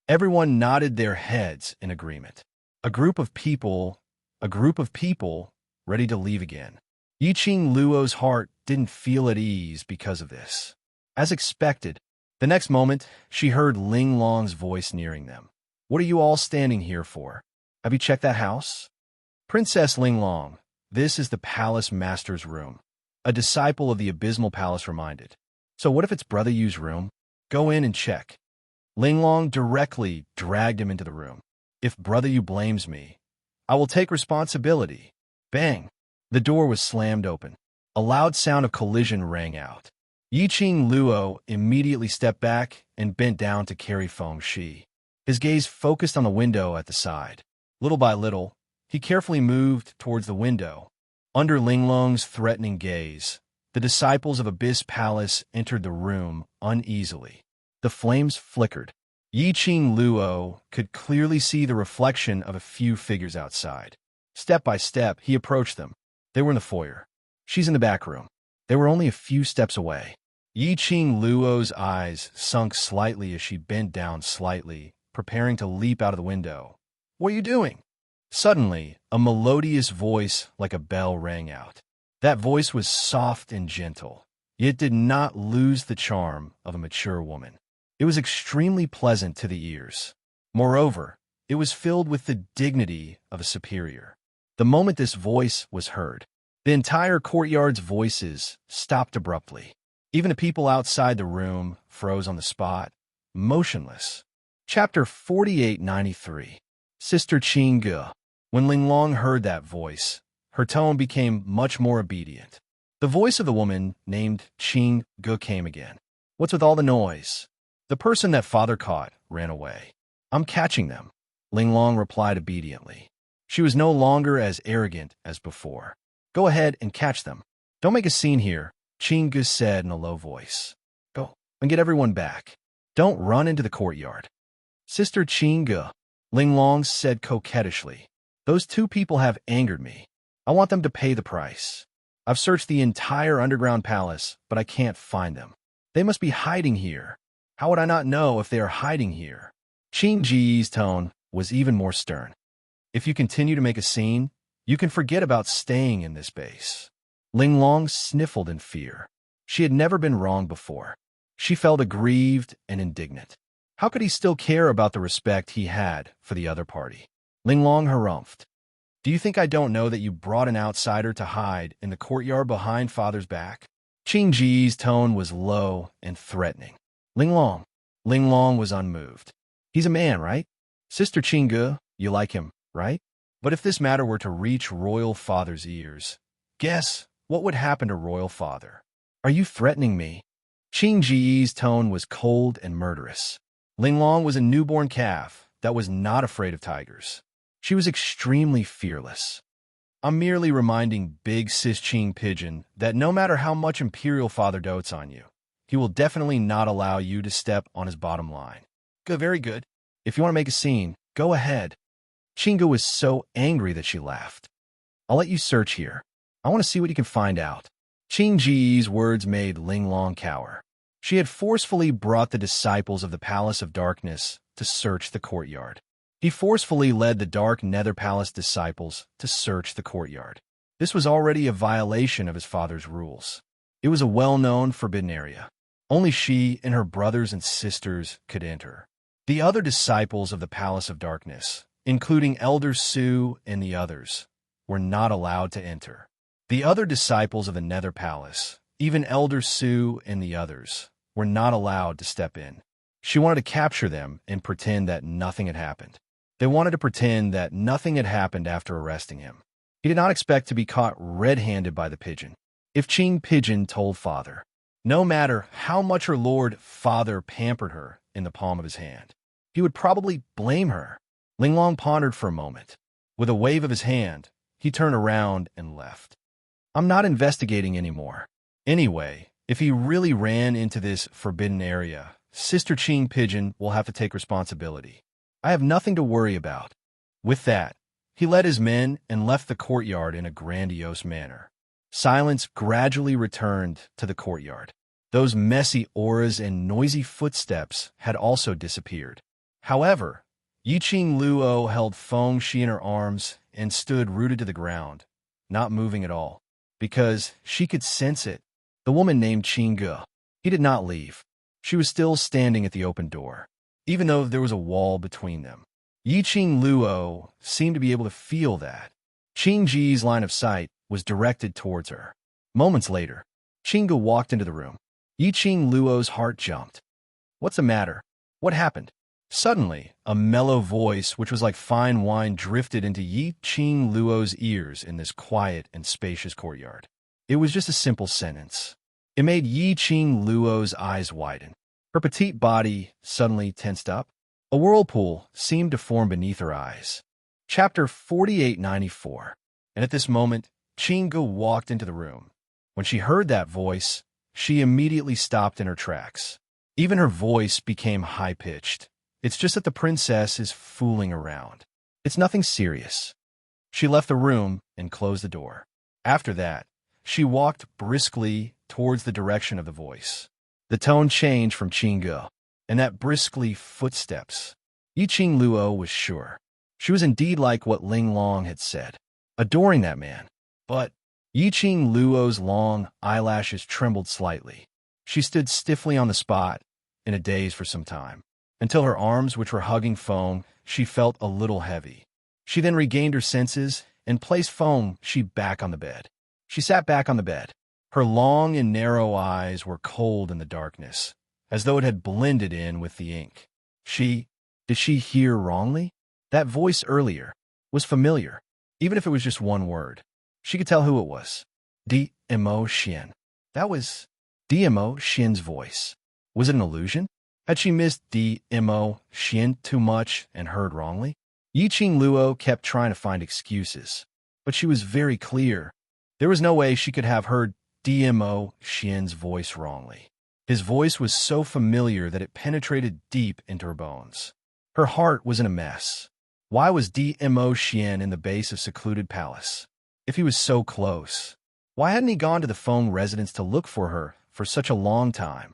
[SPEAKER 1] Everyone nodded their heads in agreement. A group of people, ready to leave again. Yiqing Luo's heart didn't feel at ease because of this. As expected, the next moment, she heard Linglong's voice nearing them. What are you all standing here for? Have you checked that house? Princess Linglong, this is the palace master's room. A disciple of the abysmal palace reminded. So what if it's Brother Yu's room? Go in and check. Linglong directly dragged him into the room. If Brother Yu blames me, I will take responsibility. Bang! The door was slammed open. A loud sound of collision rang out. Yiqing Luo immediately stepped back and bent down to carry Feng Shi. His gaze focused on the window at the side. Little by little, He carefully moved towards the window. Under Linglong's threatening gaze, the disciples of Abyss Palace entered the room uneasily. The flames flickered. Yi Qing Luo could clearly see the reflection of a few figures outside. Step by step, he approached them. They were in the foyer. She's in the back room. They were only a few steps away. Yi Qing Luo's eyes sunk slightly as she bent down slightly, preparing to leap out of the window. What are you doing? Suddenly, a melodious voice like a bell rang out. That voice was soft and gentle, yet did not lose the charm of a mature woman. It was extremely pleasant to the ears. Moreover, it was filled with the dignity of a superior. The moment this voice was heard, the entire courtyard's voices stopped abruptly. Even the people outside the room froze on the spot, motionless. Chapter 4893. Sister Qingge. When Linglong heard that voice, her tone became much more obedient. The voice of the woman named Qingge came again. What's with all the noise? The person that father caught ran away. I'm catching them, Linglong replied obediently. She was no longer as arrogant as before. Go ahead and catch them. Don't make a scene here, Qingge said in a low voice. Go and get everyone back. Don't run into the courtyard. Sister Qingge, Linglong said coquettishly. Those two people have angered me. I want them to pay the price. I've searched the entire underground palace, but I can't find them. They must be hiding here. How would I not know if they are hiding here? Qingge's tone was even more stern. If you continue to make a scene, you can forget about staying in this base. Linglong sniffled in fear. She had never been wrong before. She felt aggrieved and indignant. How could he still care about the respect he had for the other party? Linglong harumphed. Do you think I don't know that you brought an outsider to hide in the courtyard behind father's back? Qingge's tone was low and threatening. Linglong was unmoved. He's a man, right? Sister Qingge, you like him, right? But if this matter were to reach royal father's ears, guess what would happen to royal father? Are you threatening me? Qingge's tone was cold and murderous. Linglong was a newborn calf that was not afraid of tigers. She was extremely fearless. I'm merely reminding Big Sis Qing Pigeon that no matter how much Imperial Father dotes on you, he will definitely not allow you to step on his bottom line. Good, very good. If you want to make a scene, go ahead. Qingge was so angry that she laughed. I'll let you search here. I want to see what you can find out. Qingge's words made Linglong cower. She had forcefully brought the disciples of the Palace of Darkness to search the courtyard. He forcefully led the Dark Nether Palace disciples to search the courtyard. This was already a violation of his father's rules. It was a well-known forbidden area. Only she and her brothers and sisters could enter. The other disciples of the Palace of Darkness, including Elder Su and the others, were not allowed to enter. The other disciples of the Nether Palace, even Elder Su and the others, were not allowed to step in. She wanted to capture them and pretend that nothing had happened. They wanted to pretend that nothing had happened after arresting him. He did not expect to be caught red-handed by the pigeon. If Qing Pigeon told father, no matter how much her lord father pampered her in the palm of his hand, he would probably blame her. Linglong pondered for a moment. With a wave of his hand, he turned around and left. I'm not investigating anymore. Anyway, if he really ran into this forbidden area, Sister Qing Pigeon will have to take responsibility. I have nothing to worry about. With that, he led his men and left the courtyard in a grandiose manner. Silence gradually returned to the courtyard. Those messy auras and noisy footsteps had also disappeared. However, Yi Qing Luo held Feng Shi in her arms and stood rooted to the ground, not moving at all, because she could sense it. The woman named Qingge. He did not leave. She was still standing at the open door, even though there was a wall between them. Yi Qing Luo seemed to be able to feel that. Qingge's line of sight was directed towards her. Moments later, Qingge walked into the room. Yi Qing Luo's heart jumped. What's the matter? What happened? Suddenly, a mellow voice, which was like fine wine, drifted into Yi Qing Luo's ears in this quiet and spacious courtyard. It was just a simple sentence. It made Yi Qing Luo's eyes widen. Her petite body suddenly tensed up. A whirlpool seemed to form beneath her eyes. Chapter 4894. And at this moment, Chinga walked into the room. When she heard that voice, she immediately stopped in her tracks. Even her voice became high-pitched. It's just that the princess is fooling around. It's nothing serious. She left the room and closed the door. After that, she walked briskly towards the direction of the voice. The tone changed from Chinga, and that briskly footsteps. Yiqing Luo was sure. She was indeed like what Ling Long had said, adoring that man. But Yiqing Luo's long eyelashes trembled slightly. She stood stiffly on the spot, in a daze for some time, until her arms, which were hugging Feng, she felt a little heavy. She then regained her senses and placed Feng back on the bed. She sat back on the bed. Her long and narrow eyes were cold in the darkness, as though it had blended in with the ink. Did she hear wrongly? That voice earlier was familiar, even if it was just one word. She could tell who it was. Dmo Xian. That was Dmo Xian's voice. Was it an illusion? Had she missed Dmo Xian too much and heard wrongly? Yiqing Luo kept trying to find excuses, but she was very clear. There was no way she could have heard Dmo Xian's voice wrongly. His voice was so familiar that it penetrated deep into her bones. Her heart was in a mess. Why was Dmo Xian in the base of secluded palace? If he was so close, why hadn't he gone to the Feng residence to look for her for such a long time?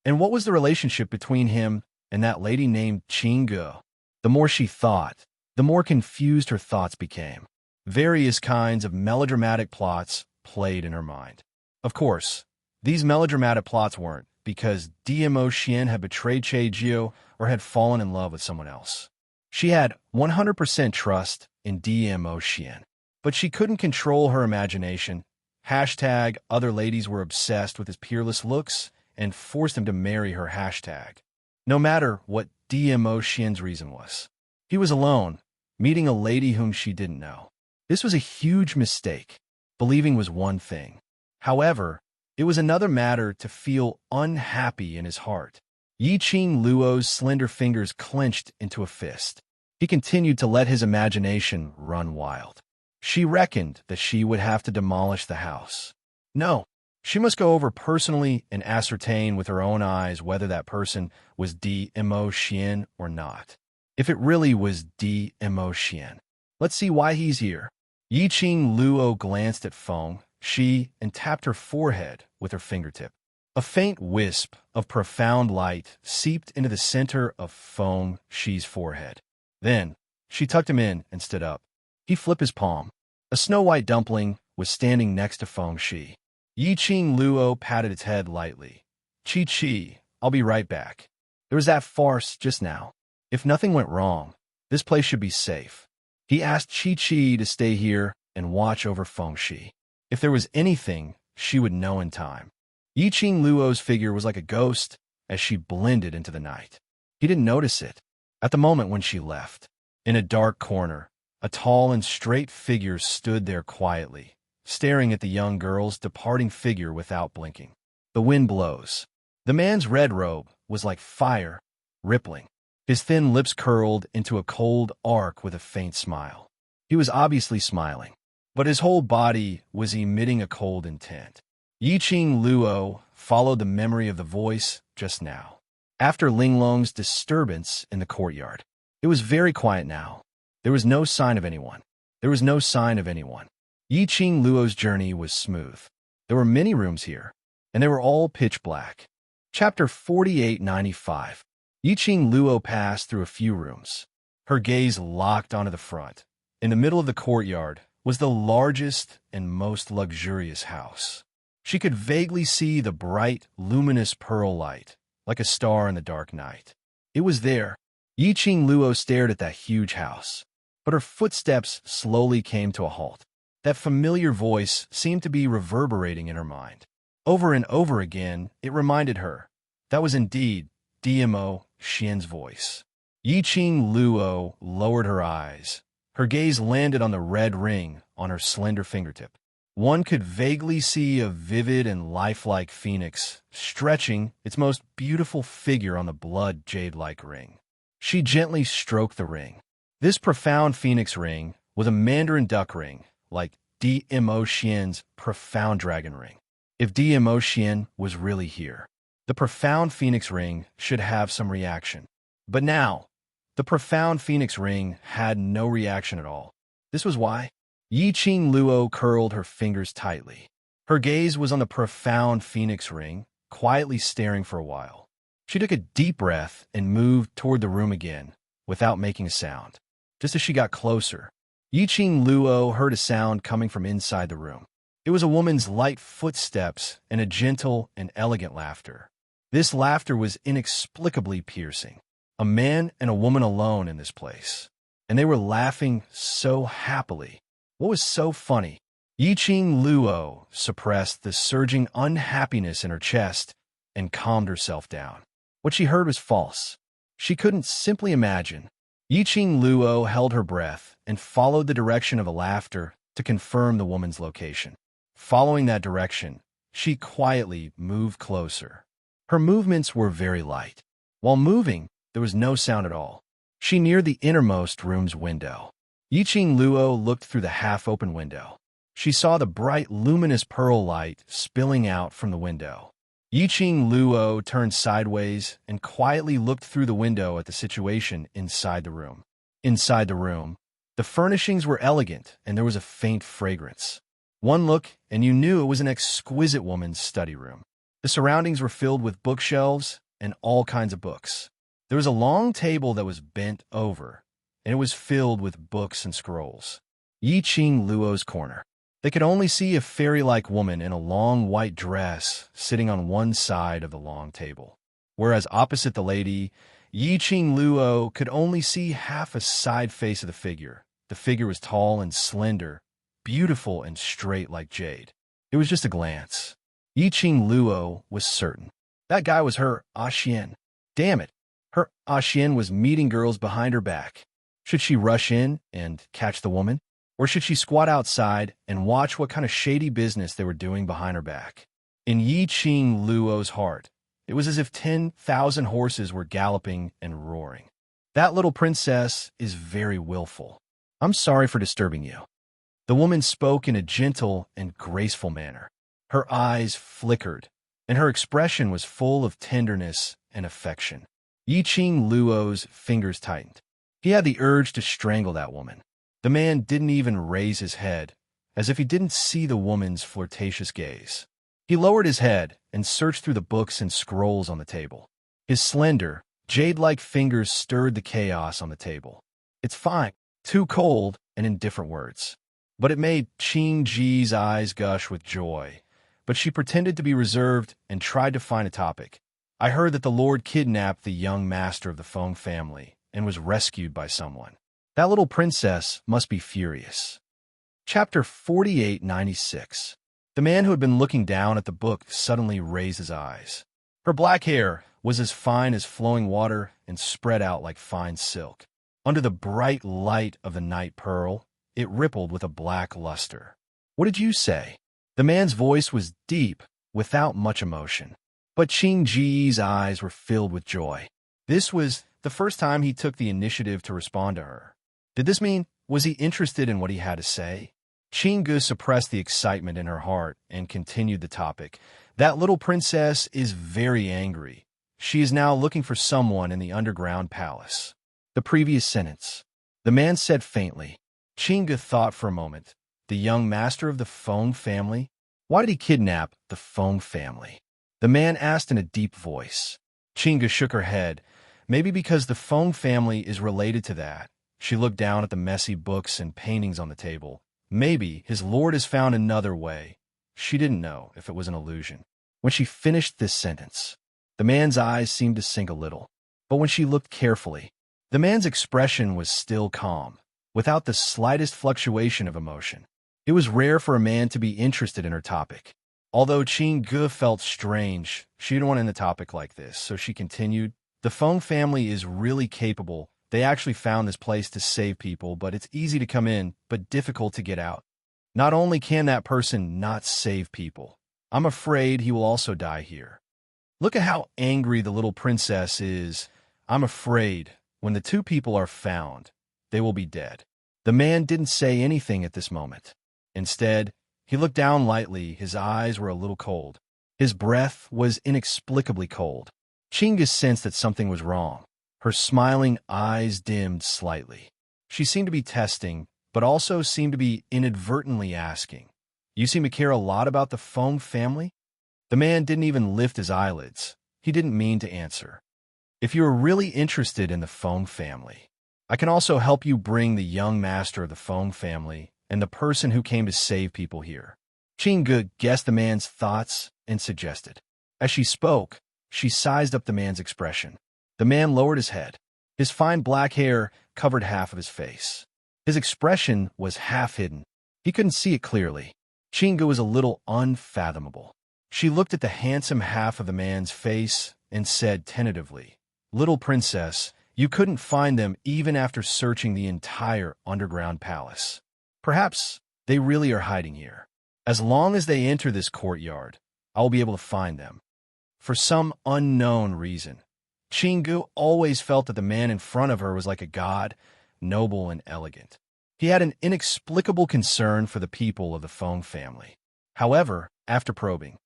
[SPEAKER 1] And what was the relationship between him and that lady named Chinga? The more she thought, the more confused her thoughts became. Various kinds of melodramatic plots played in her mind. Of course, these melodramatic plots weren't because Dmo Xian had betrayed Che Jiu or had fallen in love with someone else. She had 100% trust in Dmo Xian, but she couldn't control her imagination. Hashtag other ladies were obsessed with his peerless looks and forced him to marry her. Hashtag. No matter what Dmo Xian's reason was. He was alone, meeting a lady whom she didn't know. This was a huge mistake. Believing was one thing. However, it was another matter to feel unhappy in his heart. Yiqing Luo's slender fingers clenched into a fist. He continued to let his imagination run wild. She reckoned that she would have to demolish the house. No, she must go over personally and ascertain with her own eyes whether that person was Dmo Xian or not. If it really was Dmo Xian, let's see why he's here. Yiqing Luo glanced at Feng, and tapped her forehead with her fingertip. A faint wisp of profound light seeped into the center of Feng Shi's forehead. Then, she tucked him in and stood up. He flipped his palm. A snow-white dumpling was standing next to Feng Shi. Yiqing Luo patted its head lightly. Chi, I'll be right back. There was that farce just now. If nothing went wrong, this place should be safe. He asked Chi to stay here and watch over Feng Shi. If there was anything, she would know in time. Yiqing Luo's figure was like a ghost as she blended into the night. He didn't notice it. At the moment when she left, in a dark corner, a tall and straight figure stood there quietly, staring at the young girl's departing figure without blinking. The wind blows. The man's red robe was like fire, rippling. His thin lips curled into a cold arc with a faint smile. He was obviously smiling, but his whole body was emitting a cold intent. Yiqing Luo followed the memory of the voice just now. After Linglong's disturbance in the courtyard, it was very quiet now. There was no sign of anyone. Yiqing Luo's journey was smooth. There were many rooms here, and they were all pitch black. Chapter 4895. Yiqing Luo passed through a few rooms. Her gaze locked onto the front. In the middle of the courtyard was the largest and most luxurious house. She could vaguely see the bright, luminous pearl light, like a star in the dark night. It was there. Yiqing Luo stared at that huge house, but her footsteps slowly came to a halt. That familiar voice seemed to be reverberating in her mind. Over and over again, it reminded her. That was indeed Dmo Xian's voice. Yiqing Luo lowered her eyes. Her gaze landed on the red ring on her slender fingertip. One could vaguely see a vivid and lifelike phoenix stretching its most beautiful figure on the blood jade-like ring. She gently stroked the ring. This profound phoenix ring was a mandarin duck ring, like Dmo Xian's profound dragon ring. If Dmo Xian was really here, the profound phoenix ring should have some reaction. But now, the profound phoenix ring had no reaction at all. This was why Yiqing Luo curled her fingers tightly. Her gaze was on the profound phoenix ring, quietly staring for a while. She took a deep breath and moved toward the room again, without making a sound. Just as she got closer, Yiqing Luo heard a sound coming from inside the room. It was a woman's light footsteps and a gentle and elegant laughter. This laughter was inexplicably piercing. A man and a woman alone in this place, and they were laughing so happily. What was so funny? Yiqing Luo suppressed the surging unhappiness in her chest and calmed herself down. What she heard was false. She couldn't simply imagine. Yiqing Luo held her breath and followed the direction of the laughter to confirm the woman's location. Following that direction, she quietly moved closer. Her movements were very light. While moving, there was no sound at all. She neared the innermost room's window. Yiqing Luo looked through the half-open window. She saw the bright, luminous pearl light spilling out from the window. Yiqing Luo turned sideways and quietly looked through the window at the situation inside the room. Inside the room, the furnishings were elegant and there was a faint fragrance. One look and you knew it was an exquisite woman's study room. The surroundings were filled with bookshelves and all kinds of books. There was a long table that was bent over, and it was filled with books and scrolls. Yiqing Luo's corner. They could only see a fairy-like woman in a long white dress sitting on one side of the long table, whereas opposite the lady, Yiqing Luo could only see half a side face of the figure. The figure was tall and slender, beautiful and straight like jade. It was just a glance. Yiqing Luo was certain. That guy was her Xian. Damn it. Her Xian was meeting girls behind her back. Should she rush in and catch the woman? Or should she squat outside and watch what kind of shady business they were doing behind her back? In Yiqing Luo's heart, it was as if 10,000 horses were galloping and roaring. That little princess is very willful. I'm sorry for disturbing you. The woman spoke in a gentle and graceful manner. Her eyes flickered, and her expression was full of tenderness and affection. Yiqing Luo's fingers tightened. He had the urge to strangle that woman. The man didn't even raise his head, as if he didn't see the woman's flirtatious gaze. He lowered his head and searched through the books and scrolls on the table. His slender, jade-like fingers stirred the chaos on the table. It's fine, too cold, and in different words. But it made Qing Ji's eyes gush with joy. But she pretended to be reserved and tried to find a topic. I heard that the Lord kidnapped the young master of the Feng family and was rescued by someone. That little princess must be furious. Chapter 4896. The man who had been looking down at the book suddenly raised his eyes. Her black hair was as fine as flowing water and spread out like fine silk. Under the bright light of the night pearl, it rippled with a black luster. What did you say? The man's voice was deep, without much emotion. But Qing Ji's eyes were filled with joy. This was the first time he took the initiative to respond to her. Did this mean, was he interested in what he had to say? Qing Gu suppressed the excitement in her heart and continued the topic. That little princess is very angry. She is now looking for someone in the underground palace. The previous sentence. The man said faintly. Qing Gu thought for a moment. The young master of the Feng family? Why did he kidnap the Feng family? The man asked in a deep voice. Qing Gu shook her head. Maybe because the Feng family is related to that. She looked down at the messy books and paintings on the table. Maybe his lord has found another way. She didn't know if it was an illusion. When she finished this sentence, the man's eyes seemed to sink a little. But when she looked carefully, the man's expression was still calm, without the slightest fluctuation of emotion. It was rare for a man to be interested in her topic. Although Qing Gu felt strange, she didn't want to end the topic like this, so she continued, the Feng family is really capable. They actually found this place to save people, but it's easy to come in, but difficult to get out. Not only can that person not save people, I'm afraid he will also die here. Look at how angry the little princess is. I'm afraid when the two people are found, they will be dead. The man didn't say anything at this moment. Instead, he looked down lightly. His eyes were a little cold. His breath was inexplicably cold. Chinga sensed that something was wrong. Her smiling eyes dimmed slightly. She seemed to be testing, but also seemed to be inadvertently asking, "You seem to care a lot about the Feng family?" The man didn't even lift his eyelids. He didn't mean to answer. "If you are really interested in the Feng family, I can also help you bring the young master of the Feng family and the person who came to save people here." Chinga guessed the man's thoughts and suggested. As she spoke, she sized up the man's expression. The man lowered his head. His fine black hair covered half of his face. His expression was half hidden. He couldn't see it clearly. Chinga was a little unfathomable. She looked at the handsome half of the man's face and said tentatively, "Little princess, you couldn't find them even after searching the entire underground palace. Perhaps they really are hiding here. As long as they enter this courtyard, I will be able to find them." For some unknown reason, Chingu always felt that the man in front of her was like a god, noble and elegant. He had an inexplicable concern for the people of the Feng family. However, after probing,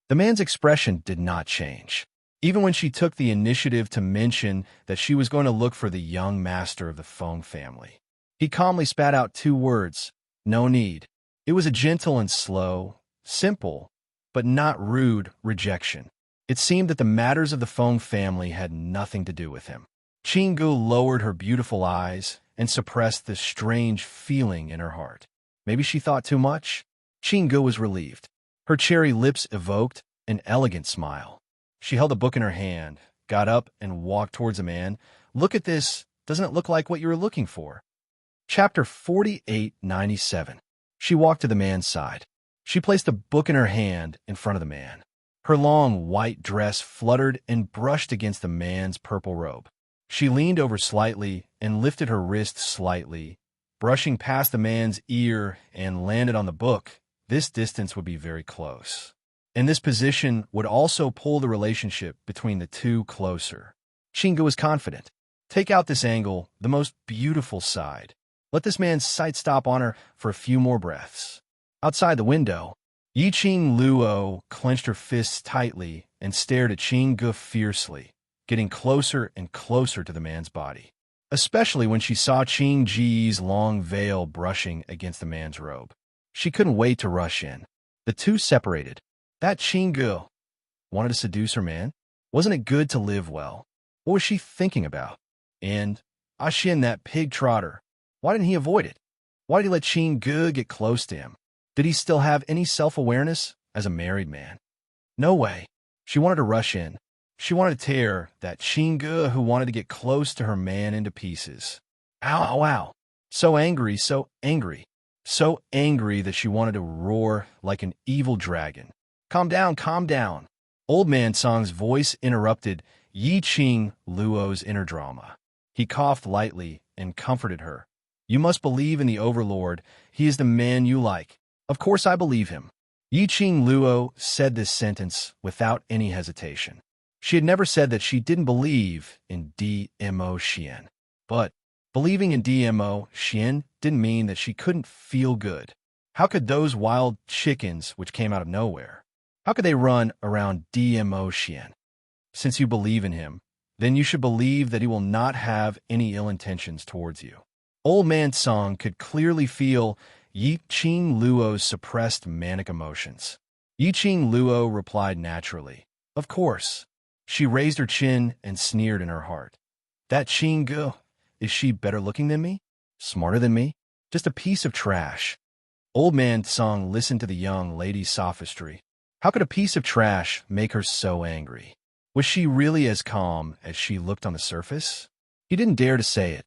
[SPEAKER 1] the man's expression did not change. Even when she took the initiative to mention that she was going to look for the young master of the Feng family, he calmly spat out 2 words, "No need." It was a gentle and slow, simple, but not rude rejection. It seemed that the matters of the Feng family had nothing to do with him. Chingu lowered her beautiful eyes and suppressed this strange feeling in her heart. Maybe she thought too much? Chingu was relieved. Her cherry lips evoked an elegant smile. She held a book in her hand, got up, and walked towards the man. "Look at this. Doesn't it look like what you were looking for?" Chapter 4897. She walked to the man's side. She placed the book in her hand in front of the man. Her long white dress fluttered and brushed against the man's purple robe. She leaned over slightly and lifted her wrist slightly, brushing past the man's ear, and landed on the book. This distance would be very close. And this position would also pull the relationship between the two closer. Chinga was confident. Take out this angle, the most beautiful side. Let this man's sight stop on her for a few more breaths. Outside the window, Yiqing Luo clenched her fists tightly and stared at Chinga fiercely, getting closer and closer to the man's body, especially when she saw Qing Ji's long veil brushing against the man's robe. She couldn't wait to rush in. The two separated. That Chinga wanted to seduce her man? Wasn't it good to live well? What was she thinking about? And Xin, that pig trotter, why didn't he avoid it? Why did he let Chinga get close to him? Did he still have any self-awareness as a married man? No way. She wanted to rush in. She wanted to tear that Chinga who wanted to get close to her man into pieces. Ow, ow, ow. So angry, so angry. So angry that she wanted to roar like an evil dragon. Calm down, calm down. Old Man Song's voice interrupted Yiqing Luo's inner drama. He coughed lightly and comforted her. You must believe in the Overlord. He is the man you like. Of course I believe him. Yiqing Luo said this sentence without any hesitation. She had never said that she didn't believe in DMO Xian. But believing in DMO Xian didn't mean that she couldn't feel good. How could those wild chickens, which came out of nowhere, how could they run around DMO Xian? Since you believe in him, then you should believe that he will not have any ill intentions towards you. Old Man Song could clearly feel Yiqing Luo's suppressed manic emotions. Yiqing Luo replied naturally, "Of course." She raised her chin and sneered in her heart. That Chinga, is she better looking than me? Smarter than me? Just a piece of trash. Old Man Song listened to the young lady's sophistry. How could a piece of trash make her so angry? Was she really as calm as she looked on the surface? He didn't dare to say it,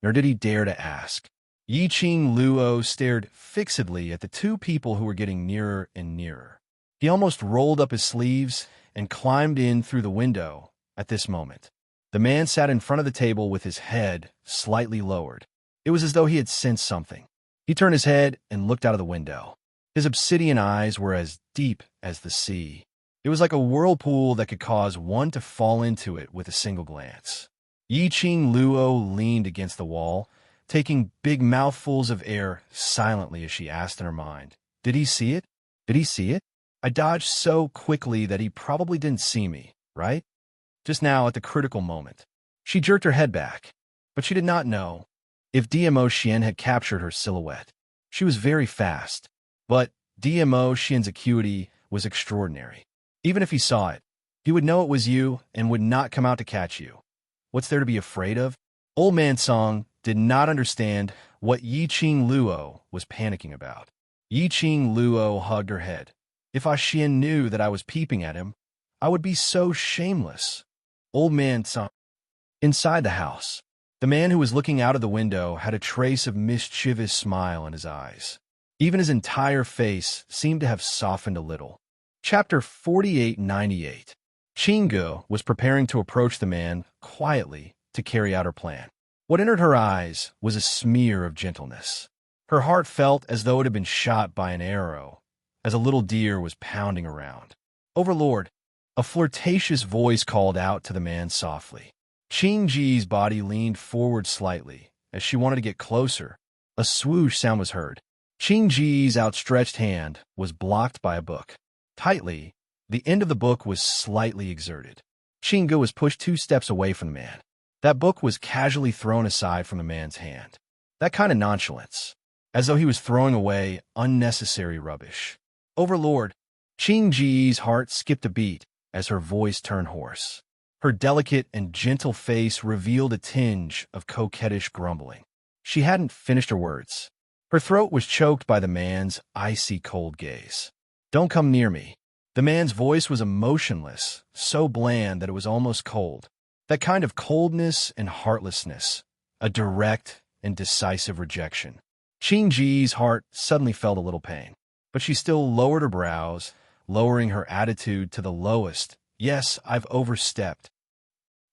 [SPEAKER 1] nor did he dare to ask. Yiqing Luo stared fixedly at the two people who were getting nearer and nearer. He almost rolled up his sleeves and climbed in through the window at this moment. The man sat in front of the table with his head slightly lowered. It was as though he had sensed something. He turned his head and looked out of the window. His obsidian eyes were as deep as the sea. It was like a whirlpool that could cause one to fall into it with a single glance. Yiqing Luo leaned against the wall, taking big mouthfuls of air silently as she asked in her mind, "Did he see it? Did he see it? I dodged so quickly that he probably didn't see me, right?" Just now, at the critical moment, she jerked her head back, but she did not know if DMO Xian had captured her silhouette. She was very fast, but DMO Xian's acuity was extraordinary. Even if he saw it, he would know it was you and would not come out to catch you. What's there to be afraid of? Old Man Song did not understand what Yi Qing Luo was panicking about. Yi Qing Luo hugged her head. If Xian knew that I was peeping at him, I would be so shameless. Old Man Song. Inside the house, the man who was looking out of the window had a trace of mischievous smile in his eyes. Even his entire face seemed to have softened a little. Chapter 4898. Qingge was preparing to approach the man quietly to carry out her plan. What entered her eyes was a smear of gentleness. Her heart felt as though it had been shot by an arrow, as a little deer was pounding around. "Overlord," a flirtatious voice called out to the man softly. Qingji's body leaned forward slightly. As she wanted to get closer, a swoosh sound was heard. Qingji's outstretched hand was blocked by a book. Tightly, the end of the book was slightly exerted. Qingge was pushed 2 steps away from the man. That book was casually thrown aside from the man's hand. That kind of nonchalance, as though he was throwing away unnecessary rubbish. "Overlord," Qingji's heart skipped a beat as her voice turned hoarse. Her delicate and gentle face revealed a tinge of coquettish grumbling. She hadn't finished her words. Her throat was choked by the man's icy cold gaze. "Don't come near me." The man's voice was emotionless, so bland that it was almost cold. That kind of coldness and heartlessness, a direct and decisive rejection. Qingji's heart suddenly felt a little pain, but she still lowered her brows, lowering her attitude to the lowest. "Yes, I've overstepped."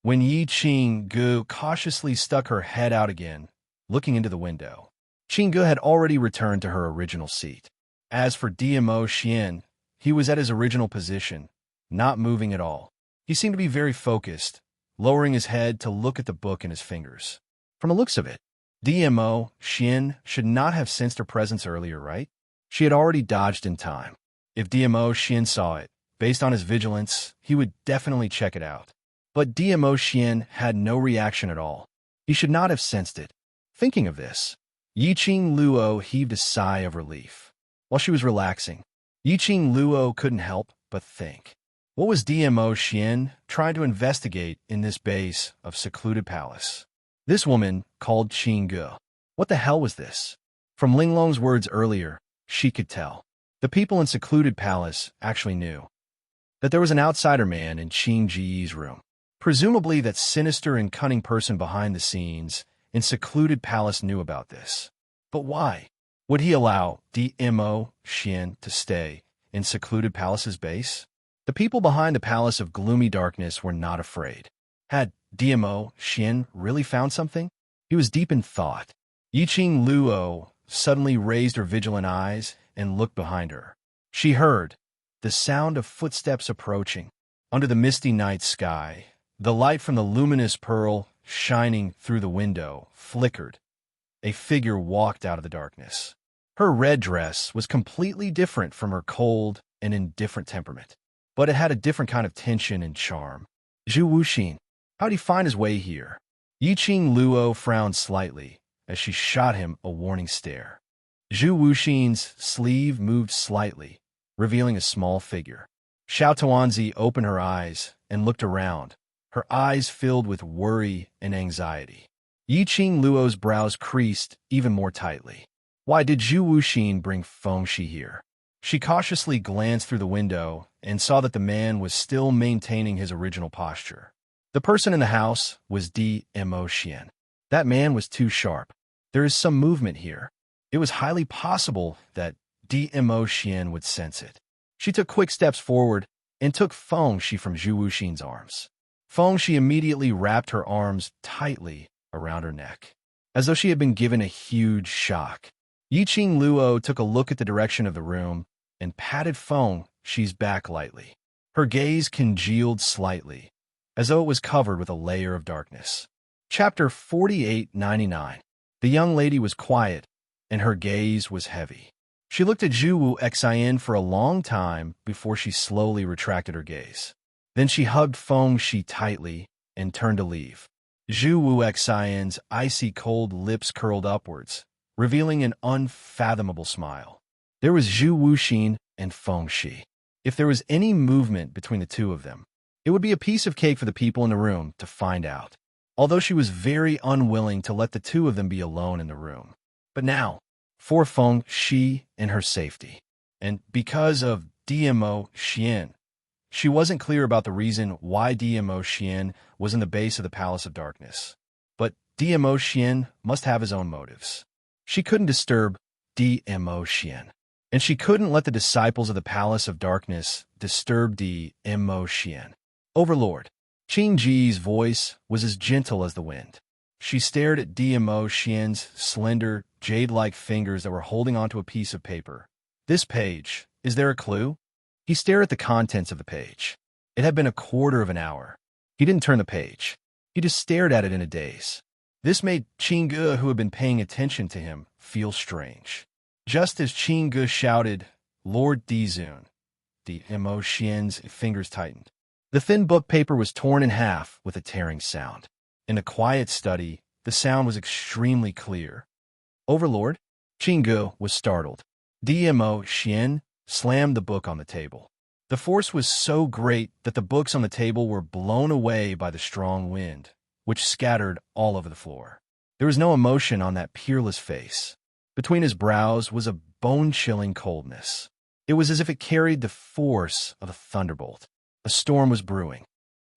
[SPEAKER 1] When Yi Qingge cautiously stuck her head out again, looking into the window, Qingge had already returned to her original seat. As for DMO Xian, he was at his original position, not moving at all. He seemed to be very focused, lowering his head to look at the book in his fingers. From the looks of it, DMO Xian should not have sensed her presence earlier, right? She had already dodged in time. If DMO Xian saw it, based on his vigilance, he would definitely check it out. But DMO Xian had no reaction at all. He should not have sensed it. Thinking of this, Yi Qing Luo heaved a sigh of relief. While she was relaxing, Yi Qing Luo couldn't help but think. What was DMO Xian trying to investigate in this base of secluded palace? This woman called Qingge. What the hell was this? From Linglong's words earlier, she could tell. The people in secluded palace actually knew that there was an outsider man in Qingji's room. Presumably that sinister and cunning person behind the scenes in secluded palace knew about this. But why? Would he allow DMO Xian to stay in secluded palace's base? The people behind the palace of gloomy darkness were not afraid. Had DMO Xian really found something? He was deep in thought. Yi Qing Luo suddenly raised her vigilant eyes and looked behind her. She heard the sound of footsteps approaching. Under the misty night sky, the light from the luminous pearl shining through the window flickered. A figure walked out of the darkness. Her red dress was completely different from her cold and indifferent temperament, but it had a different kind of tension and charm. Zhu Wuxin, how'd he find his way here? Yi Qing Luo frowned slightly as she shot him a warning stare. Zhu Wuxin's sleeve moved slightly, revealing a small figure. Xiao Tuanzi opened her eyes and looked around, her eyes filled with worry and anxiety. Yi Qing Luo's brows creased even more tightly. Why did Zhu Wuxin bring Fengxi here? She cautiously glanced through the window and saw that the man was still maintaining his original posture. The person in the house was DMO Xian. That man was too sharp. There is some movement here. It was highly possible that DMO Xian would sense it. She took quick steps forward and took Fengxi from Zhu Wuxin's arms. Fengxi immediately wrapped her arms tightly around her neck, as though she had been given a huge shock. Yi Qing Luo took a look at the direction of the room and patted Fengxi's back lightly. Her gaze congealed slightly, as though it was covered with a layer of darkness. Chapter 4899. The young lady was quiet, and her gaze was heavy. She looked at Zhu Wu Xian for a long time before she slowly retracted her gaze. Then she hugged Feng Shi tightly and turned to leave. Zhu Wu Xian's icy cold lips curled upwards, revealing an unfathomable smile. There was Zhu Wuxin and Feng Shi. If there was any movement between the two of them, it would be a piece of cake for the people in the room to find out, although she was very unwilling to let the two of them be alone in the room. But now, for Feng Shi and her safety, and because of DMO Xian, she wasn't clear about the reason why DMO Xian was in the base of the Palace of Darkness. But DMO Xian must have his own motives. She couldn't disturb DMO Xian, and she couldn't let the disciples of the Palace of Darkness disturb DMO Xian. Overlord. Qing Ji's voice was as gentle as the wind. She stared at DMO Xian's slender, jade-like fingers that were holding onto a piece of paper. This page, is there a clue? He stared at the contents of the page. It had been a quarter of an hour. He didn't turn the page. He just stared at it in a daze. This made Qing Ge, who had been paying attention to him, feel strange. Just as Qing Ge shouted, "Lord Dizun," DMO Xian's fingers tightened. The thin book paper was torn in half with a tearing sound. In a quiet study, the sound was extremely clear. Overlord? Qing Ge was startled. DMO Xian slammed the book on the table. The force was so great that the books on the table were blown away by the strong wind, which scattered all over the floor. There was no emotion on that peerless face. Between his brows was a bone-chilling coldness. It was as if it carried the force of a thunderbolt. A storm was brewing.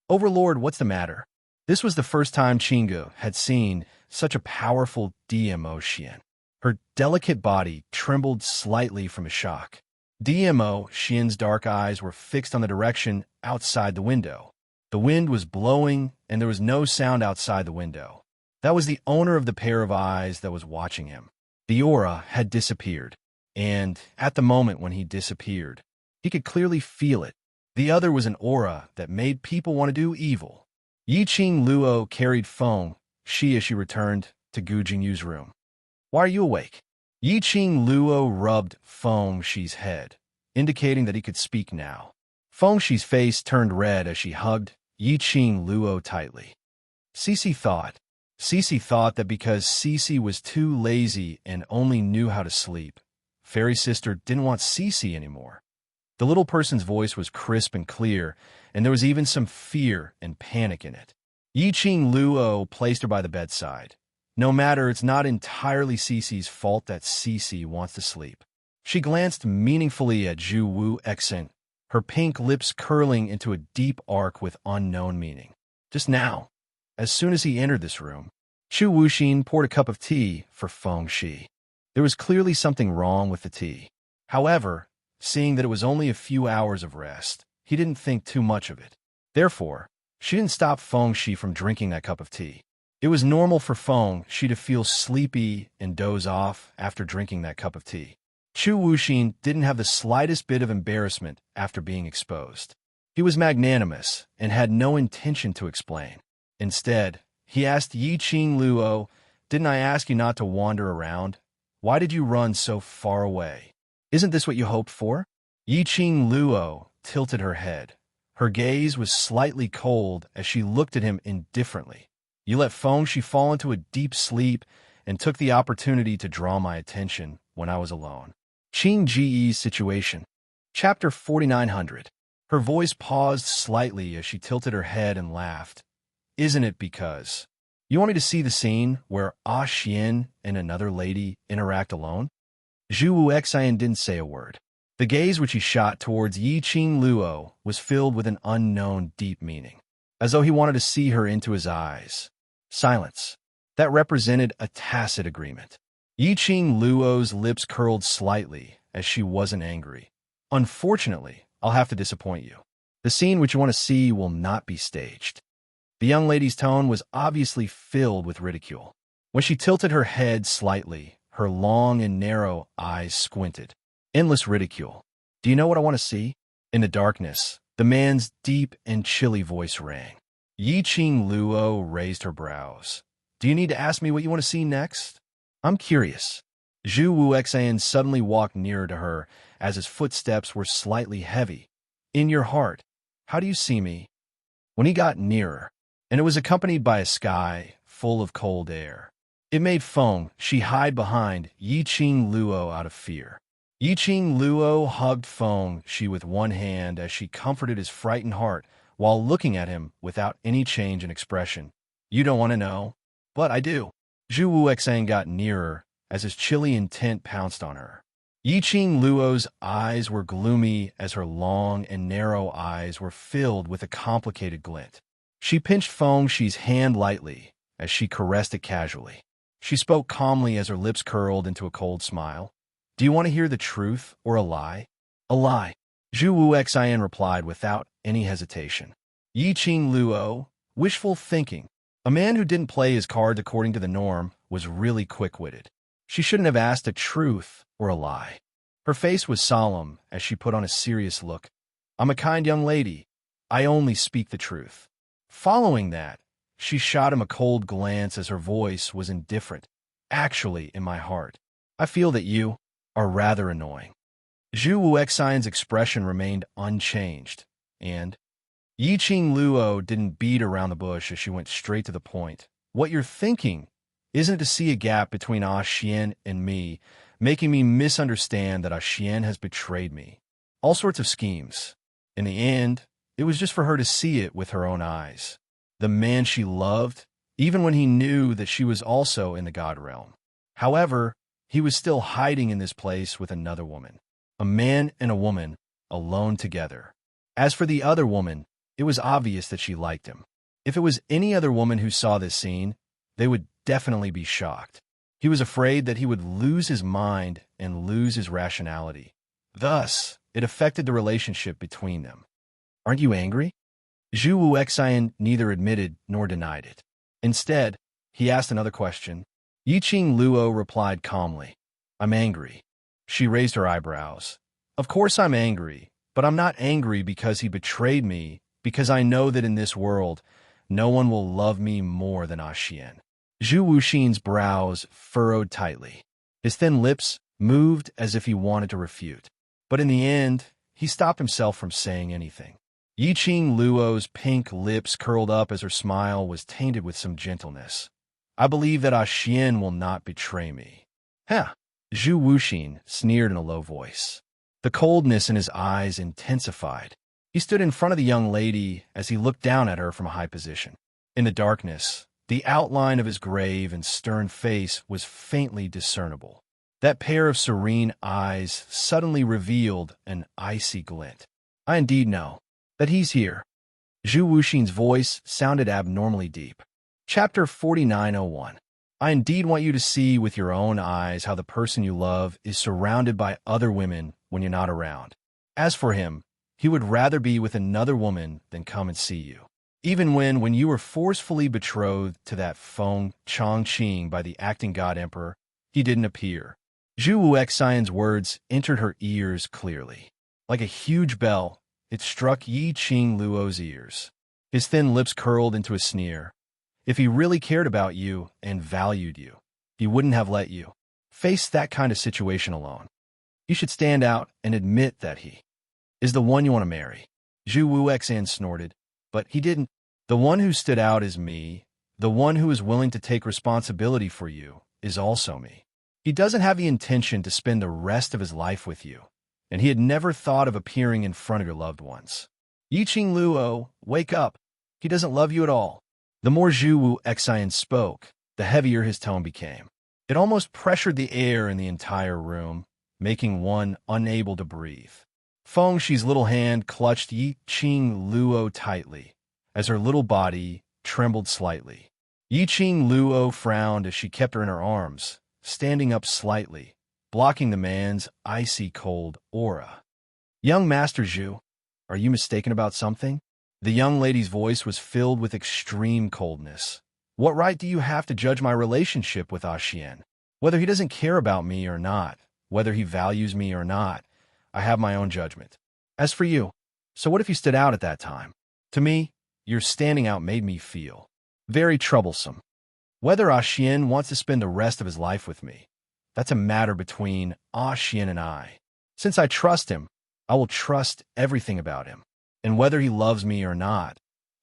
[SPEAKER 1] Overlord, what's the matter? This was the first time Qing Ge had seen such a powerful DMO Xian. Her delicate body trembled slightly from a shock. DMO Xian's dark eyes were fixed on the direction outside the window. The wind was blowing, and there was no sound outside the window. That was the owner of the pair of eyes that was watching him. The aura had disappeared, and at the moment when he disappeared, he could clearly feel it. The other was an aura that made people want to do evil. Yiqing Luo carried Feng Shi as she returned to Gu Jingyu's room. Why are you awake? Yiqing Luo rubbed Feng Shi's head, indicating that he could speak now. Feng Shi's face turned red as she hugged Yiqing Luo tightly. Cece thought that because Cece was too lazy and only knew how to sleep, Fairy Sister didn't want Cece anymore. The little person's voice was crisp and clear, and there was even some fear and panic in it. Yiqing Luo placed her by the bedside. No matter, it's not entirely Cece's fault that Cece wants to sleep. She glanced meaningfully at Zhu Wu Xian, her pink lips curling into a deep arc with unknown meaning. Just now, as soon as he entered this room, Zhu Wuxin poured a cup of tea for Feng Shi. There was clearly something wrong with the tea. However, seeing that it was only a few hours of rest, he didn't think too much of it. Therefore, she didn't stop Feng Shi from drinking that cup of tea. It was normal for Feng Shi to feel sleepy and doze off after drinking that cup of tea. Zhu Wuxin didn't have the slightest bit of embarrassment after being exposed. He was magnanimous and had no intention to explain. Instead, he asked Yiqing Luo, "Didn't I ask you not to wander around? Why did you run so far away? Isn't this what you hoped for?" Yiqing Luo tilted her head. Her gaze was slightly cold as she looked at him indifferently. "You let Feng Shi fall into a deep sleep and took the opportunity to draw my attention when I was alone." Qing Ji's situation. Chapter 4900. Her voice paused slightly as she tilted her head and laughed. "Isn't it because you want me to see the scene where Ah Xian and another lady interact alone?" Zhu Wu Xian didn't say a word. The gaze which he shot towards Yiqing Luo was filled with an unknown deep meaning, as though he wanted to see her into his eyes. Silence. That represented a tacit agreement. Yiqing Luo's lips curled slightly as she wasn't angry. "Unfortunately, I'll have to disappoint you. The scene which you want to see will not be staged." The young lady's tone was obviously filled with ridicule. When she tilted her head slightly, her long and narrow eyes squinted. Endless ridicule. "Do you know what I want to see?" In the darkness, the man's deep and chilly voice rang. Yiqing Luo raised her brows. "Do you need to ask me what you want to see next?" I'm curious. Zhu Wuxian suddenly walked nearer to her as his footsteps were slightly heavy. In your heart, how do you see me? When he got nearer, and it was accompanied by a sky full of cold air, it made Feng Shi hide behind Yiqing Luo out of fear. Yiqing Luo hugged Feng Shi with one hand as she comforted his frightened heart while looking at him without any change in expression. You don't want to know, but I do. Zhu Wuxian got nearer as his chilly intent pounced on her. Yiqing Luo's eyes were gloomy as her long and narrow eyes were filled with a complicated glint. She pinched Feng Shi's hand lightly as she caressed it casually. She spoke calmly as her lips curled into a cold smile. Do you want to hear the truth or a lie? A lie, Zhu Wuxian replied without any hesitation. Yiqing Luo, wishful thinking. A man who didn't play his cards according to the norm was really quick-witted. She shouldn't have asked a truth or a lie. Her face was solemn as she put on a serious look. I'm a kind young lady. I only speak the truth. Following that, she shot him a cold glance as her voice was indifferent. Actually, in my heart, I feel that you are rather annoying. Zhu Wuxian's expression remained unchanged, and Yiqing Luo didn't beat around the bush as she went straight to the point. What you're thinking isn't to see a gap between Xian and me, making me misunderstand that Xian has betrayed me. All sorts of schemes. In the end, it was just for her to see it with her own eyes. The man she loved, even when he knew that she was also in the God realm. However, he was still hiding in this place with another woman. A man and a woman, alone together. As for the other woman, it was obvious that she liked him. If it was any other woman who saw this scene, they would definitely be shocked. He was afraid that he would lose his mind and lose his rationality. Thus, it affected the relationship between them. Aren't you angry? Zhu Wuxian neither admitted nor denied it. Instead, he asked another question. Yiqing Luo replied calmly, I'm angry. She raised her eyebrows. Of course I'm angry, but I'm not angry because he betrayed me, because I know that in this world, no one will love me more than Xian. Zhu Wuxian's brows furrowed tightly. His thin lips moved as if he wanted to refute. But in the end, he stopped himself from saying anything. Yiqing Luo's pink lips curled up as her smile was tainted with some gentleness. I believe that Xian will not betray me. Huh. Zhu Wuxian sneered in a low voice. The coldness in his eyes intensified. He stood in front of the young lady as he looked down at her from a high position. In the darkness, the outline of his grave and stern face was faintly discernible. That pair of serene eyes suddenly revealed an icy glint. I indeed know that he's here. Zhu Wuxian's voice sounded abnormally deep. Chapter 4901. I indeed want you to see with your own eyes how the person you love is surrounded by other women when you're not around. As for him, he would rather be with another woman than come and see you. Even when you were forcefully betrothed to that Feng Chongqing by the acting god emperor, he didn't appear. Zhu Wuxian's words entered her ears clearly. Like a huge bell, it struck Yiqing Luo's ears. His thin lips curled into a sneer. If he really cared about you and valued you, he wouldn't have let you face that kind of situation alone. You should stand out and admit that he is the one you want to marry. Zhu Wuxian snorted, but he didn't. The one who stood out is me. The one who is willing to take responsibility for you is also me. He doesn't have the intention to spend the rest of his life with you, and he had never thought of appearing in front of your loved ones. Yiqing Luo, wake up. He doesn't love you at all. The more Zhu Wuxian spoke, the heavier his tone became. It almost pressured the air in the entire room, making one unable to breathe. Feng Shi's little hand clutched Yiqing Luo tightly, as her little body trembled slightly. Yiqing Luo frowned as she kept her in her arms, standing up slightly, blocking the man's icy cold aura. Young Master Zhu, are you mistaken about something? The young lady's voice was filled with extreme coldness. What right do you have to judge my relationship with Xian? Whether he doesn't care about me or not, whether he values me or not, I have my own judgment. As for you, so what if you stood out at that time? To me, your standing out made me feel very troublesome. Whether Xian wants to spend the rest of his life with me, that's a matter between Xian and I. Since I trust him, I will trust everything about him. And whether he loves me or not,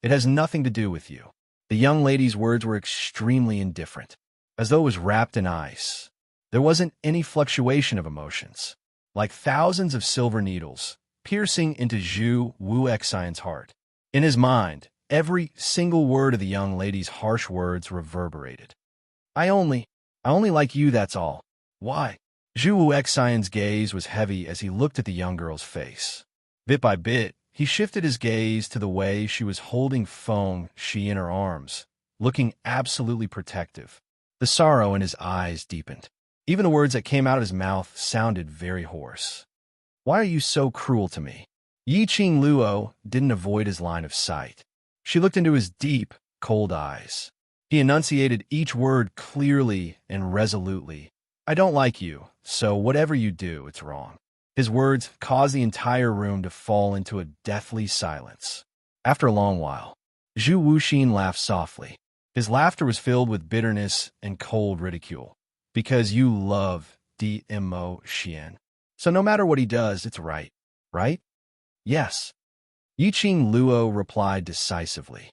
[SPEAKER 1] it has nothing to do with you. The young lady's words were extremely indifferent, as though it was wrapped in ice. There wasn't any fluctuation of emotions, like thousands of silver needles, piercing into Zhu Wuxian's heart. In his mind, every single word of the young lady's harsh words reverberated. I only like you, that's all. Why? Zhu Wuxian's gaze was heavy as he looked at the young girl's face. Bit by bit, he shifted his gaze to the way she was holding Feng Shi in her arms, looking absolutely protective. The sorrow in his eyes deepened. Even the words that came out of his mouth sounded very hoarse. Why are you so cruel to me? Yi Qing Luo didn't avoid his line of sight. She looked into his deep, cold eyes. He enunciated each word clearly and resolutely. I don't like you, so whatever you do, it's wrong. His words caused the entire room to fall into a deathly silence. After a long while, Zhu Wuxian laughed softly. His laughter was filled with bitterness and cold ridicule. Because you love Dmo Xian. So no matter what he does, it's right. Right? Yes. Yi Qing Luo replied decisively.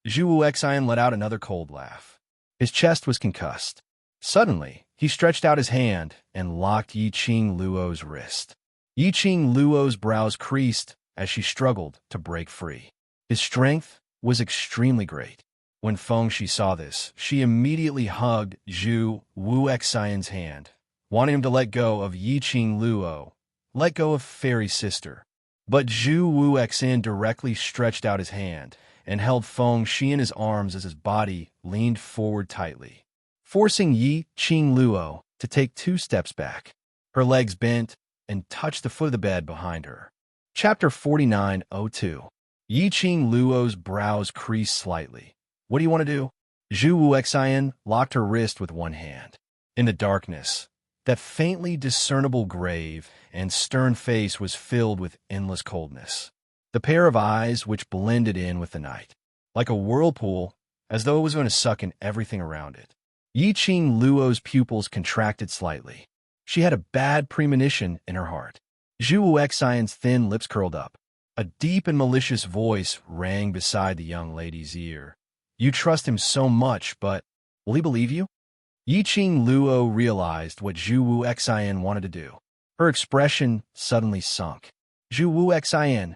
[SPEAKER 1] Zhu Wuxian let out another cold laugh. His chest was concussed. Suddenly, he stretched out his hand and locked Yi Qing Luo's wrist. Yi Qing Luo's brows creased as she struggled to break free. His strength was extremely great. When Feng Shi saw this, she immediately hugged Zhu Wuxian's hand, wanting him to let go of Yi Qing Luo, let go of Fairy Sister. But Zhu Wuxian directly stretched out his hand and held Feng Shi in his arms as his body leaned forward tightly, forcing Yi Qing Luo to take 2 steps back. Her legs bent and touched the foot of the bed behind her. Chapter 49:02. Yi Qing Luo's brows creased slightly. What do you want to do? Zhu Wuxian locked her wrist with one hand. In the darkness, that faintly discernible grave and stern face was filled with endless coldness. The pair of eyes which blended in with the night, like a whirlpool, as though it was going to suck in everything around it. Yi Qing Luo's pupils contracted slightly. She had a bad premonition in her heart. Zhu Wuxian's thin lips curled up. A deep and malicious voice rang beside the young lady's ear. You trust him so much, but will he believe you? Yi Qing Luo realized what Zhu Wuxian wanted to do. Her expression suddenly sunk. Zhu Wuxian.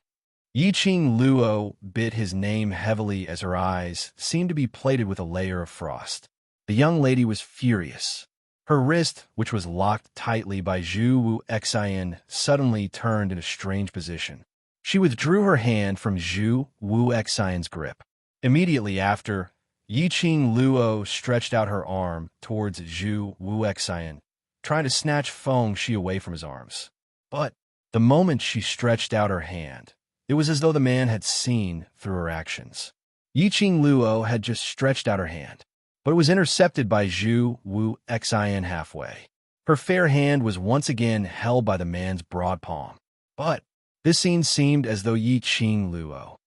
[SPEAKER 1] Yi Qing Luo bit his name heavily as her eyes seemed to be plated with a layer of frost. The young lady was furious. Her wrist, which was locked tightly by Zhu Wuxian, suddenly turned in a strange position. She withdrew her hand from Zhu Wuxian's grip. Immediately after, Yi Qing Luo stretched out her arm towards Zhu Wuxian, trying to snatch Feng Shi away from his arms. But the moment she stretched out her hand, it was as though the man had seen through her actions. Yi Qing Luo had just stretched out her hand, but it was intercepted by Zhu Wuxian halfway. Her fair hand was once again held by the man's broad palm. But this scene seemed as though Yi Qing Luo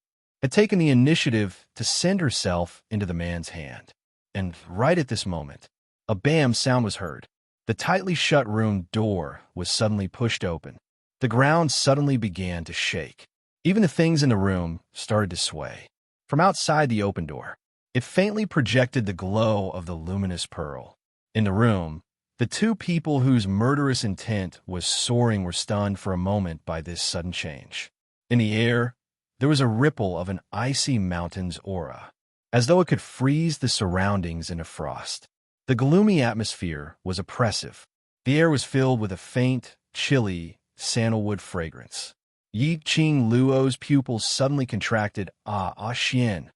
[SPEAKER 1] had taken the initiative to send herself into the man's hand. And right at this moment, a bam sound was heard. The tightly shut room door was suddenly pushed open. The ground suddenly began to shake. Even the things in the room started to sway. From outside the open door, it faintly projected the glow of the luminous pearl. In the room, the 2 people whose murderous intent was soaring were stunned for a moment by this sudden change. In the air, there was a ripple of an icy mountain's aura, as though it could freeze the surroundings into frost. The gloomy atmosphere was oppressive. The air was filled with a faint, chilly, sandalwood fragrance. Yi Qing Luo's pupils suddenly contracted. Xian.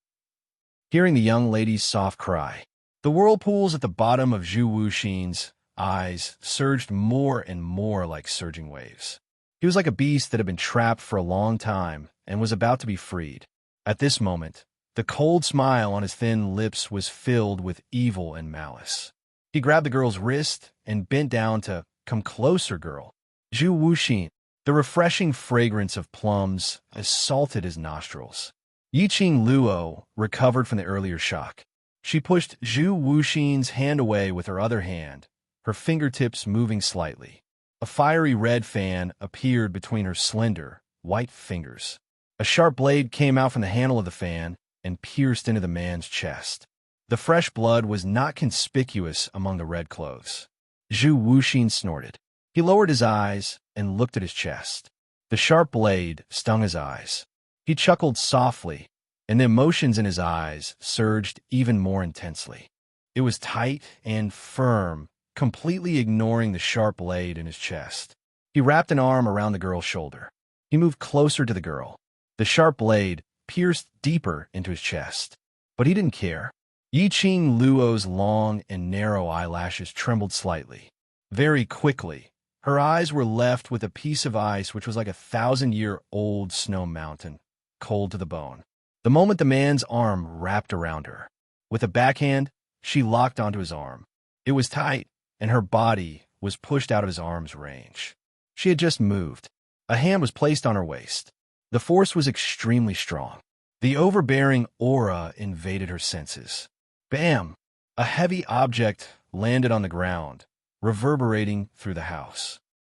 [SPEAKER 1] Hearing the young lady's soft cry, the whirlpools at the bottom of Zhu Wuxian's eyes surged more and more like surging waves. He was like a beast that had been trapped for a long time and was about to be freed. At this moment, the cold smile on his thin lips was filled with evil and malice. He grabbed the girl's wrist and bent down to, "Come closer, girl." Zhu Wuxian. The refreshing fragrance of plums assaulted his nostrils. Yi Qing Luo recovered from the earlier shock. She pushed Zhu Wuxin's hand away with her other hand, her fingertips moving slightly. A fiery red fan appeared between her slender, white fingers. A sharp blade came out from the handle of the fan and pierced into the man's chest. The fresh blood was not conspicuous among the red clothes. Zhu Wuxin snorted. He lowered his eyes and looked at his chest. The sharp blade stung his eyes. He chuckled softly, and the emotions in his eyes surged even more intensely. It was tight and firm, completely ignoring the sharp blade in his chest. He wrapped an arm around the girl's shoulder. He moved closer to the girl. The sharp blade pierced deeper into his chest. But he didn't care. Yiqing Luo's long and narrow eyelashes trembled slightly. Very quickly, her eyes were left with a piece of ice which was like a 1,000-year-old snow mountain, cold to the bone. The moment the man's arm wrapped around her, with a backhand, she locked onto his arm. It was tight, and her body was pushed out of his arm's range. She had just moved. A hand was placed on her waist. The force was extremely strong. The overbearing aura invaded her senses. Bam! A heavy object landed on the ground, reverberating through the house.